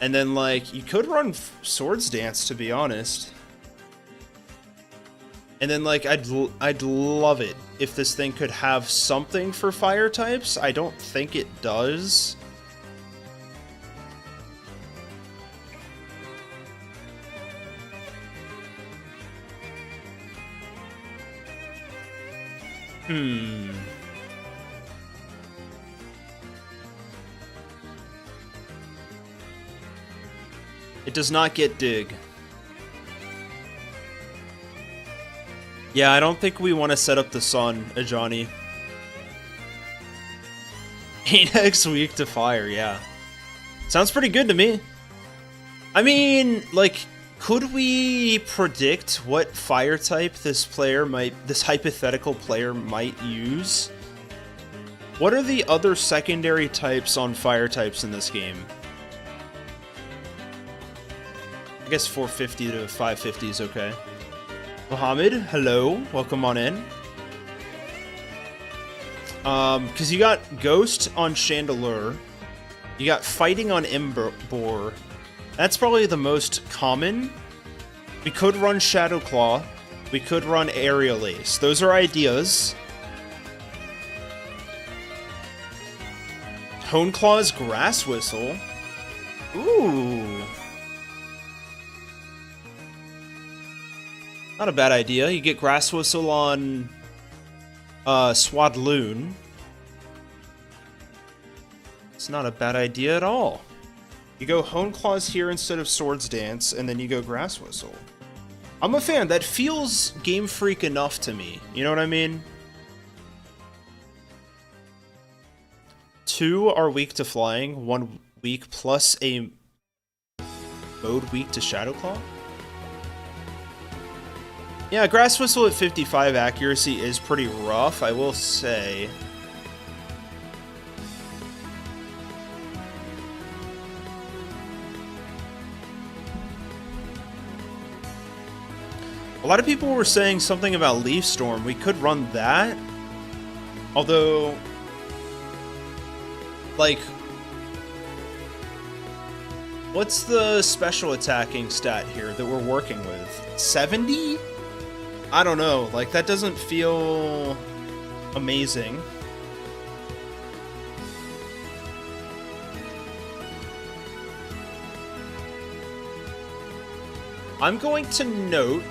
And then, like, you could run Swords Dance, to be honest. And then, like, I'd love it if this thing could have something for fire types. I don't think it does. It does not get dig. Yeah, I don't think we want to set up the sun, Ajani. 8x weak to fire, yeah. Sounds pretty good to me. I mean, like, could we predict what fire type this hypothetical player might use? What are the other secondary types on fire types in this game? I guess 450 to 550 is okay. Mohammed, hello, welcome on in. Because you got Ghost on Chandelure, you got Fighting on Imbor. That's probably the most common. We could run Shadow Claw, we could run Aerial Ace. Those are ideas. Hone Claw's Grass Whistle. Ooh. Not a bad idea. You get Grass Whistle on Swadloon. It's not a bad idea at all. You go Hone Claws here instead of Swords Dance, and then you go Grass Whistle. I'm a fan. That feels Game Freak enough to me. You know what I mean? 2 are weak to flying, 1 weak plus a mode weak to Shadow Claw. Yeah, Grass Whistle at 55 accuracy is pretty rough, I will say. A lot of people were saying something about Leaf Storm. We could run that. Although, like, what's the special attacking stat here that we're working with? 70? I don't know, like, that doesn't feel amazing. I'm going to note,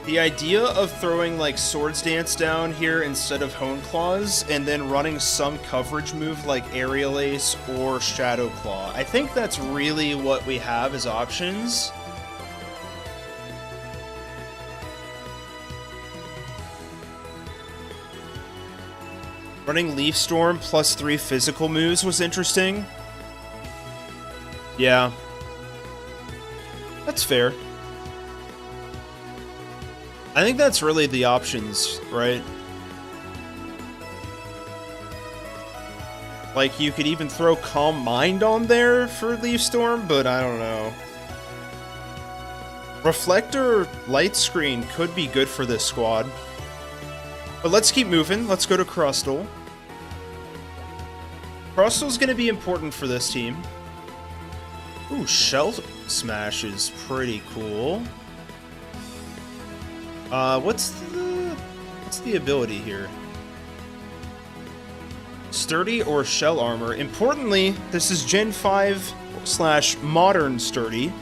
the idea of throwing, like, Swords Dance down here instead of Hone Claws, and then running some coverage move like Aerial Ace or Shadow Claw. I think that's really what we have as options. Running Leaf Storm plus 3 physical moves was interesting. Yeah. That's fair. I think that's really the options, right? Like, you could even throw Calm Mind on there for Leaf Storm, but I don't know. Reflector Light Screen could be good for this squad. But let's keep moving. Let's go to Crustle. Crustle's gonna be important for this team. Ooh, Shell Smash is pretty cool. What's the ability here? Sturdy or Shell Armor. Importantly, this is Gen 5/Modern Sturdy,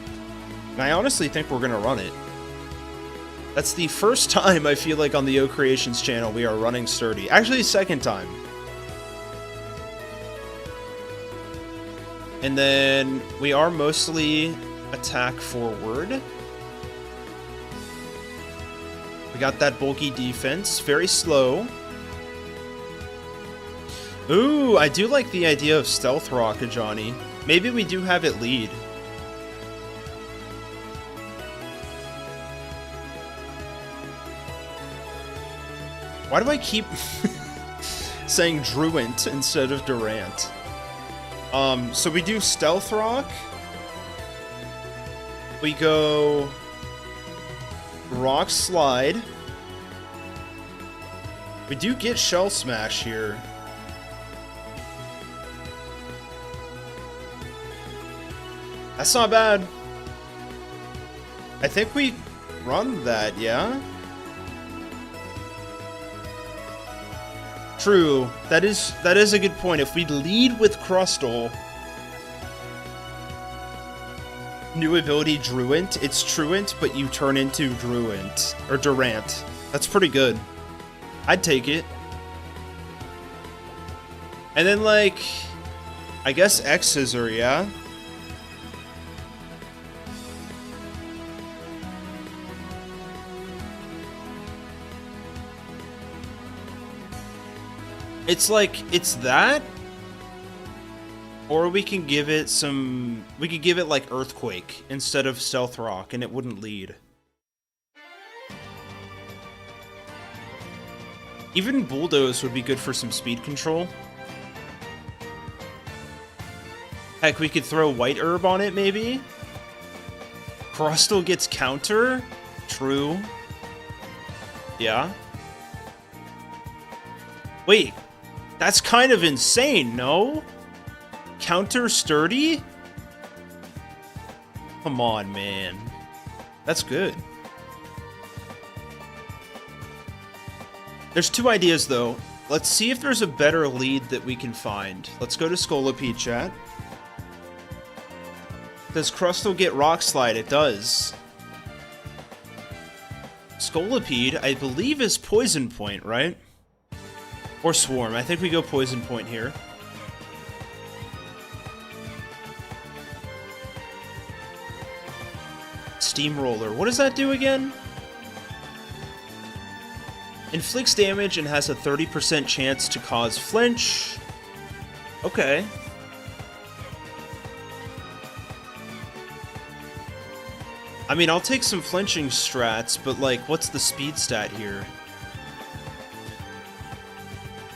and I honestly think we're gonna run it. That's the first time I feel like on the OKreations channel we are running Sturdy. Actually, second time. And then we are mostly attack forward. We got that bulky defense, very slow. Ooh, I do like the idea of Stealth Rock, Ajani. Maybe we do have it lead. Why do I keep saying Druint instead of Durant? So we do Stealth Rock. We go Rock Slide. We do get Shell Smash here. That's not bad. I think we run that, yeah? True. That is a good point. If we lead with Crustle, new ability Druint, it's Truant, but you turn into Druint or Durant. That's pretty good. I'd take it. And then like I guess X Scissor, yeah? It's like, it's that, or we can give it some, we could give it like Earthquake instead of Stealth Rock, and it wouldn't lead. Even Bulldoze would be good for some speed control. Heck, we could throw White Herb on it, maybe? Crustle gets counter? True. Yeah. Wait. That's kind of insane, no? Counter Sturdy? Come on, man. That's good. There's two ideas, though. Let's see if there's a better lead that we can find. Let's go to Scolipede chat. Does Crustle get Rock Slide? It does. Scolipede, I believe, is Poison Point, right? Or Swarm. I think we go Poison Point here. Steamroller. What does that do again? Inflicts damage and has a 30% chance to cause flinch. Okay. I mean, I'll take some flinching strats, but like, what's the speed stat here?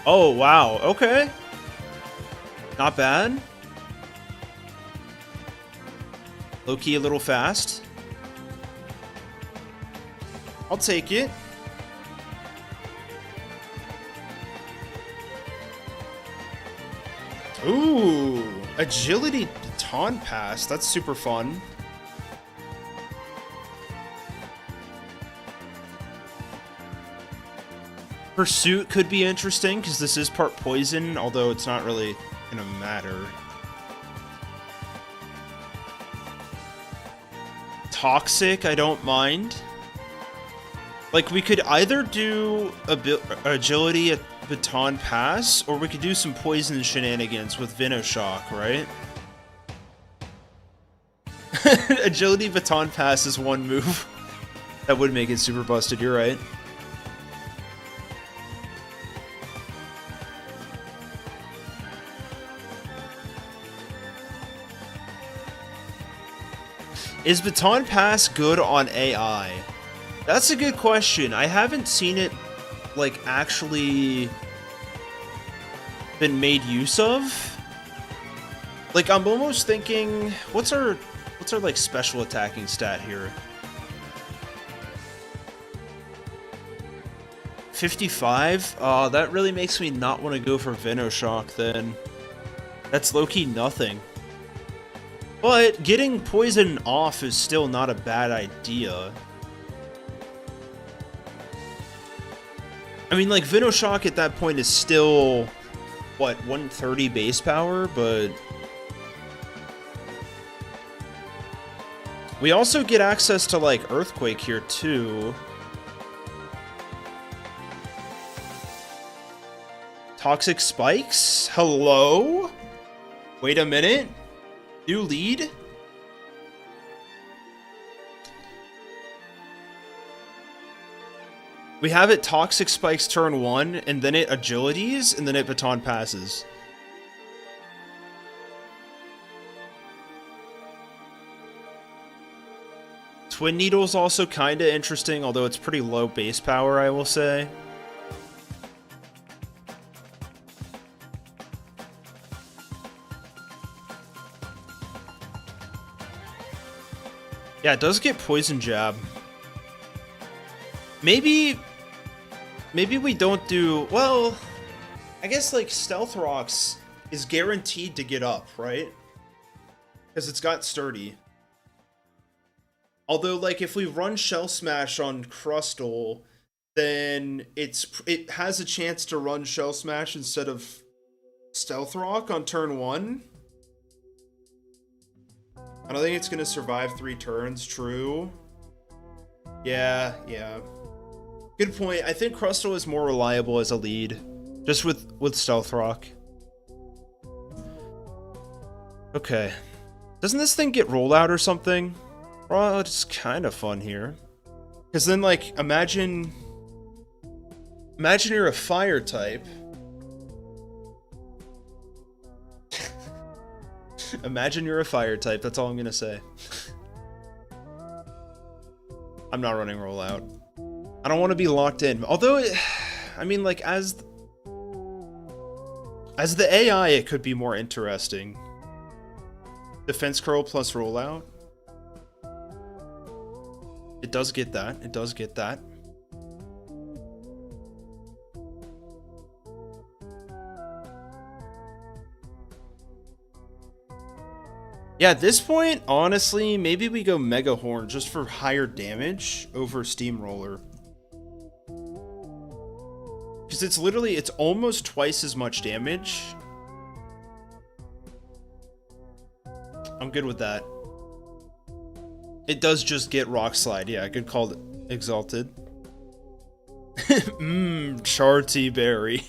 Oh, wow. Okay. Not bad. Low-key a little fast. I'll take it. Ooh. Agility Baton Pass. That's super fun. Pursuit could be interesting, because this is part poison, although it's not really gonna matter. Toxic, I don't mind. Like, we could either do Agility at Baton Pass, or we could do some poison shenanigans with Venoshock, right? Agility Baton Pass is one move. That would make it super busted, you're right. Is Baton Pass good on AI? That's a good question. I haven't seen it, like, actually been made use of. Like, I'm almost thinking, what's our like special attacking stat here? 55? Oh, that really makes me not want to go for Venoshock then. That's low-key nothing. But getting poison off is still not a bad idea. I mean, like, Venoshock at that point is still, what, 130 base power, but we also get access to, like, Earthquake here, too. Toxic Spikes? Hello? Wait a minute. New lead? We have it Toxic Spikes turn 1, and then it Agilities, and then it Baton Passes. Twin Needle's also kinda interesting, although it's pretty low base power, I will say. Yeah, it does get poison jab. Maybe we don't do... Well, I guess, like, Stealth Rocks is guaranteed to get up, right? Because it's got sturdy. Although, like, if we run Shell Smash on Crustle, then it has a chance to run Shell Smash instead of Stealth Rock on turn 1. I don't think it's going to survive 3 turns, true. Yeah. Good point. I think Crustle is more reliable as a lead, just with Stealth Rock. Okay. Doesn't this thing get rollout or something? Well, it's kind of fun here. Because then, like, imagine you're a fire type. Imagine you're a fire type, that's all I'm gonna say. I'm not running rollout. I don't want to be locked in. Although, I mean, like, as the AI, it could be more interesting. Defense curl plus rollout. It does get that. It does get that. Yeah, at this point, honestly, maybe we go Mega Horn just for higher damage over Steamroller. Because it's almost twice as much damage. I'm good with that. It does just get Rock Slide. Yeah, good call, Exalted. Charty Berry.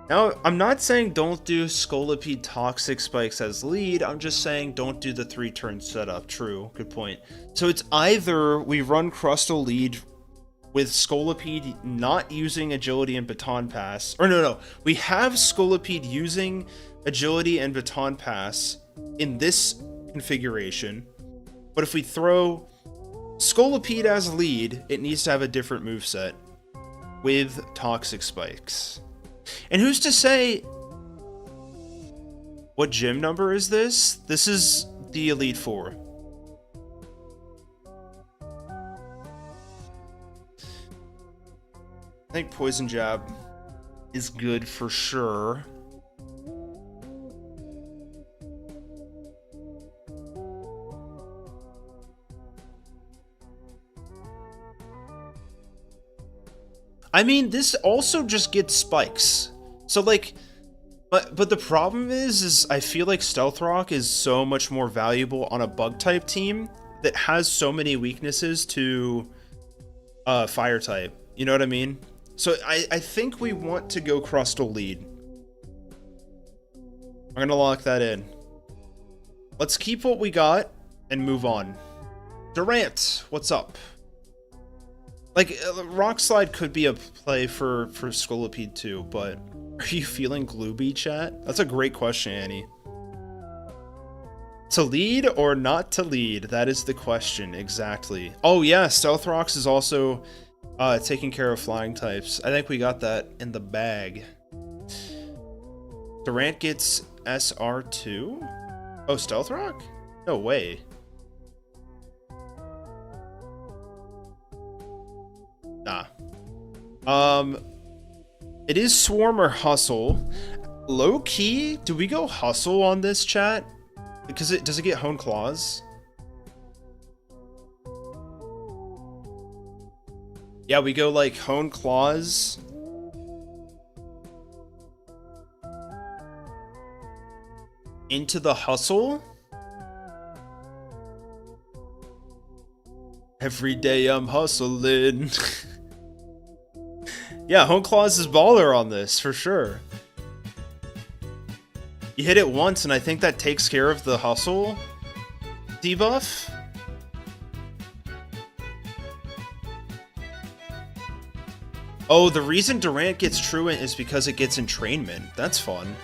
Now, I'm not saying don't do Scolipede Toxic Spikes as lead, I'm just saying don't do the 3-turn setup. True, good point. So it's either we run Crustle lead with Scolipede not using Agility and Baton Pass, or no, we have Scolipede using Agility and Baton Pass in this configuration, but if we throw Scolipede as lead, it needs to have a different moveset with Toxic Spikes. And who's to say... What gym number is this? This is the Elite Four. I think Poison Jab is good for sure. I mean, this also just gets spikes. So, like, but the problem is I feel like Stealth Rock is so much more valuable on a bug type team that has so many weaknesses to fire type. You know what I mean? So I think we want to go Crustle lead. I'm gonna lock that in. Let's keep what we got and move on. Durant, what's up? Like, Rock Slide could be a play for Scolipede too, but are you feeling Glooby, chat? That's a great question, Annie. To lead or not to lead? That is the question, exactly. Oh yeah, Stealth Rocks is also taking care of flying types. I think we got that in the bag. Durant gets SR2? Oh, Stealth Rock? No way. Nah. It is Swarm or Hustle. Low key, do we go Hustle on this, chat? Because does it get Hone Claws? Yeah, we go like Hone Claws. Into the Hustle. Every day I'm hustling. Yeah, Hone Claws is baller on this, for sure. You hit it once, and I think that takes care of the Hustle debuff. Oh, the reason Durant gets Truant is because it gets Entrainment. That's fun.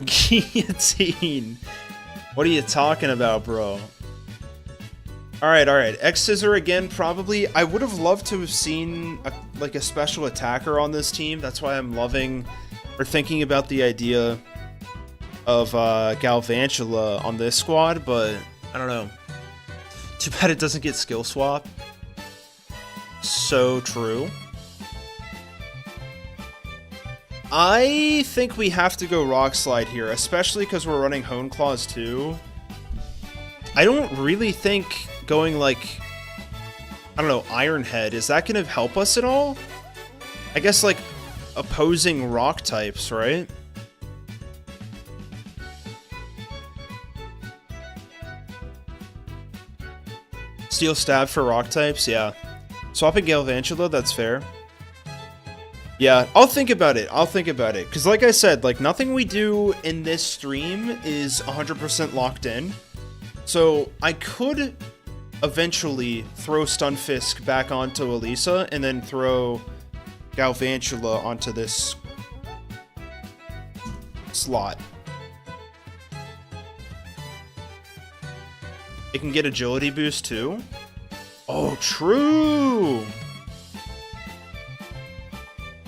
Guillotine. What are you talking about, bro? Alright. X-Scissor again, probably. I would have loved to have seen a special attacker on this team. That's why I'm loving or thinking about the idea of Galvantula on this squad, but I don't know. Too bad it doesn't get skill swap. So true. I think we have to go Rock Slide here, especially because we're running Hone Claws too. I don't really think going like, I don't know, Iron Head, is that going to help us at all? I guess like opposing rock types, right? Steel Stab for rock types, yeah. Swapping Galvantula, that's fair. Yeah, I'll think about it. I'll think about it. Because like I said, like nothing we do in this stream is 100% locked in. So I could eventually throw Stunfisk back onto Elisa and then throw Galvantula onto this slot. It can get agility boost too. Oh, true!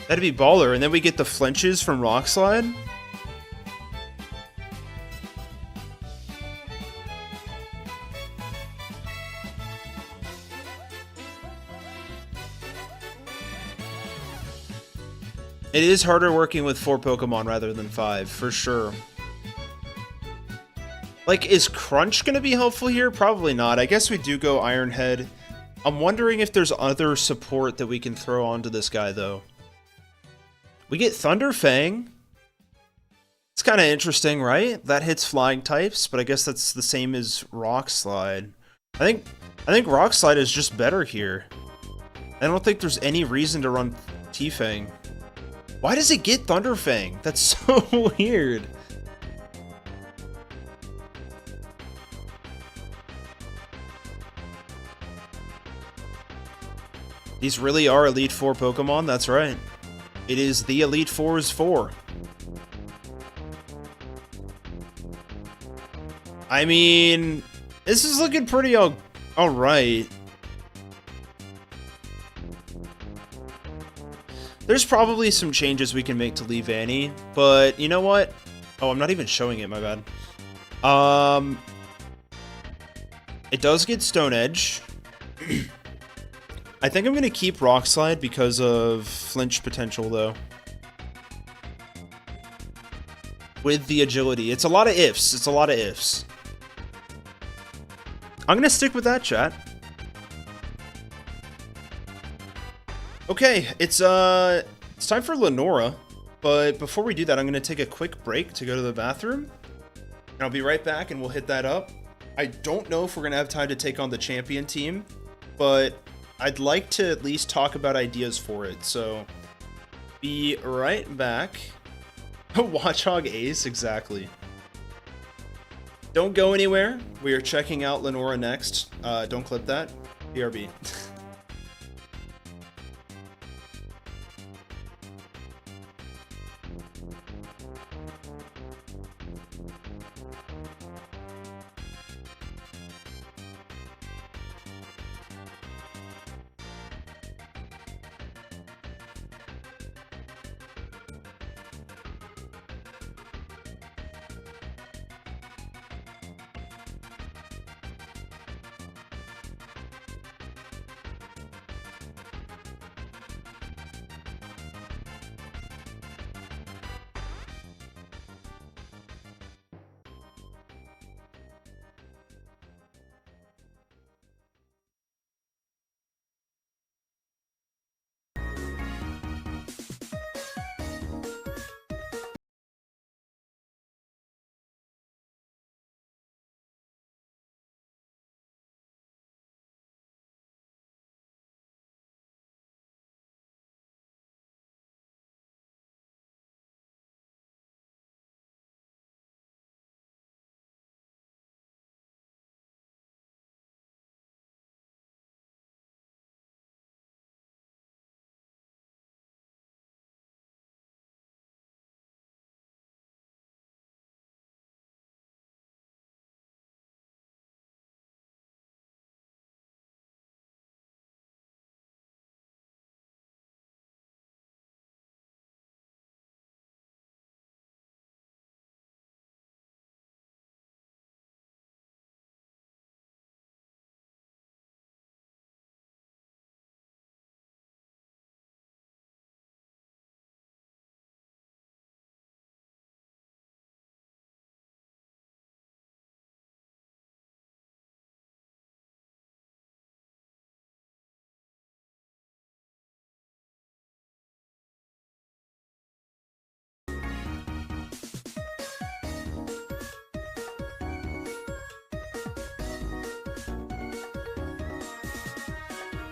That'd be baller, and then we get the flinches from Rock Slide. It is harder working with 4 Pokemon rather than 5, for sure. Like, is Crunch gonna be helpful here? Probably not. I guess we do go Iron Head. I'm wondering if there's other support that we can throw onto this guy, though. We get Thunder Fang. It's kind of interesting, right? That hits flying types, but I guess that's the same as Rock Slide. I think Rock Slide is just better here. I don't think there's any reason to run T-Fang. Why does it get Thunder Fang? That's so weird. These really are Elite Four Pokemon, that's right. It is the Elite Four's 4. I mean, this is looking pretty alright. There's probably some changes we can make to Leavanny, but you know what? Oh, I'm not even showing it, my bad. It does get Stone Edge. I think I'm going to keep Rock Slide because of flinch potential, though. With the agility. It's a lot of ifs. It's a lot of ifs. I'm going to stick with that, chat. Okay, it's time for Lenora. But before we do that, I'm going to take a quick break to go to the bathroom. And I'll be right back, and we'll hit that up. I don't know if we're going to have time to take on the champion team, but I'd like to at least talk about ideas for it, so be right back. Watchhog Ace, exactly. Don't go anywhere. We are checking out Lenora next. Don't clip that. BRB.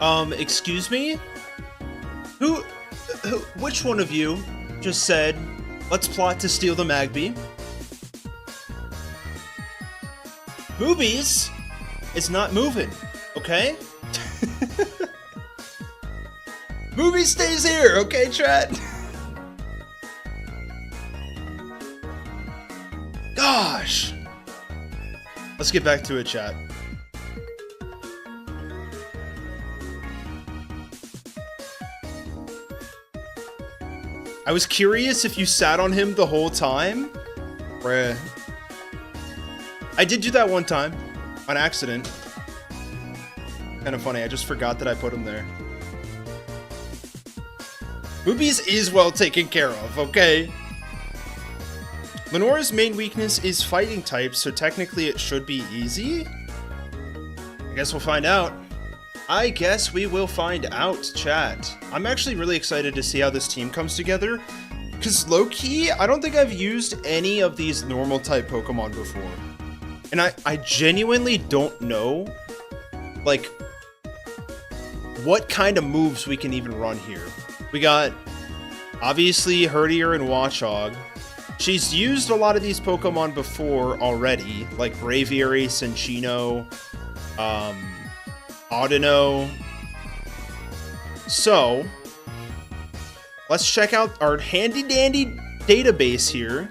Excuse me? Who, which one of you just said, let's plot to steal the Magby? Movies is not moving, okay? Movie stays here, okay, chat? Gosh. Let's get back to it, chat. I was curious if you sat on him the whole time. Bruh. I did do that one time. On accident. Kind of funny, I just forgot that I put him there. Boobies is well taken care of, okay? Lenora's main weakness is fighting type, so technically it should be easy? I guess we'll find out. I guess we will find out, chat. I'm actually really excited to see how this team comes together, because low-key, I don't think I've used any of these normal type Pokemon before. And I genuinely don't know, like, what kind of moves we can even run here. We got, obviously, Herdier and Watchog. She's used a lot of these Pokemon before already, like Braviary, Cinccino, Audino. So, let's check out our handy-dandy database here.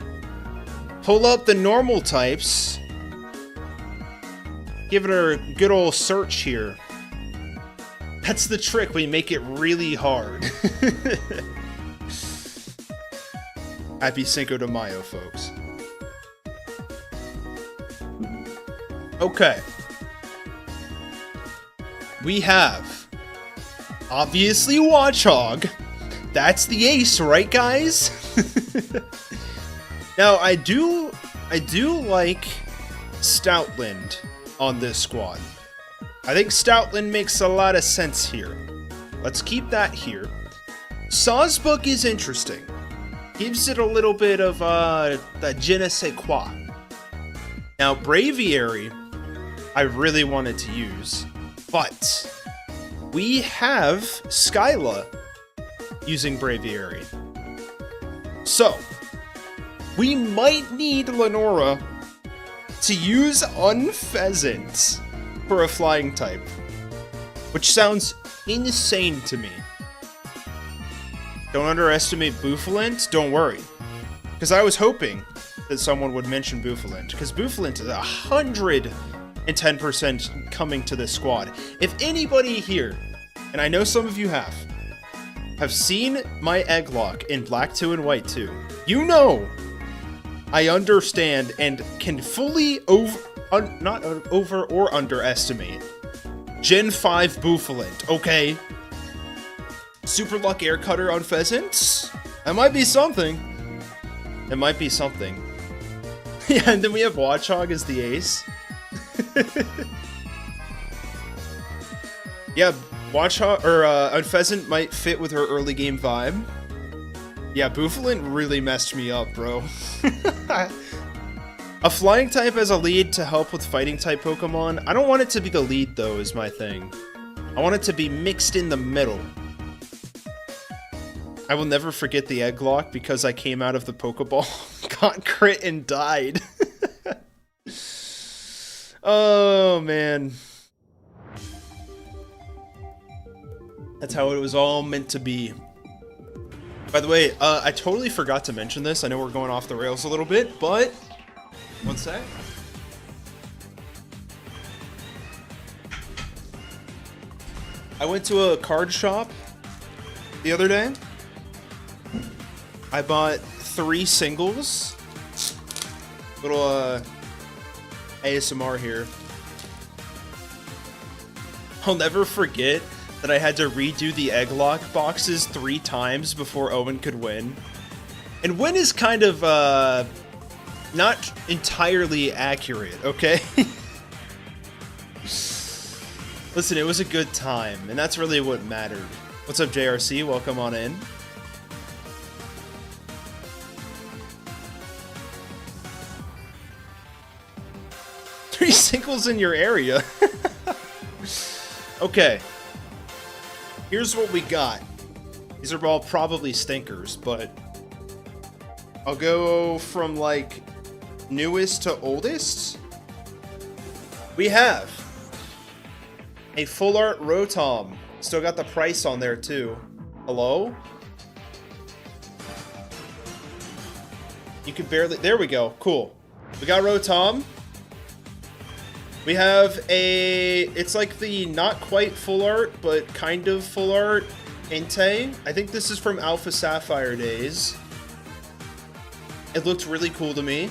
Pull up the normal types. Give it a good old search here. That's the trick, we make it really hard. Happy Cinco de Mayo, folks. Okay. We have, obviously, Watchog. That's the ace, right, guys? Now, I do like Stoutland on this squad. I think Stoutland makes a lot of sense here. Let's keep that here. Sawsbuck is interesting. Gives it a little bit of the je ne sais quoi. Now, Braviary, I really wanted to use, but we have Skyla using Braviary. So, we might need Lenora to use Unpheasant for a flying type, which sounds insane to me. Don't underestimate Bouffalant, don't worry. Because I was hoping that someone would mention Bouffalant, because Bouffalant is 110% coming to this squad. If anybody here, and I know some of you have seen my Egglock in Black 2 and White 2, you know I understand and can fully not over or underestimate Gen 5 Bouffalant, okay? Super Luck Air Cutter on Pheasants? That might be something. It might be something. Yeah, and then we have Watchog as the ace. Yeah, Watchog, or Unpheasant might fit with her early game vibe. Yeah, Bouffalant really messed me up, bro. A flying type as a lead to help with fighting type Pokemon. I don't want it to be the lead though, is my thing. I want it to be mixed in the middle. I will never forget the Egglock because I came out of the Pokeball, got crit, and died. Oh, man. That's how it was all meant to be. By the way, I totally forgot to mention this. I know we're going off the rails a little bit, but... One sec. I went to a card shop the other day. I bought 3 singles. Little ASMR here. I'll never forget that I had to redo the Egglock boxes 3 times before Owen could win. And win is kind of not entirely accurate, okay? Listen, it was a good time, and that's really what mattered. What's up, JRC? Welcome on in. Three singles in your area. Okay. here's what we got. These are all probably stinkers, but I'll go from like newest to oldest. We have a full art Rotom. Still got the price on there too. Hello? You can barely, there we go, cool. We got Rotom. We have it's like the not quite full art, but kind of full art Entei. I think this is from Alpha Sapphire days. It looked really cool to me.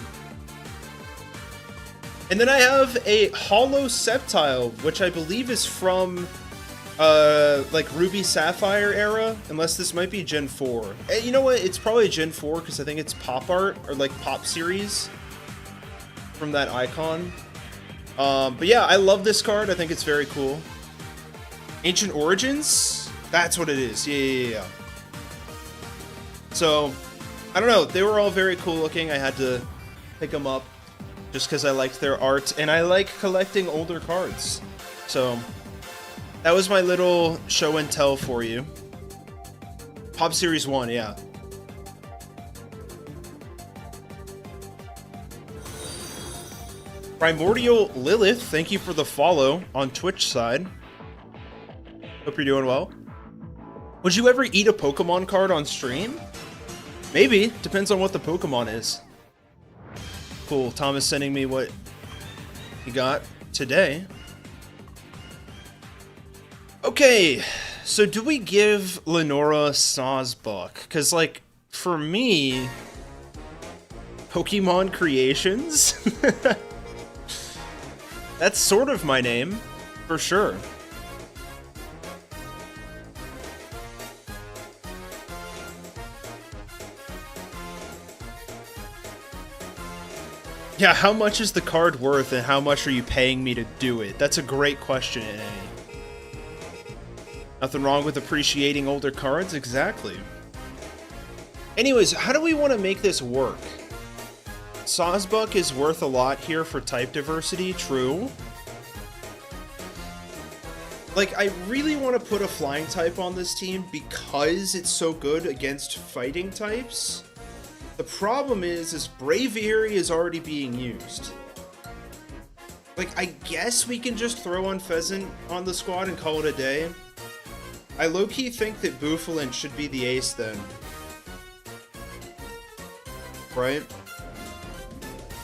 And then I have a Hollow Sceptile, which I believe is from like Ruby Sapphire era, unless this might be Gen 4. You know what? It's probably Gen 4 because I think it's pop art or like pop series from that icon. But yeah, I love this card. I think it's very cool. Ancient Origins? That's what it is. Yeah. So, I don't know. They were all very cool looking. I had to pick them up just because I liked their art, and I like collecting older cards. So, that was my little show and tell for you. Pop Series 1, yeah. Primordial Lilith, thank you for the follow on Twitch side. Hope you're doing well. Would you ever eat a Pokemon card on stream? Maybe. Depends on what the Pokemon is. Cool. Tom is sending me what he got today. Okay. So do we give Lenora Sawsbuck? Because, like, for me, Pokemon Creations? That's sort of my name, for sure. Yeah, how much is the card worth and how much are you paying me to do it? That's a great question, NA. Nothing wrong with appreciating older cards, exactly. Anyways, how do we want to make this work? Sawsbuck is worth a lot here for type diversity, true. Like, I really want to put a flying type on this team because it's so good against fighting types. The problem is Braviary is already being used. Like, I guess we can just throw on Pheasant on the squad and call it a day. I low-key think that Bouffalant should be the ace then. Right?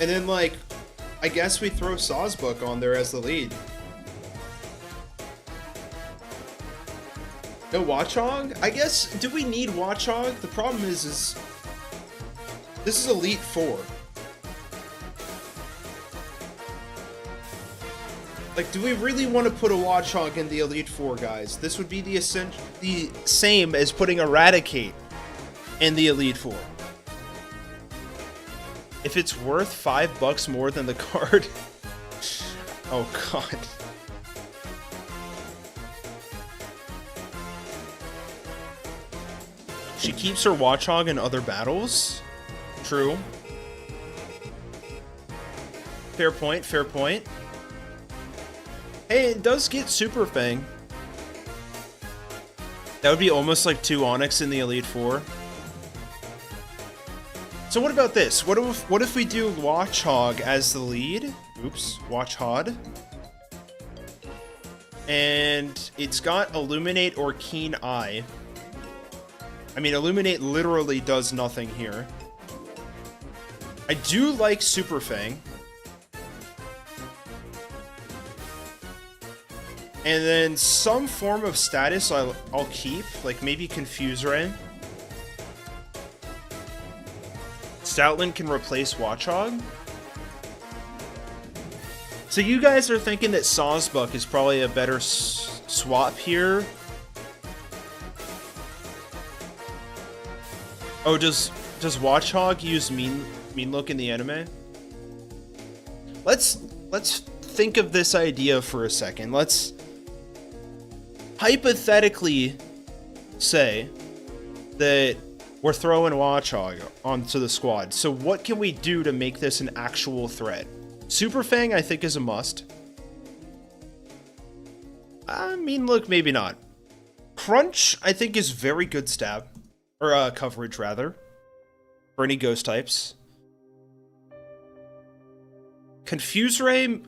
And then, like, I guess we throw Sawsbuck on there as the lead. No Watchog? I guess, do we need Watchog? The problem is this is Elite 4. Like, do we really want to put a Watchog in the Elite 4, guys? This would be the same as putting Eradicate in the Elite 4. If it's worth $5 more than the card... Oh, God. She keeps her Watchog in other battles? True. Fair point, fair point. Hey, it does get Super Fang. That would be almost like 2 Onyx in the Elite 4. So what about this? What if we do Watchog as the lead? Oops, Watchod. And it's got Illuminate or Keen Eye. I mean, Illuminate literally does nothing here. I do like Super Fang. And then some form of status I'll keep, like maybe Confuse Ray. Stoutland can replace Watchog. So you guys are thinking that Sawsbuck is probably a better swap here. Oh, does Watchog use mean look in the anime? Let's think of this idea for a second. Let's hypothetically say that we're throwing Watchog onto the squad. So what can we do to make this an actual threat? Super Fang, I think, is a must. I mean, look, maybe not. Crunch, I think, is very good stab. Or, coverage, rather. For any ghost types. Confuse Ray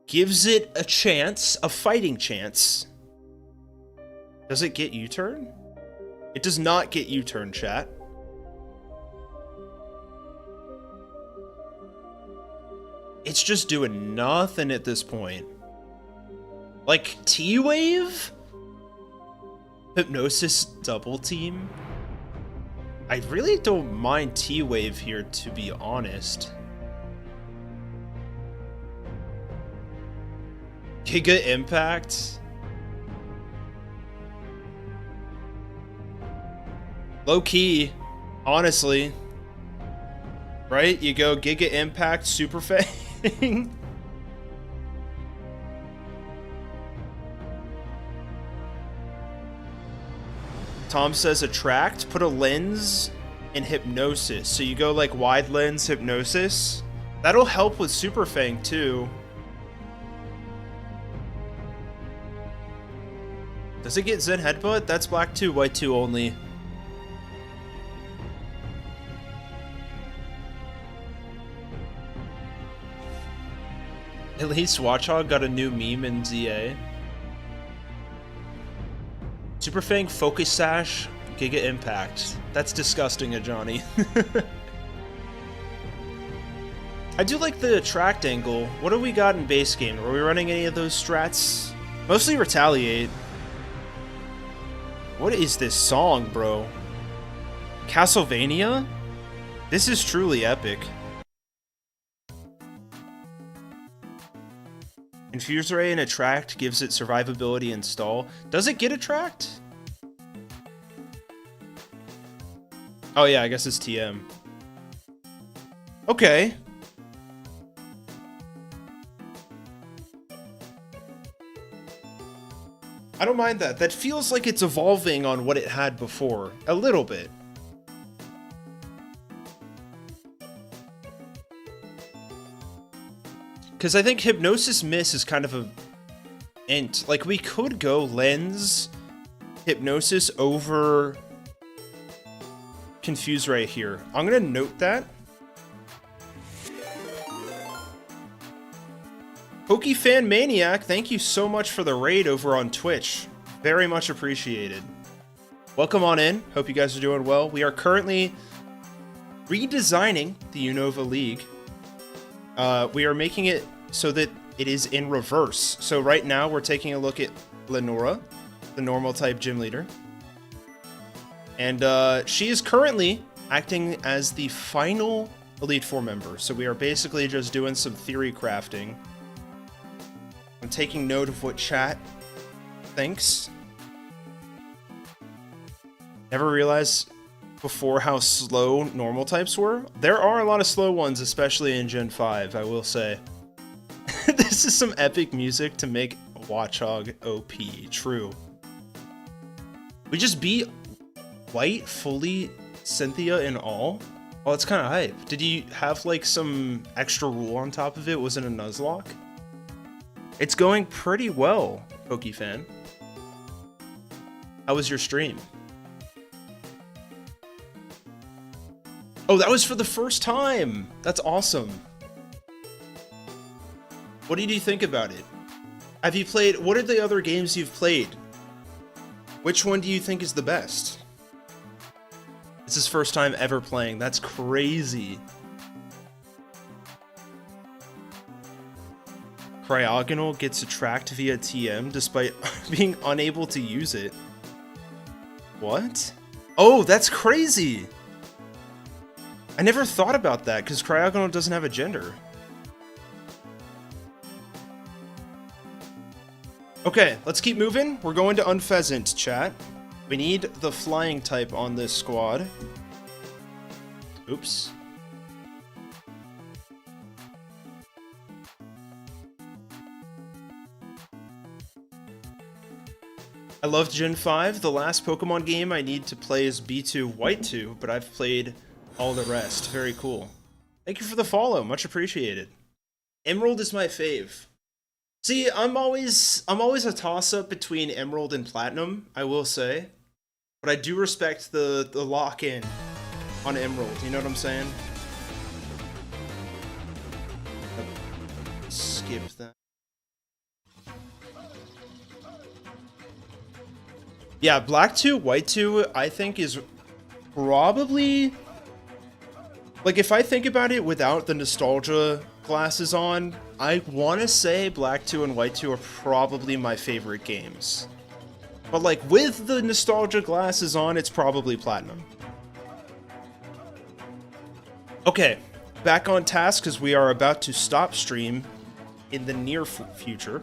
gives it a chance, a fighting chance. Does it get U-turn? It does not get U-turn, chat. It's just doing nothing at this point. Like, T-Wave? Hypnosis double team? I really don't mind T-Wave here, to be honest. Giga Impact? Low key, honestly. Right? You go Giga Impact, Super Fang. Tom says attract, put a lens in hypnosis. So you go like wide lens hypnosis. That'll help with Super Fang too. Does it get Zen Headbutt? That's black 2, white 2 only. At least Watchhog got a new meme in ZA. Super Fang, Focus Sash, Giga Impact. That's disgusting, Johnny. I do like the attract angle. What do we got in base game? Are we running any of those strats? Mostly Retaliate. What is this song, bro? Castlevania? This is truly epic. Infuse Ray and Attract gives it survivability and stall. Does it get Attract? Oh yeah, I guess it's TM. Okay. I don't mind that. That feels like it's evolving on what it had before. A little bit. Because I think Hypnosis Miss is kind of a int. Like, we could go Lens, Hypnosis over Confuse Ray here. I'm going to note that. PokeFan Maniac, thank you so much for the raid over on Twitch. Very much appreciated. Welcome on in. Hope you guys are doing well. We are currently redesigning the Unova League. We are making it so that it is in reverse. So right now we're taking a look at Lenora, the normal type gym leader. And she is currently acting as the final Elite Four member. So we are basically just doing some theory crafting. I'm taking note of what chat thinks. Never realized before how slow normal types were. There are a lot of slow ones, especially in Gen 5, I will say. This is some epic music to make Watchhog OP. True. We just beat White fully, Cynthia and all. Oh, it's kind of hype. Did you have like some extra rule on top of it? Was it a Nuzlocke? It's going pretty well, PokeFan. How was your stream? Oh, that was for the first time! That's awesome. What did you think about it? Have you played... What are the other games you've played? Which one do you think is the best? It's his first time ever playing. That's crazy. Cryogonal gets attract via TM despite being unable to use it. What? Oh, that's crazy! I never thought about that, because Cryogonal doesn't have a gender. Okay, let's keep moving. We're going to Unpheasant, chat. We need the flying type on this squad. Oops. I loved Gen 5. The last Pokemon game I need to play is B2 White 2, but I've played all the rest. Very cool. Thank you for the follow. Much appreciated. Emerald is my fave. See, I'm always a toss-up between Emerald and Platinum, I will say. But I do respect the lock-in on Emerald, you know what I'm saying? Skip that. Yeah, Black 2, White 2, I think is probably... Like, if I think about it without the nostalgia glasses on, I want to say Black 2 and White 2 are probably my favorite games. But, like, with the nostalgia glasses on, it's probably Platinum. Okay, back on task, because we are about to stop stream in the near future.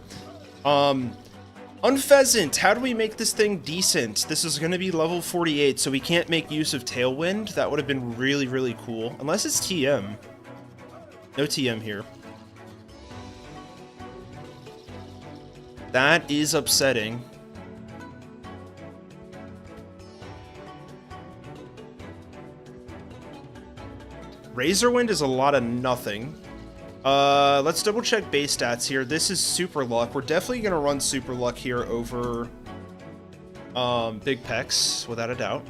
Unpheasant, how do we make this thing decent? This is going to be level 48, so we can't make use of Tailwind. That would have been really, really cool. Unless it's TM. No TM here. That is upsetting. Razorwind is a lot of nothing. Let's double check base stats here. This is Super Luck. We're definitely gonna run Super Luck here over Big Pecs, without a doubt.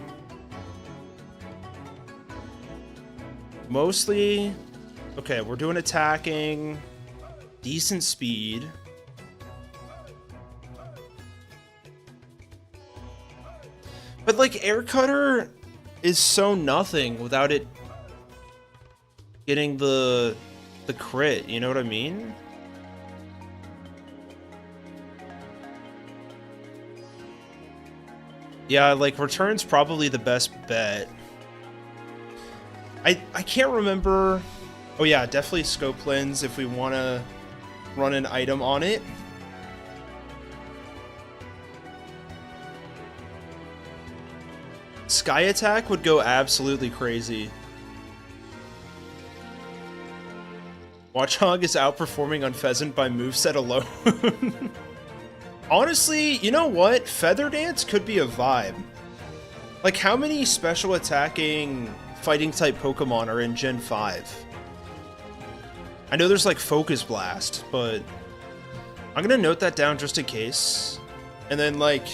Mostly, okay, we're doing attacking, decent speed. But like Air Cutter is so nothing without it getting the crit, you know what I mean? Yeah, like return's probably the best bet. I can't remember. Oh yeah, definitely scope lens if we want to run an item on it. Sky attack would go absolutely crazy. Watchhog is outperforming Unpheasant by moveset alone. Honestly, you know what? Feather Dance could be a vibe. Like, how many special attacking fighting type Pokemon are in Gen 5? I know there's like Focus Blast, but I'm gonna note that down just in case. And then like,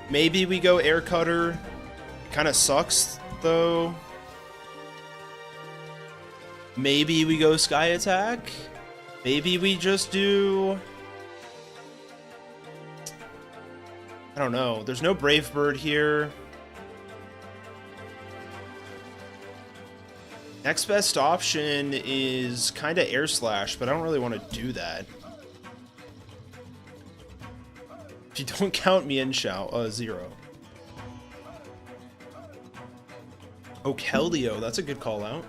maybe we go Air Cutter. It kind of sucks though. Maybe we go Sky Attack. Maybe we just do... I don't know. There's no Brave Bird here. Next best option is kind of Air Slash, but I don't really want to do that. If you don't count me in, zero. Oh, Keldeo, that's a good call out.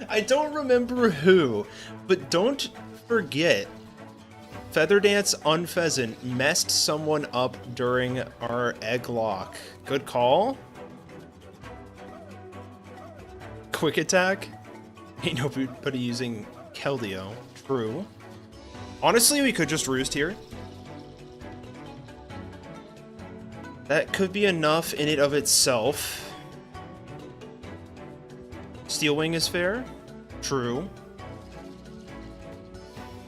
I don't remember who, but don't forget, Feather Dance Unpheasant messed someone up during our egg lock. Good call. Quick attack. Ain't nobody using Keldeo. True. Honestly, we could just roost here. That could be enough in and of itself. Steel Wing is fair. True.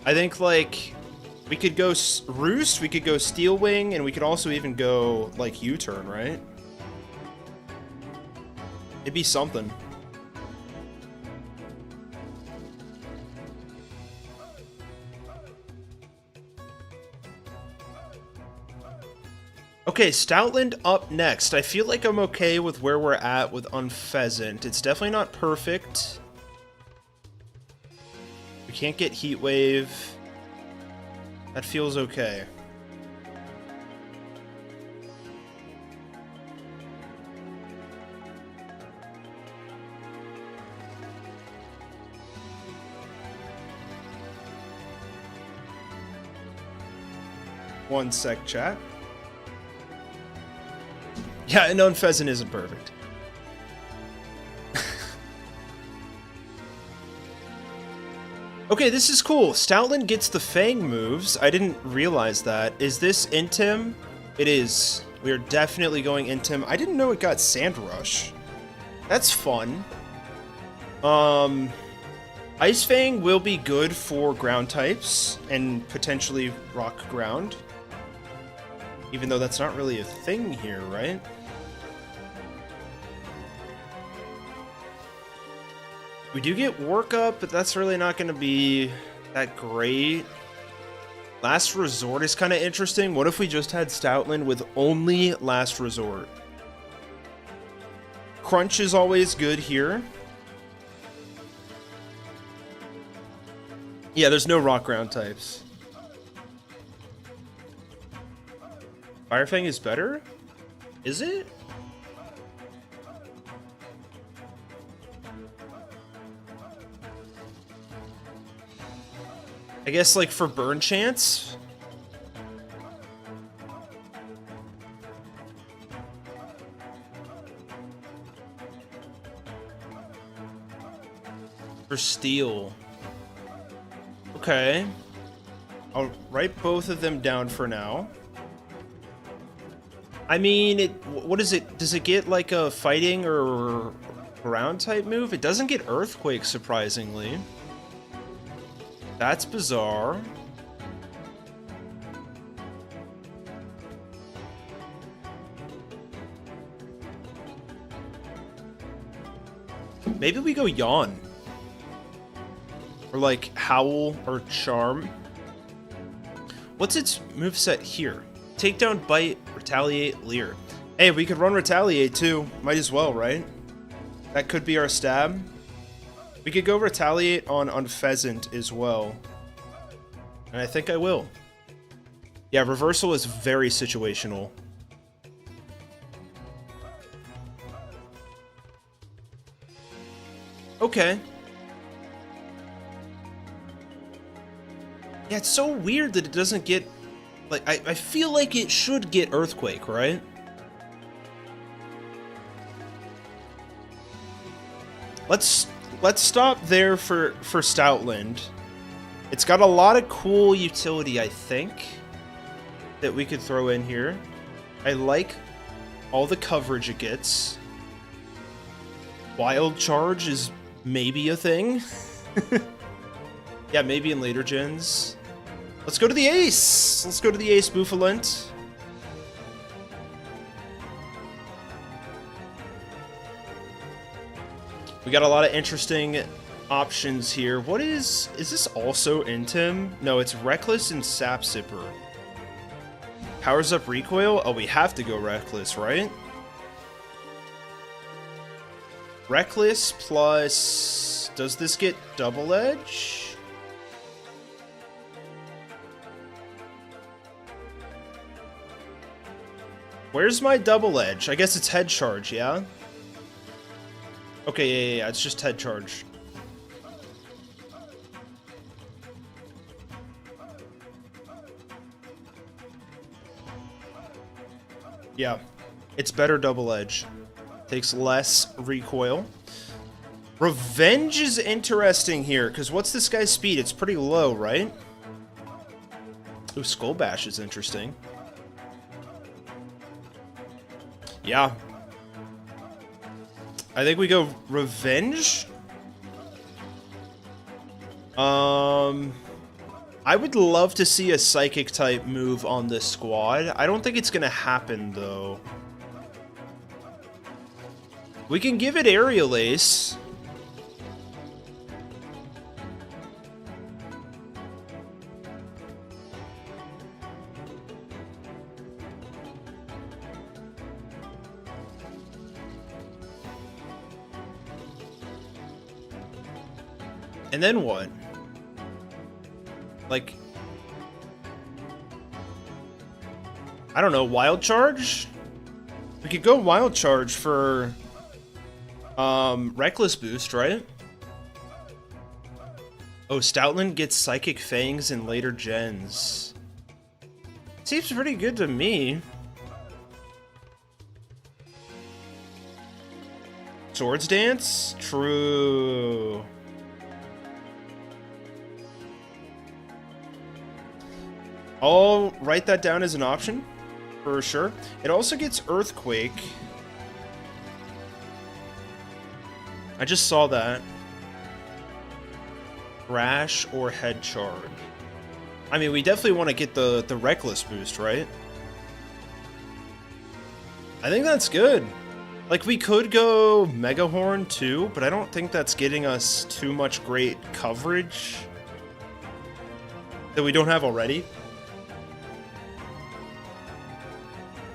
I think, like, we could go Roost, we could go Steel Wing, and we could also even go, like, U-turn, right? It'd be something. Okay, Stoutland up next. I feel like I'm okay with where we're at with Unpheasant. It's definitely not perfect. We can't get Heat Wave. That feels okay. One sec, chat. Yeah, and Unpheasant isn't perfect. Okay, this is cool. Stoutland gets the Fang moves. I didn't realize that. Is this Intim? It is. We are definitely going into him. I didn't know it got Sand Rush. That's fun. Ice Fang will be good for ground types and potentially rock ground. Even though that's not really a thing here, right? We do get Work Up, but that's really not going to be that great. Last Resort is kind of interesting. What if we just had Stoutland with only Last Resort? Crunch is always good here. Yeah, there's no rock ground types. Fire Fang is better? Is it? I guess, like, for burn chance? For steel. Okay. I'll write both of them down for now. I mean, what is it? Does it get, like, a fighting or ground type move? It doesn't get Earthquake, surprisingly. That's bizarre. Maybe we go Yawn. Or like Howl or Charm. What's its moveset here? Takedown, Bite, Retaliate, Leer. Hey, we could run Retaliate too. Might as well, right? That could be our stab. We could go Retaliate on Pheasant as well. And I think I will. Yeah, Reversal is very situational. Okay. Yeah, it's so weird that it doesn't get... Like, I feel like it should get Earthquake, right? Let's stop there for Stoutland. It's got a lot of cool utility, I think, that we could throw in here. I like all the coverage it gets. Wild Charge is maybe a thing. Yeah, maybe in later gens. Let's go to the Ace! Let's go to the Ace Bouffalant. We got a lot of interesting options here. What is this also Intim? No, it's Reckless and Sap Sipper. Powers up Recoil? Oh, we have to go Reckless, right? Reckless plus... Does this get Double Edge? Where's my Double Edge? I guess it's Head Charge, yeah? Okay, yeah, it's just Head Charge. Yeah, it's better Double Edge. Takes less recoil. Revenge is interesting here, because what's this guy's speed? It's pretty low, right? Ooh, Skull Bash is interesting. Yeah. I think we go Revenge. I would love to see a Psychic type move on this squad. I don't think it's gonna happen, though. We can give it Aerial Ace. And then what? Like, I don't know, Wild Charge? We could go Wild Charge for Reckless Boost, right? Oh, Stoutland gets Psychic Fangs in later gens. Seems pretty good to me. Swords Dance? True. I'll write that down as an option. for sure. It also gets Earthquake. I just saw that. Crash or Head Charge. I mean, we definitely want to get the Reckless boost, right? I think that's good. Like, we could go Mega Horn too, but I don't think that's getting us too much great coverage that we don't have already.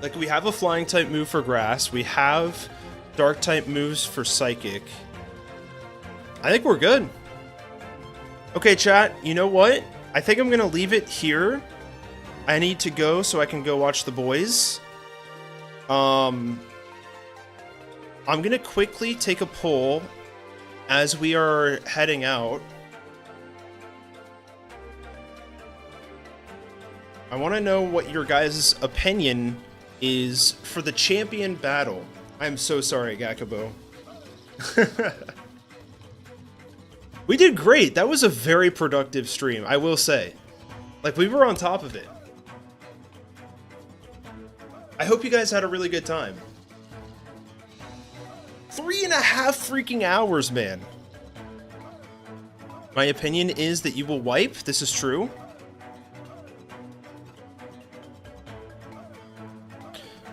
Like, we have a Flying type move for Grass. We have Dark type moves for Psychic. I think we're good. Okay, chat, you know what? I think I'm going to leave it here. I need to go so I can go watch the boys. I'm going to quickly take a poll as we are heading out. I want to know what your guys' opinion is for the champion battle. I'm so sorry, Gakubo. We did great. That was a very productive stream, I will say. Like, we were on top of it. I hope you guys had a really good time. 3.5 freaking hours, man. My opinion is that you will wipe. This is true.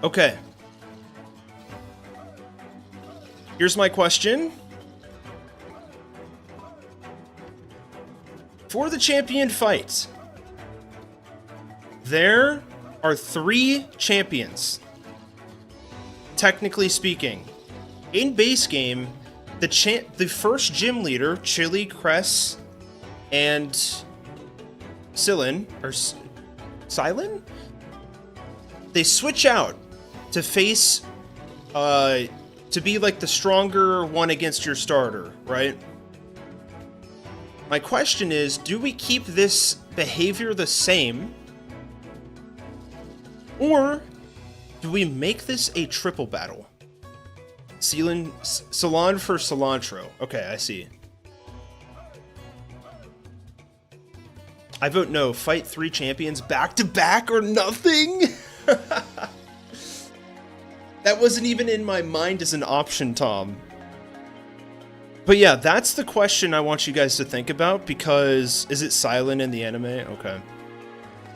Okay. Here's my question. For the champion fight, there are 3 champions, technically speaking. In base game, the first gym leader, Chili, Cress, and Silin, they switch out to face, to be like the stronger one against your starter, right? My question is, do we keep this behavior the same? Or do we make this a triple battle? Salon for cilantro. Okay, I see. I vote no. Fight 3 champions back to back or nothing? That wasn't even in my mind as an option, Tom. But yeah, that's the question I want you guys to think about, because is it silent in the anime? Okay.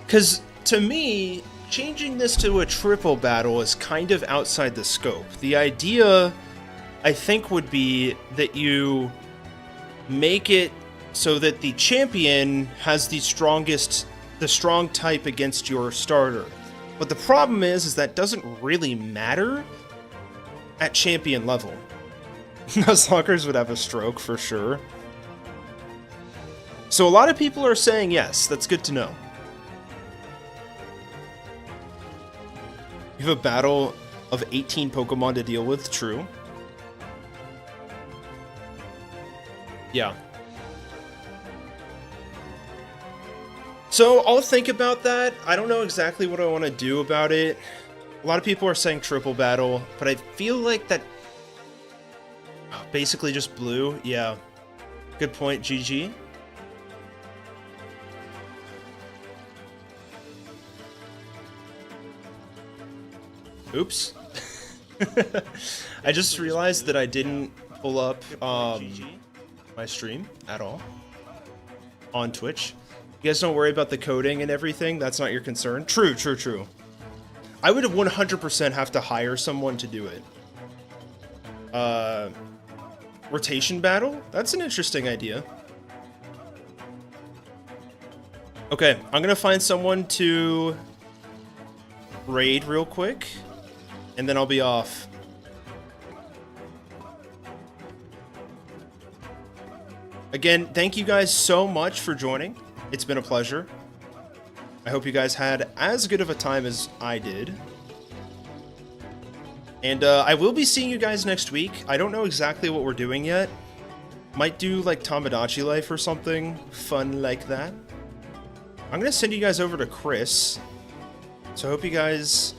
Because to me, changing this to a triple battle is kind of outside the scope. The idea, I think, would be that you make it so that the champion has the strong type against your starter. But the problem is that doesn't really matter at champion level. Nuzlockers would have a stroke for sure. So a lot of people are saying yes. That's good to know. You have a battle of 18 Pokemon to deal with. True. Yeah. So I'll think about that. I don't know exactly what I want to do about it. A lot of people are saying triple battle, but I feel like that basically just blue. Yeah. Good point, GG. Oops. I just realized that I didn't pull up my stream at all on Twitch. You guys don't worry about the coding and everything. That's not your concern. True, true, true. I would 100% have to hire someone to do it. Rotation battle? That's an interesting idea. Okay, I'm gonna find someone to raid real quick, and then I'll be off. Again, thank you guys so much for joining. It's been a pleasure. I hope you guys had as good of a time as I did. And I will be seeing you guys next week. I don't know exactly what we're doing yet. Might do like Tomodachi Life or something fun like that. I'm going to send you guys over to Chris. So I hope you guys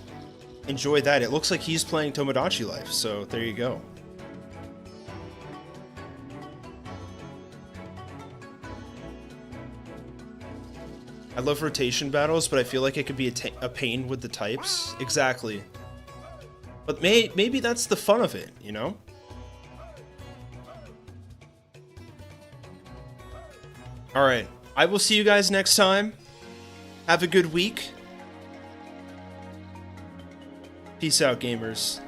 enjoy that. It looks like he's playing Tomodachi Life, so there you go. I love rotation battles, but I feel like it could be a pain with the types. Exactly. But maybe that's the fun of it, you know? Alright, I will see you guys next time. Have a good week. Peace out, gamers.